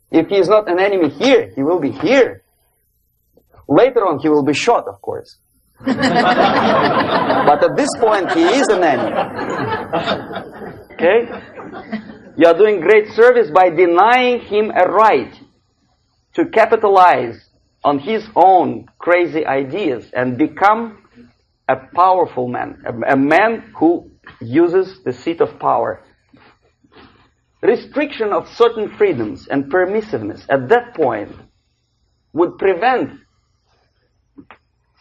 If he is not an enemy here, he will be here. Later on, he will be shot, of course. But at this point, he is an enemy. Okay? You are doing great service by denying him a right to capitalize on his own crazy ideas and become a powerful man, a man who uses the seat of power. Restriction of certain freedoms and permissiveness at that point would prevent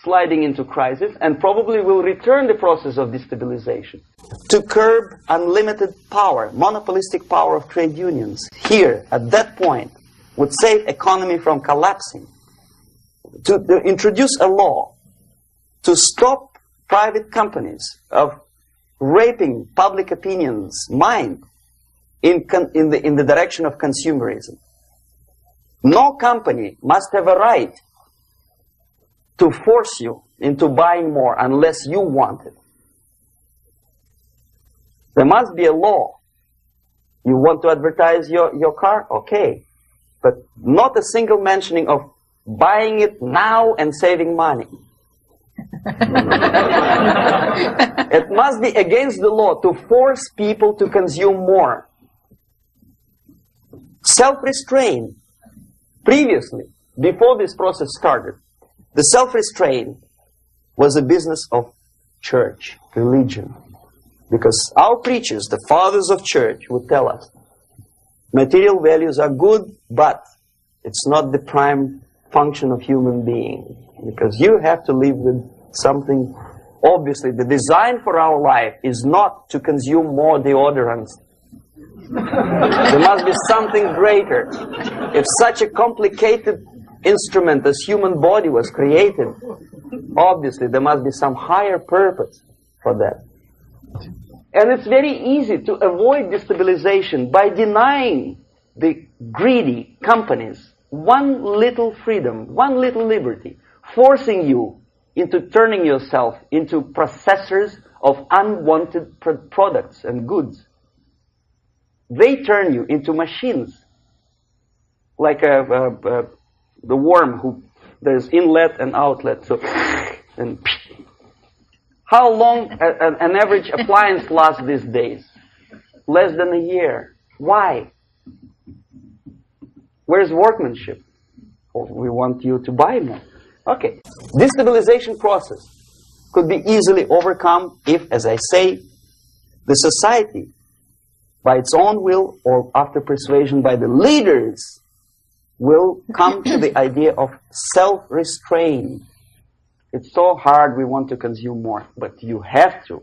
sliding into crisis and probably will return the process of destabilization. To curb unlimited power, monopolistic power of trade unions, here, at that point, would save economy from collapsing. To introduce a law to stop private companies of raping public opinion's mind in the direction of consumerism. No company must have a right to force you into buying more unless you want it. There must be a law You want to advertise your car? Okay. But not a single mentioning of buying it now and saving money. It must be against the law to force people to consume more. Self-restraint. Previously, before this process started, the self-restraint was a business of church, religion. Because our preachers, the fathers of church, would tell us, material values are good, but it's not the prime function of human being. Because you have to live with something. Obviously, the design for our life is not to consume more deodorants. There must be something greater. If such a complicated instrument as human body was created, obviously there must be some higher purpose for that. And it's very easy to avoid destabilization by denying the greedy companies one little freedom, one little liberty, forcing you into turning yourself into processors of unwanted products and goods. They turn you into machines, like the worm who there's inlet and outlet. So, and how long an average appliance lasts these days? Less than a year. Why? Where's workmanship? Oh, we want you to buy more. Okay. Destabilization process could be easily overcome if, as I say, the society, by its own will or after persuasion by the leaders, will come to the idea of self-restraint. It's so hard, we want to consume more, but you have to.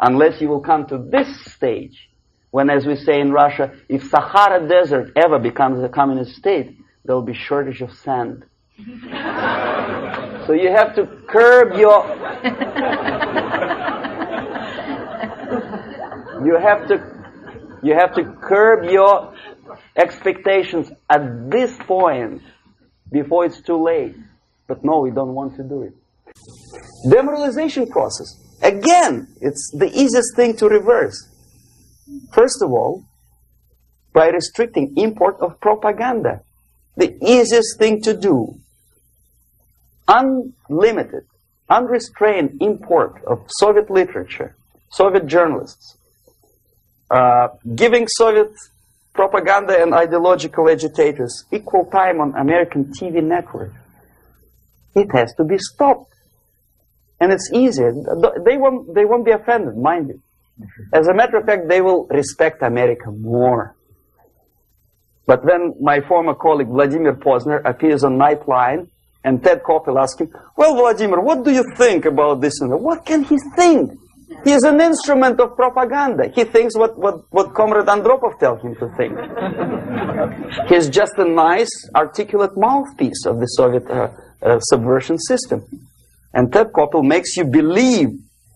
Unless you will come to this stage, when, as we say in Russia, if Sahara Desert ever becomes a communist state, there will be shortage of sand. So you have to curb your... You have to curb your expectations at this point before it's too late. But no, we don't want to do it. Demoralization process. Again, it's the easiest thing to reverse. First of all, by restricting import of propaganda. The easiest thing to do. Unlimited, unrestrained import of Soviet literature, Soviet journalists, giving Soviet propaganda and ideological agitators equal time on American TV network. It has to be stopped. And it's easy. They won't be offended, mind you. As a matter of fact, they will respect America more. But when my former colleague Vladimir Posner appears on Nightline and Ted Koppel asks him, well, Vladimir, what do you think about this? And what can he think? He is an instrument of propaganda. He thinks what Comrade Andropov tells him to think. He's just a nice, articulate mouthpiece of the Soviet subversion system. And Ted Koppel makes you believe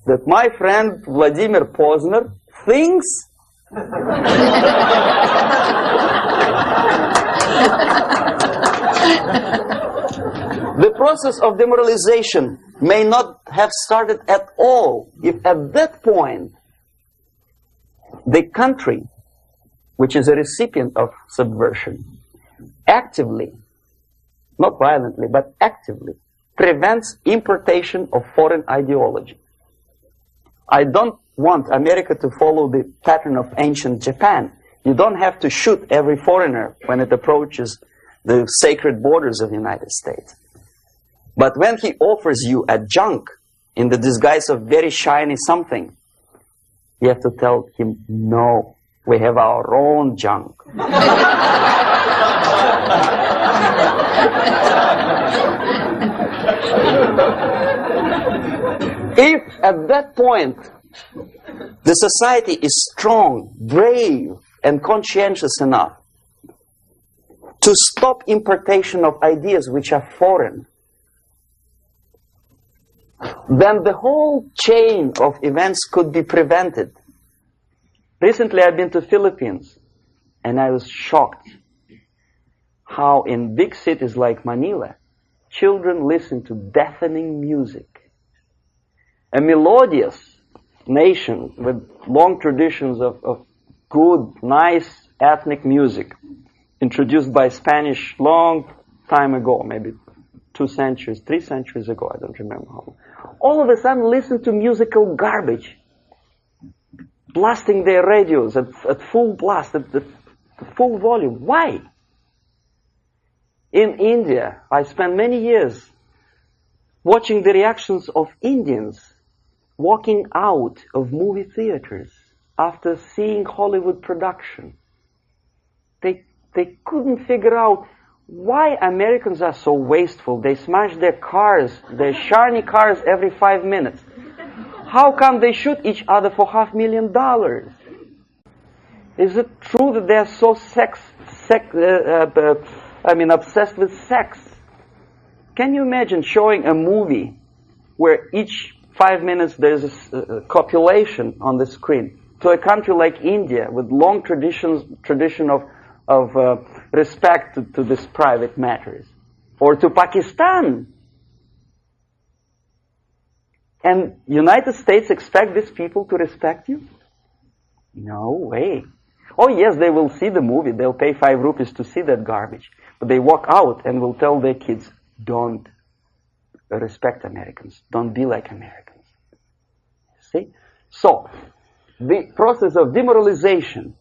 that my friend Vladimir Posner thinks the process of demoralization may not have started at all if at that point the country, which is a recipient of subversion, actively, not violently, but actively, prevents importation of foreign ideology. I don't want America to follow the pattern of ancient Japan. You don't have to shoot every foreigner when it approaches the sacred borders of the United States. But when he offers you a junk in the disguise of very shiny something, you have to tell him, no, we have our own junk. If at that point the society is strong, brave, and conscientious enough to stop importation of ideas which are foreign, then the whole chain of events could be prevented. Recently I've been to Philippines and I was shocked how in big cities like Manila, children listen to deafening music. A melodious nation with long traditions of good, nice ethnic music introduced by Spanish long time ago, maybe 2 centuries, 3 centuries ago, I don't remember how long. All of a sudden listen to musical garbage, blasting their radios at full blast, at the full volume. Why? In India, I spent many years watching the reactions of Indians walking out of movie theaters after seeing Hollywood production. They couldn't figure out why Americans are so wasteful. They smash their cars, their shiny cars every 5 minutes. How come they shoot each other for $500,000? Is it true that they're so obsessed with sex? Can you imagine showing a movie where each 5 minutes there's a copulation on the screen to a country like India with long tradition of respect to these private matters, or to Pakistan? And United States expect these people to respect you? No way. Oh yes, they will see the movie. They'll pay 5 rupees to see that garbage. But they walk out and will tell their kids, don't respect Americans. Don't be like Americans. See? So, the process of demoralization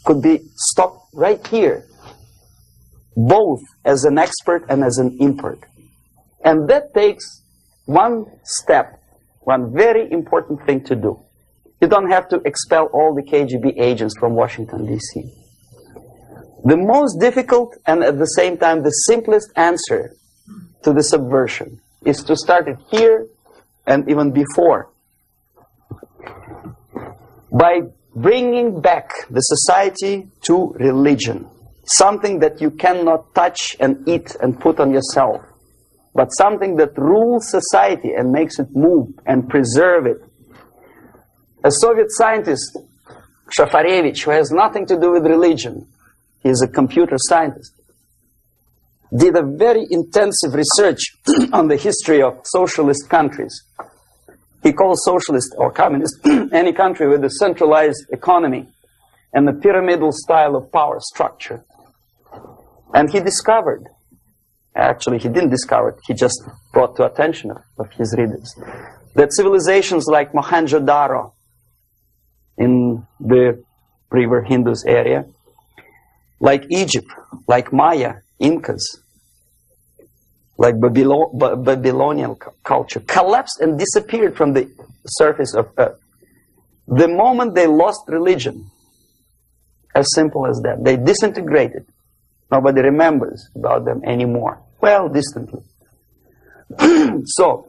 could be stopped right here, both as an expert and as an import. And that takes one step, one very important thing to do. You don't have to expel all the KGB agents from Washington, D.C. The most difficult and at the same time the simplest answer to the subversion is to start it here and even before, by bringing back the society to religion, something that you cannot touch and eat and put on yourself, but something that rules society and makes it move and preserve it. A Soviet scientist, Shafarevich, who has nothing to do with religion, he is a computer scientist, did a very intensive research on the history of socialist countries. He calls socialist or communist any country with a centralized economy and a pyramidal style of power structure. And he discovered, actually he didn't discover it, he just brought to attention of his readers, that civilizations like Mohenjo-Daro in the river Indus area, like Egypt, like Maya, Incas, like Babylonian culture, collapsed and disappeared from the surface of Earth. The moment they lost religion, as simple as that, they disintegrated. Nobody remembers about them anymore. Well, distantly. So,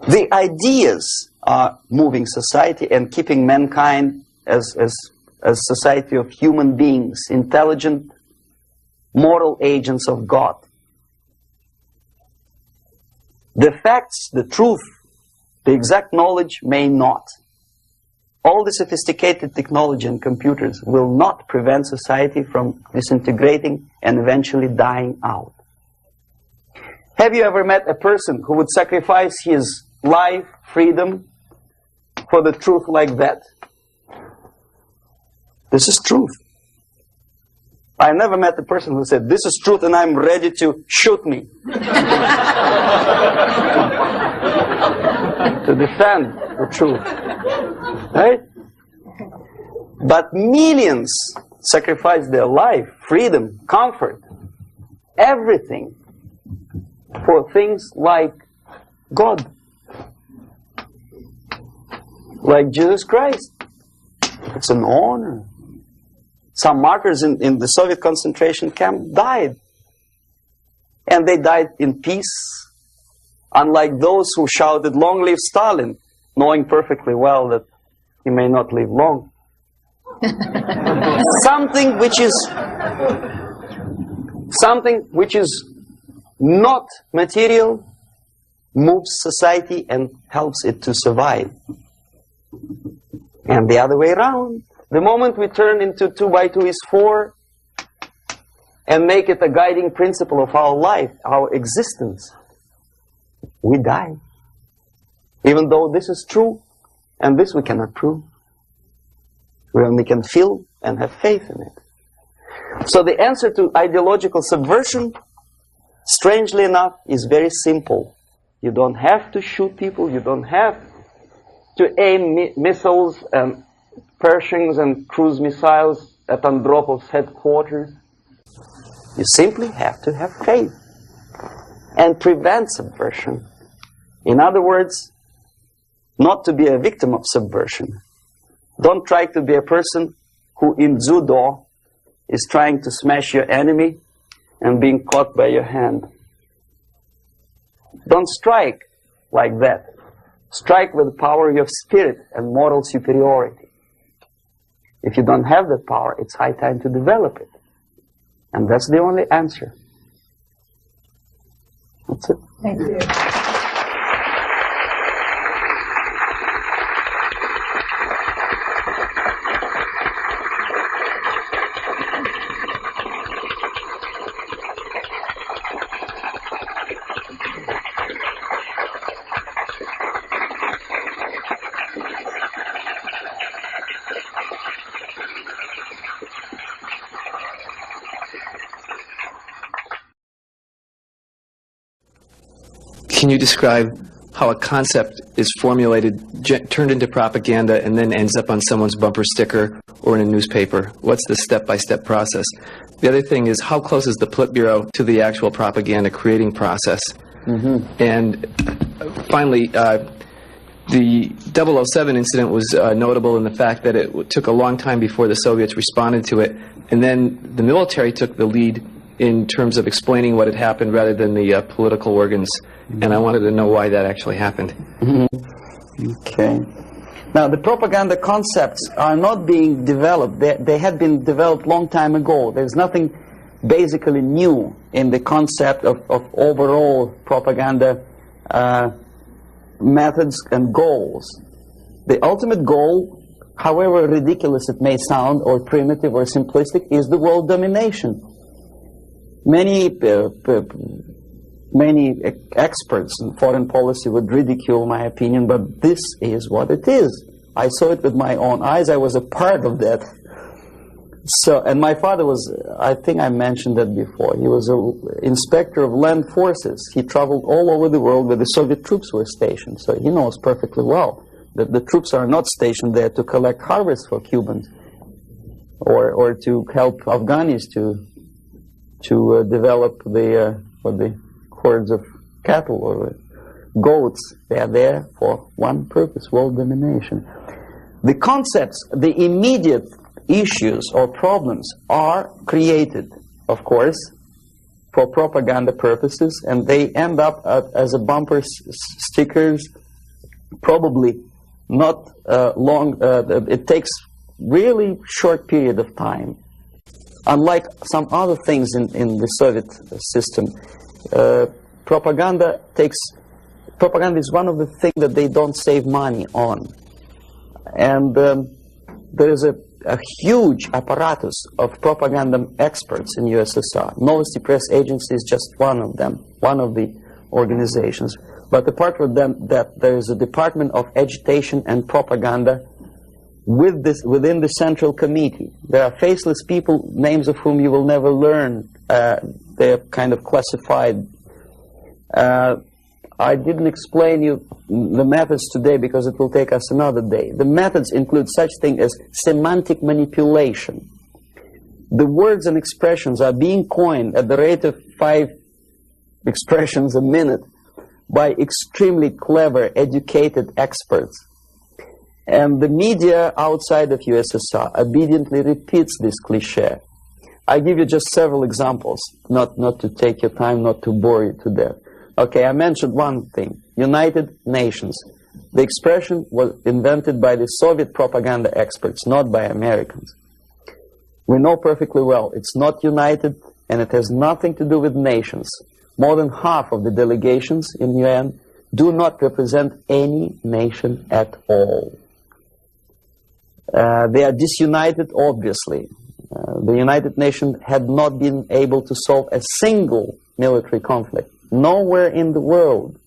the ideas are moving society and keeping mankind as society of human beings, intelligent, moral agents of God. The facts, the truth, the exact knowledge may not. All the sophisticated technology and computers will not prevent society from disintegrating and eventually dying out. Have you ever met a person who would sacrifice his life, freedom, for the truth like that? This is truth. I never met a person who said, this is truth and I'm ready to shoot me. To defend the truth. Right? But millions sacrifice their life, freedom, comfort, everything for things like God. Like Jesus Christ. It's an honor. Some martyrs in the Soviet concentration camp died. And they died in peace. Unlike those who shouted, "Long live Stalin," knowing perfectly well that he may not live long. Something which is not material moves society and helps it to survive. And the other way around. The moment we turn into 2 by 2 is 4 and make it a guiding principle of our life, our existence, we die. Even though this is true, and this we cannot prove. We only can feel and have faith in it. So the answer to ideological subversion, strangely enough, is very simple. You don't have to shoot people. You don't have to aim missiles and Pershings and cruise missiles at Andropov's headquarters. You simply have to have faith and prevent subversion. In other words, not to be a victim of subversion. Don't try to be a person who in judo is trying to smash your enemy and being caught by your hand. Don't strike like that. Strike with the power of spirit and moral superiority. If you don't have that power, it's high time to develop it. And that's the only answer. That's it. Thank you. Can you describe how a concept is formulated, turned into propaganda, and then ends up on someone's bumper sticker or in a newspaper? What's the step-by-step process? The other thing is, how close is the Politburo to the actual propaganda creating process? Mm-hmm. And finally, the 007 incident was notable in the fact that it took a long time before the Soviets responded to it, and then the military took the lead in terms of explaining what had happened rather than the political organs. And I wanted to know why that actually happened. Mm-hmm. Okay. Now, the propaganda concepts are not being developed. They had been developed long time ago. There's nothing basically new in the concept of overall propaganda methods and goals. The ultimate goal, however ridiculous it may sound, or primitive or simplistic, is the world domination. Many experts in foreign policy would ridicule my opinion, but this is what it is. I saw it with my own eyes. I was a part of that. So, and my father was, I think I mentioned that before, he was an inspector of land forces. He traveled all over the world where the Soviet troops were stationed. So he knows perfectly well that the troops are not stationed there to collect harvests for Cubans or to help Afghanis to develop the hordes of cattle or goats. They are there for one purpose: world domination. The concepts, the immediate issues or problems are created, of course, for propaganda purposes, and they end up as a bumper stickers, probably not long. It takes really short period of time. Unlike some other things in the Soviet system, propaganda is one of the things that they don't save money on. And there is a huge apparatus of propaganda experts in USSR. Novosti Press Agency is just one of them, one of the organizations. But apart from them, there is a Department of Agitation and Propaganda within the Central Committee. There are faceless people, names of whom you will never learn. They're kind of classified. I didn't explain you the methods today because it will take us another day. The methods include such thing as semantic manipulation. The words and expressions are being coined at the rate of 5 expressions a minute by extremely clever, educated experts. And the media outside of USSR obediently repeats this cliché. I give you just several examples, not to take your time, not to bore you to death. Okay, I mentioned one thing, United Nations. The expression was invented by the Soviet propaganda experts, not by Americans. We know perfectly well it's not united, and it has nothing to do with nations. More than half of the delegations in UN do not represent any nation at all. They are disunited, obviously. The United Nations had not been able to solve a single military conflict. Nowhere in the world.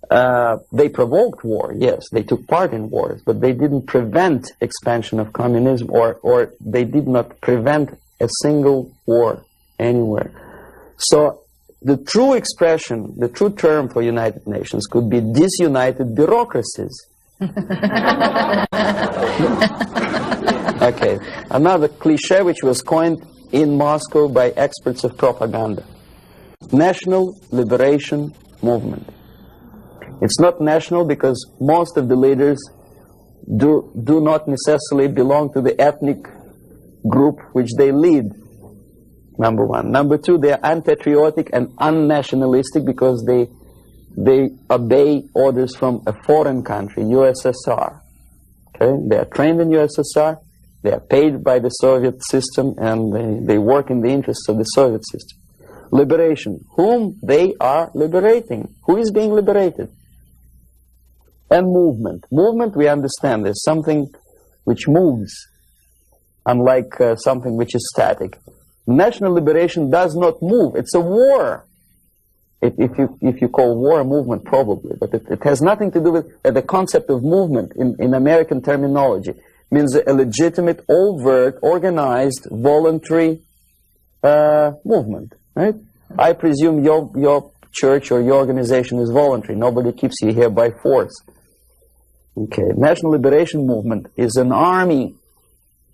They provoked war, yes, they took part in wars, but they didn't prevent expansion of communism, or they did not prevent a single war anywhere. So the true expression, the true term for United Nations could be disunited bureaucracies. Okay, another cliche which was coined in Moscow by experts of propaganda. National Liberation Movement. It's not national because most of the leaders do not necessarily belong to the ethnic group which they lead, number one. Number two, they are unpatriotic and unnationalistic because they obey orders from a foreign country, USSR. Okay? They are trained in USSR, they are paid by the Soviet system, and they work in the interests of the Soviet system. Liberation. Whom they are liberating? Who is being liberated? And movement. Movement, we understand, is something which moves, unlike something which is static. National liberation does not move. It's a war. If you call war a movement, probably, but it has nothing to do with the concept of movement in American terminology. It means a legitimate, overt, organized, voluntary movement. Right? I presume your church or your organization is voluntary. Nobody keeps you here by force. Okay, National Liberation Movement is an army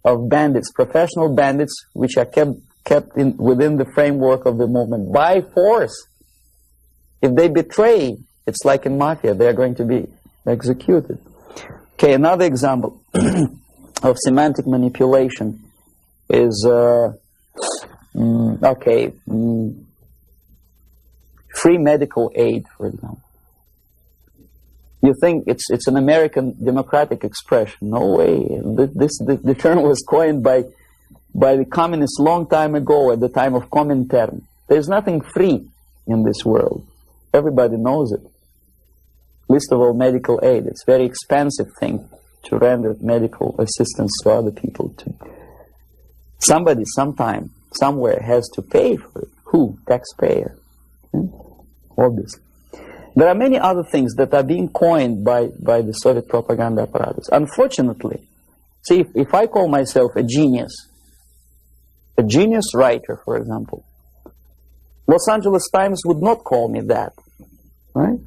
of bandits, professional bandits, which are kept within the framework of the movement by force. If they betray, it's like in mafia, they are going to be executed. Okay, another example of semantic manipulation is free medical aid, for example. You think it's an American democratic expression? No way. The term was coined by the communists long time ago, at the time of Comintern. There's nothing free in this world. Everybody knows it. Least of all medical aid. It's a very expensive thing to render medical assistance to other people. Somebody, sometime, somewhere has to pay for it. Who? Taxpayer. Obviously. There are many other things that are being coined by the Soviet propaganda apparatus. Unfortunately, see, if I call myself a genius writer, for example, Los Angeles Times would not call me that, right?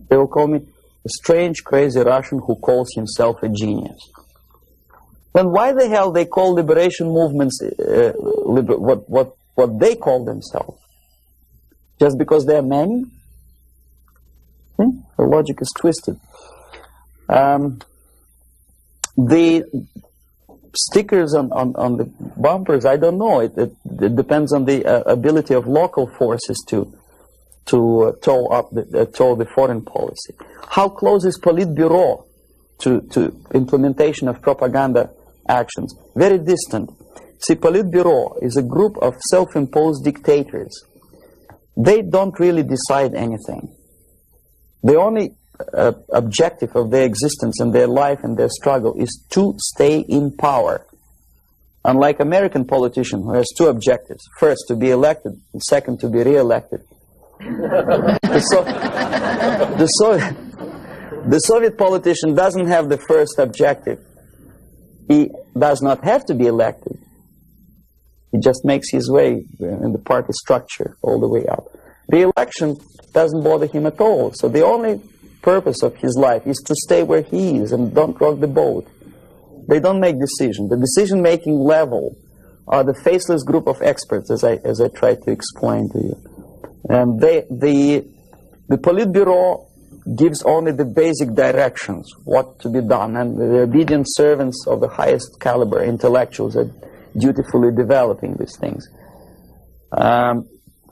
They will call me a strange, crazy Russian who calls himself a genius. Then why the hell they call liberation movements what they call themselves? Just because they are men? The logic is twisted. The stickers on the bumpers, I don't know. It depends on the ability of local forces to toe the foreign policy. How close is Politburo to implementation of propaganda actions? Very distant. See, Politburo is a group of self-imposed dictators. They don't really decide anything. The only objective of their existence and their life and their struggle is to stay in power. Unlike American politician who has two objectives. First, to be elected, and second, to be re-elected. The Soviet politician doesn't have the first objective. He does not have to be elected. He just makes his way in the party structure all the way up. The election doesn't bother him at all. So the only purpose of his life is to stay where he is and don't rock the boat. They don't make decisions. The decision-making level are the faceless group of experts, as I tried to explain to you. And the Politburo gives only the basic directions, what to be done, and the obedient servants of the highest caliber intellectuals are dutifully developing these things.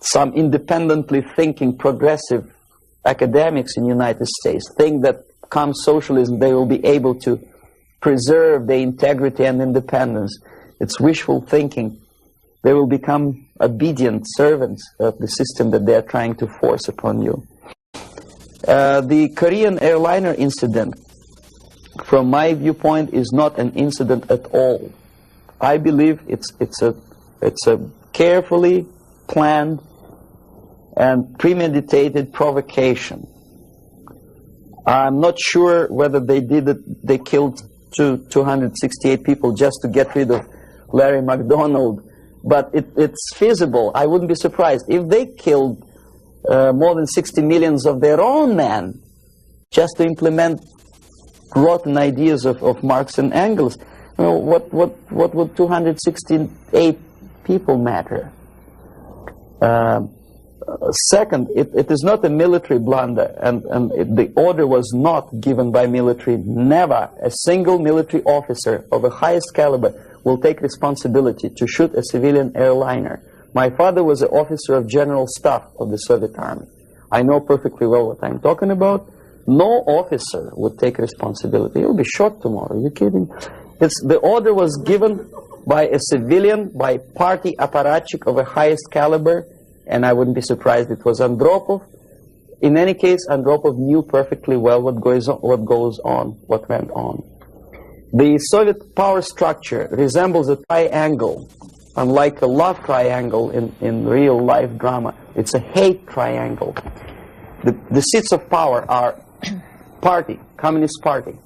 Some independently thinking progressive academics in the United States think that come socialism they will be able to preserve their integrity and independence. It's wishful thinking. They will become obedient servants of the system that they are trying to force upon you. The Korean airliner incident, from my viewpoint, is not an incident at all. I believe it's a carefully planned and premeditated provocation I'm not sure whether they did it. They killed 268 people just to get rid of Larry McDonald, but it's feasible. I wouldn't be surprised if they killed more than 60 millions of their own men just to implement rotten ideas of Marx and Engels. You know, what would 268 people matter? Second, it is not a military blunder, and the order was not given by military. Never a single military officer of the highest caliber will take responsibility to shoot a civilian airliner. My father was an officer of general staff of the Soviet Army. I know perfectly well what I'm talking about. No officer would take responsibility. He'll be shot tomorrow. Are you kidding? The order was given by a civilian, by party apparatchik of the highest caliber, and I wouldn't be surprised it was Andropov. In any case, Andropov knew perfectly well what went on. The Soviet power structure resembles a triangle, unlike a love triangle in real life drama. It's a hate triangle. The seats of power are party, Communist Party,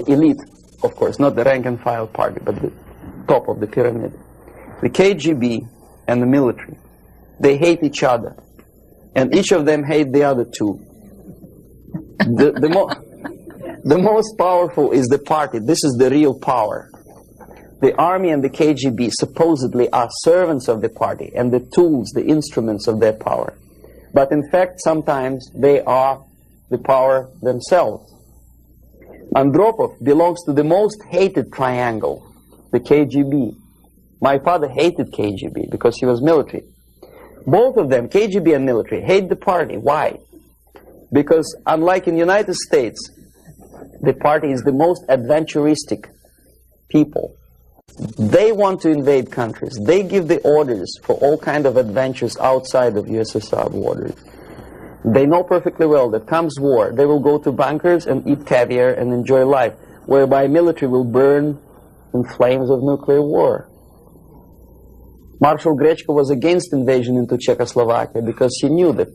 elite, of course, not the rank and file party, but the top of the pyramid. The KGB and the military, they hate each other, and each of them hate the other two. The most powerful is the party. This is the real power. The army and the KGB supposedly are servants of the party and the tools, the instruments of their power. But in fact, sometimes they are the power themselves. Andropov belongs to the most hated triangle, the KGB. My father hated KGB because he was military. Both of them, KGB and military, hate the party. Why? Because unlike in the United States, the party is the most adventuristic people. They want to invade countries. They give the orders for all kinds of adventures outside of USSR borders. They know perfectly well that comes war, they will go to bunkers and eat caviar and enjoy life, whereby military will burn in flames of nuclear war. Marshal Grechko was against invasion into Czechoslovakia because he knew that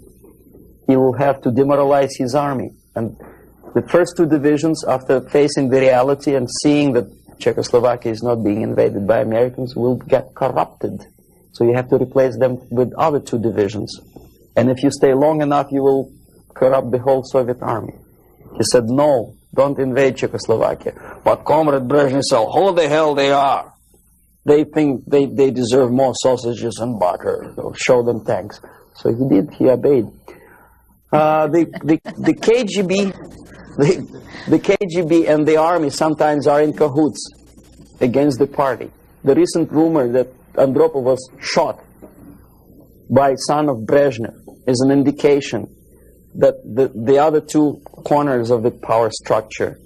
he will have to demoralize his army. And the first two divisions, after facing the reality and seeing that Czechoslovakia is not being invaded by Americans, will get corrupted. So you have to replace them with other two divisions. And if you stay long enough, you will corrupt the whole Soviet army. He said, no, don't invade Czechoslovakia. But Comrade Brezhnev said, who the hell they are? They think they deserve more sausages and butter. So show them tanks. So he did, he obeyed. The KGB and the army sometimes are in cahoots against the party. The recent rumor that Andropov was shot by son of Brezhnev is an indication that the other two corners of the power structure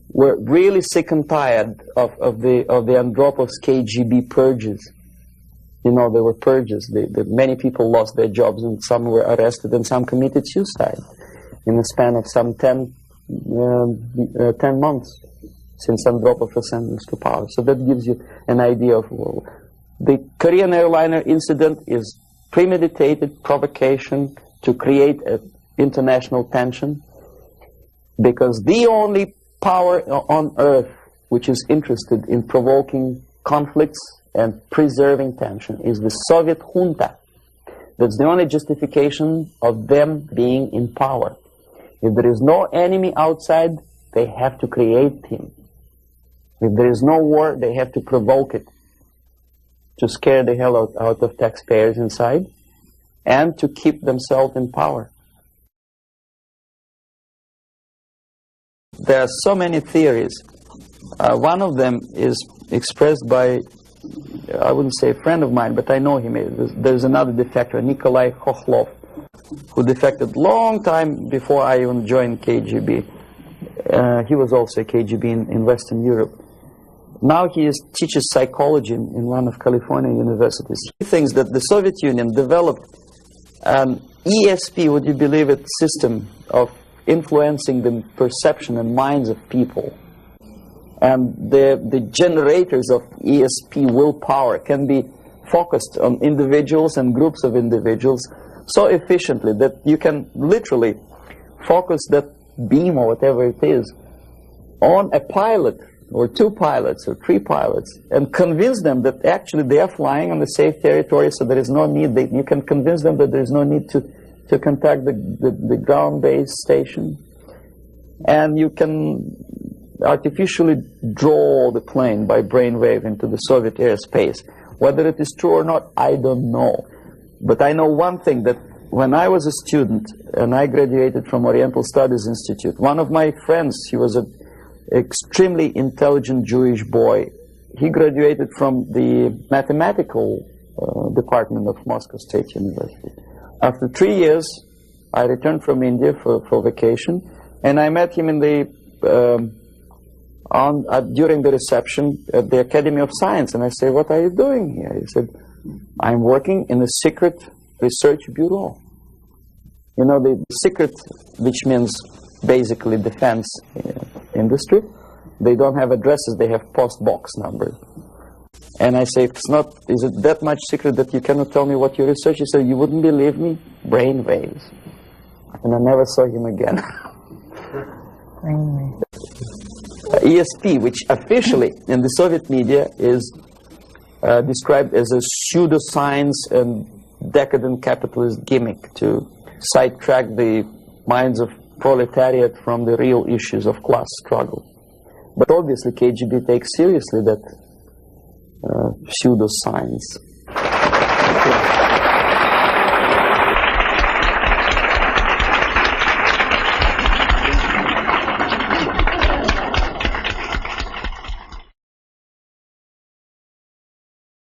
were really sick and tired of the Andropov's KGB purges. You know, there were purges. Many people lost their jobs, and some were arrested, and some committed suicide in the span of some 10 months since Andropov was sentenced to power. So that gives you an idea of the Korean airliner incident is premeditated provocation to create an international tension, because the only power on earth which is interested in provoking conflicts and preserving tension is the Soviet junta. That's the only justification of them being in power. If there is no enemy outside, they have to create him. If there is no war, they have to provoke it, to scare the hell out of taxpayers inside, and to keep themselves in power. There are so many theories. One of them is expressed by, I wouldn't say a friend of mine, but I know him. There's another defector, Nikolai Khokhlov, who defected long time before I even joined KGB. He was also a KGB in Western Europe. Now he teaches psychology in one of California universities. He thinks that the Soviet Union developed an ESP, would you believe it, system of influencing the perception and minds of people. And the generators of ESP willpower can be focused on individuals and groups of individuals so efficiently that you can literally focus that beam or whatever it is on a pilot or two pilots or three pilots and convince them that actually they are flying on the safe territory, so there is no need, you can convince them that there is no need to contact the ground-based station, and you can artificially draw the plane by brainwave into the Soviet airspace. Whether it is true or not, I don't know. But I know one thing, that when I was a student and I graduated from Oriental Studies Institute, one of my friends, he was an extremely intelligent Jewish boy. He graduated from the mathematical department of Moscow State University. After 3 years, I returned from India for vacation, and I met him in the during the reception at the Academy of Science, and I said, "What are you doing here?" He said, "I'm working in a secret research bureau." You know, the secret, which means basically defense industry, they don't have addresses, they have post box numbers. And I say, is it that much secret that you cannot tell me what you research? He said, "You wouldn't believe me, brain waves." And I never saw him again. ESP, which officially in the Soviet media is described as a pseudoscience and decadent capitalist gimmick to sidetrack the minds of proletariat from the real issues of class struggle. But obviously KGB takes seriously that pseudoscience.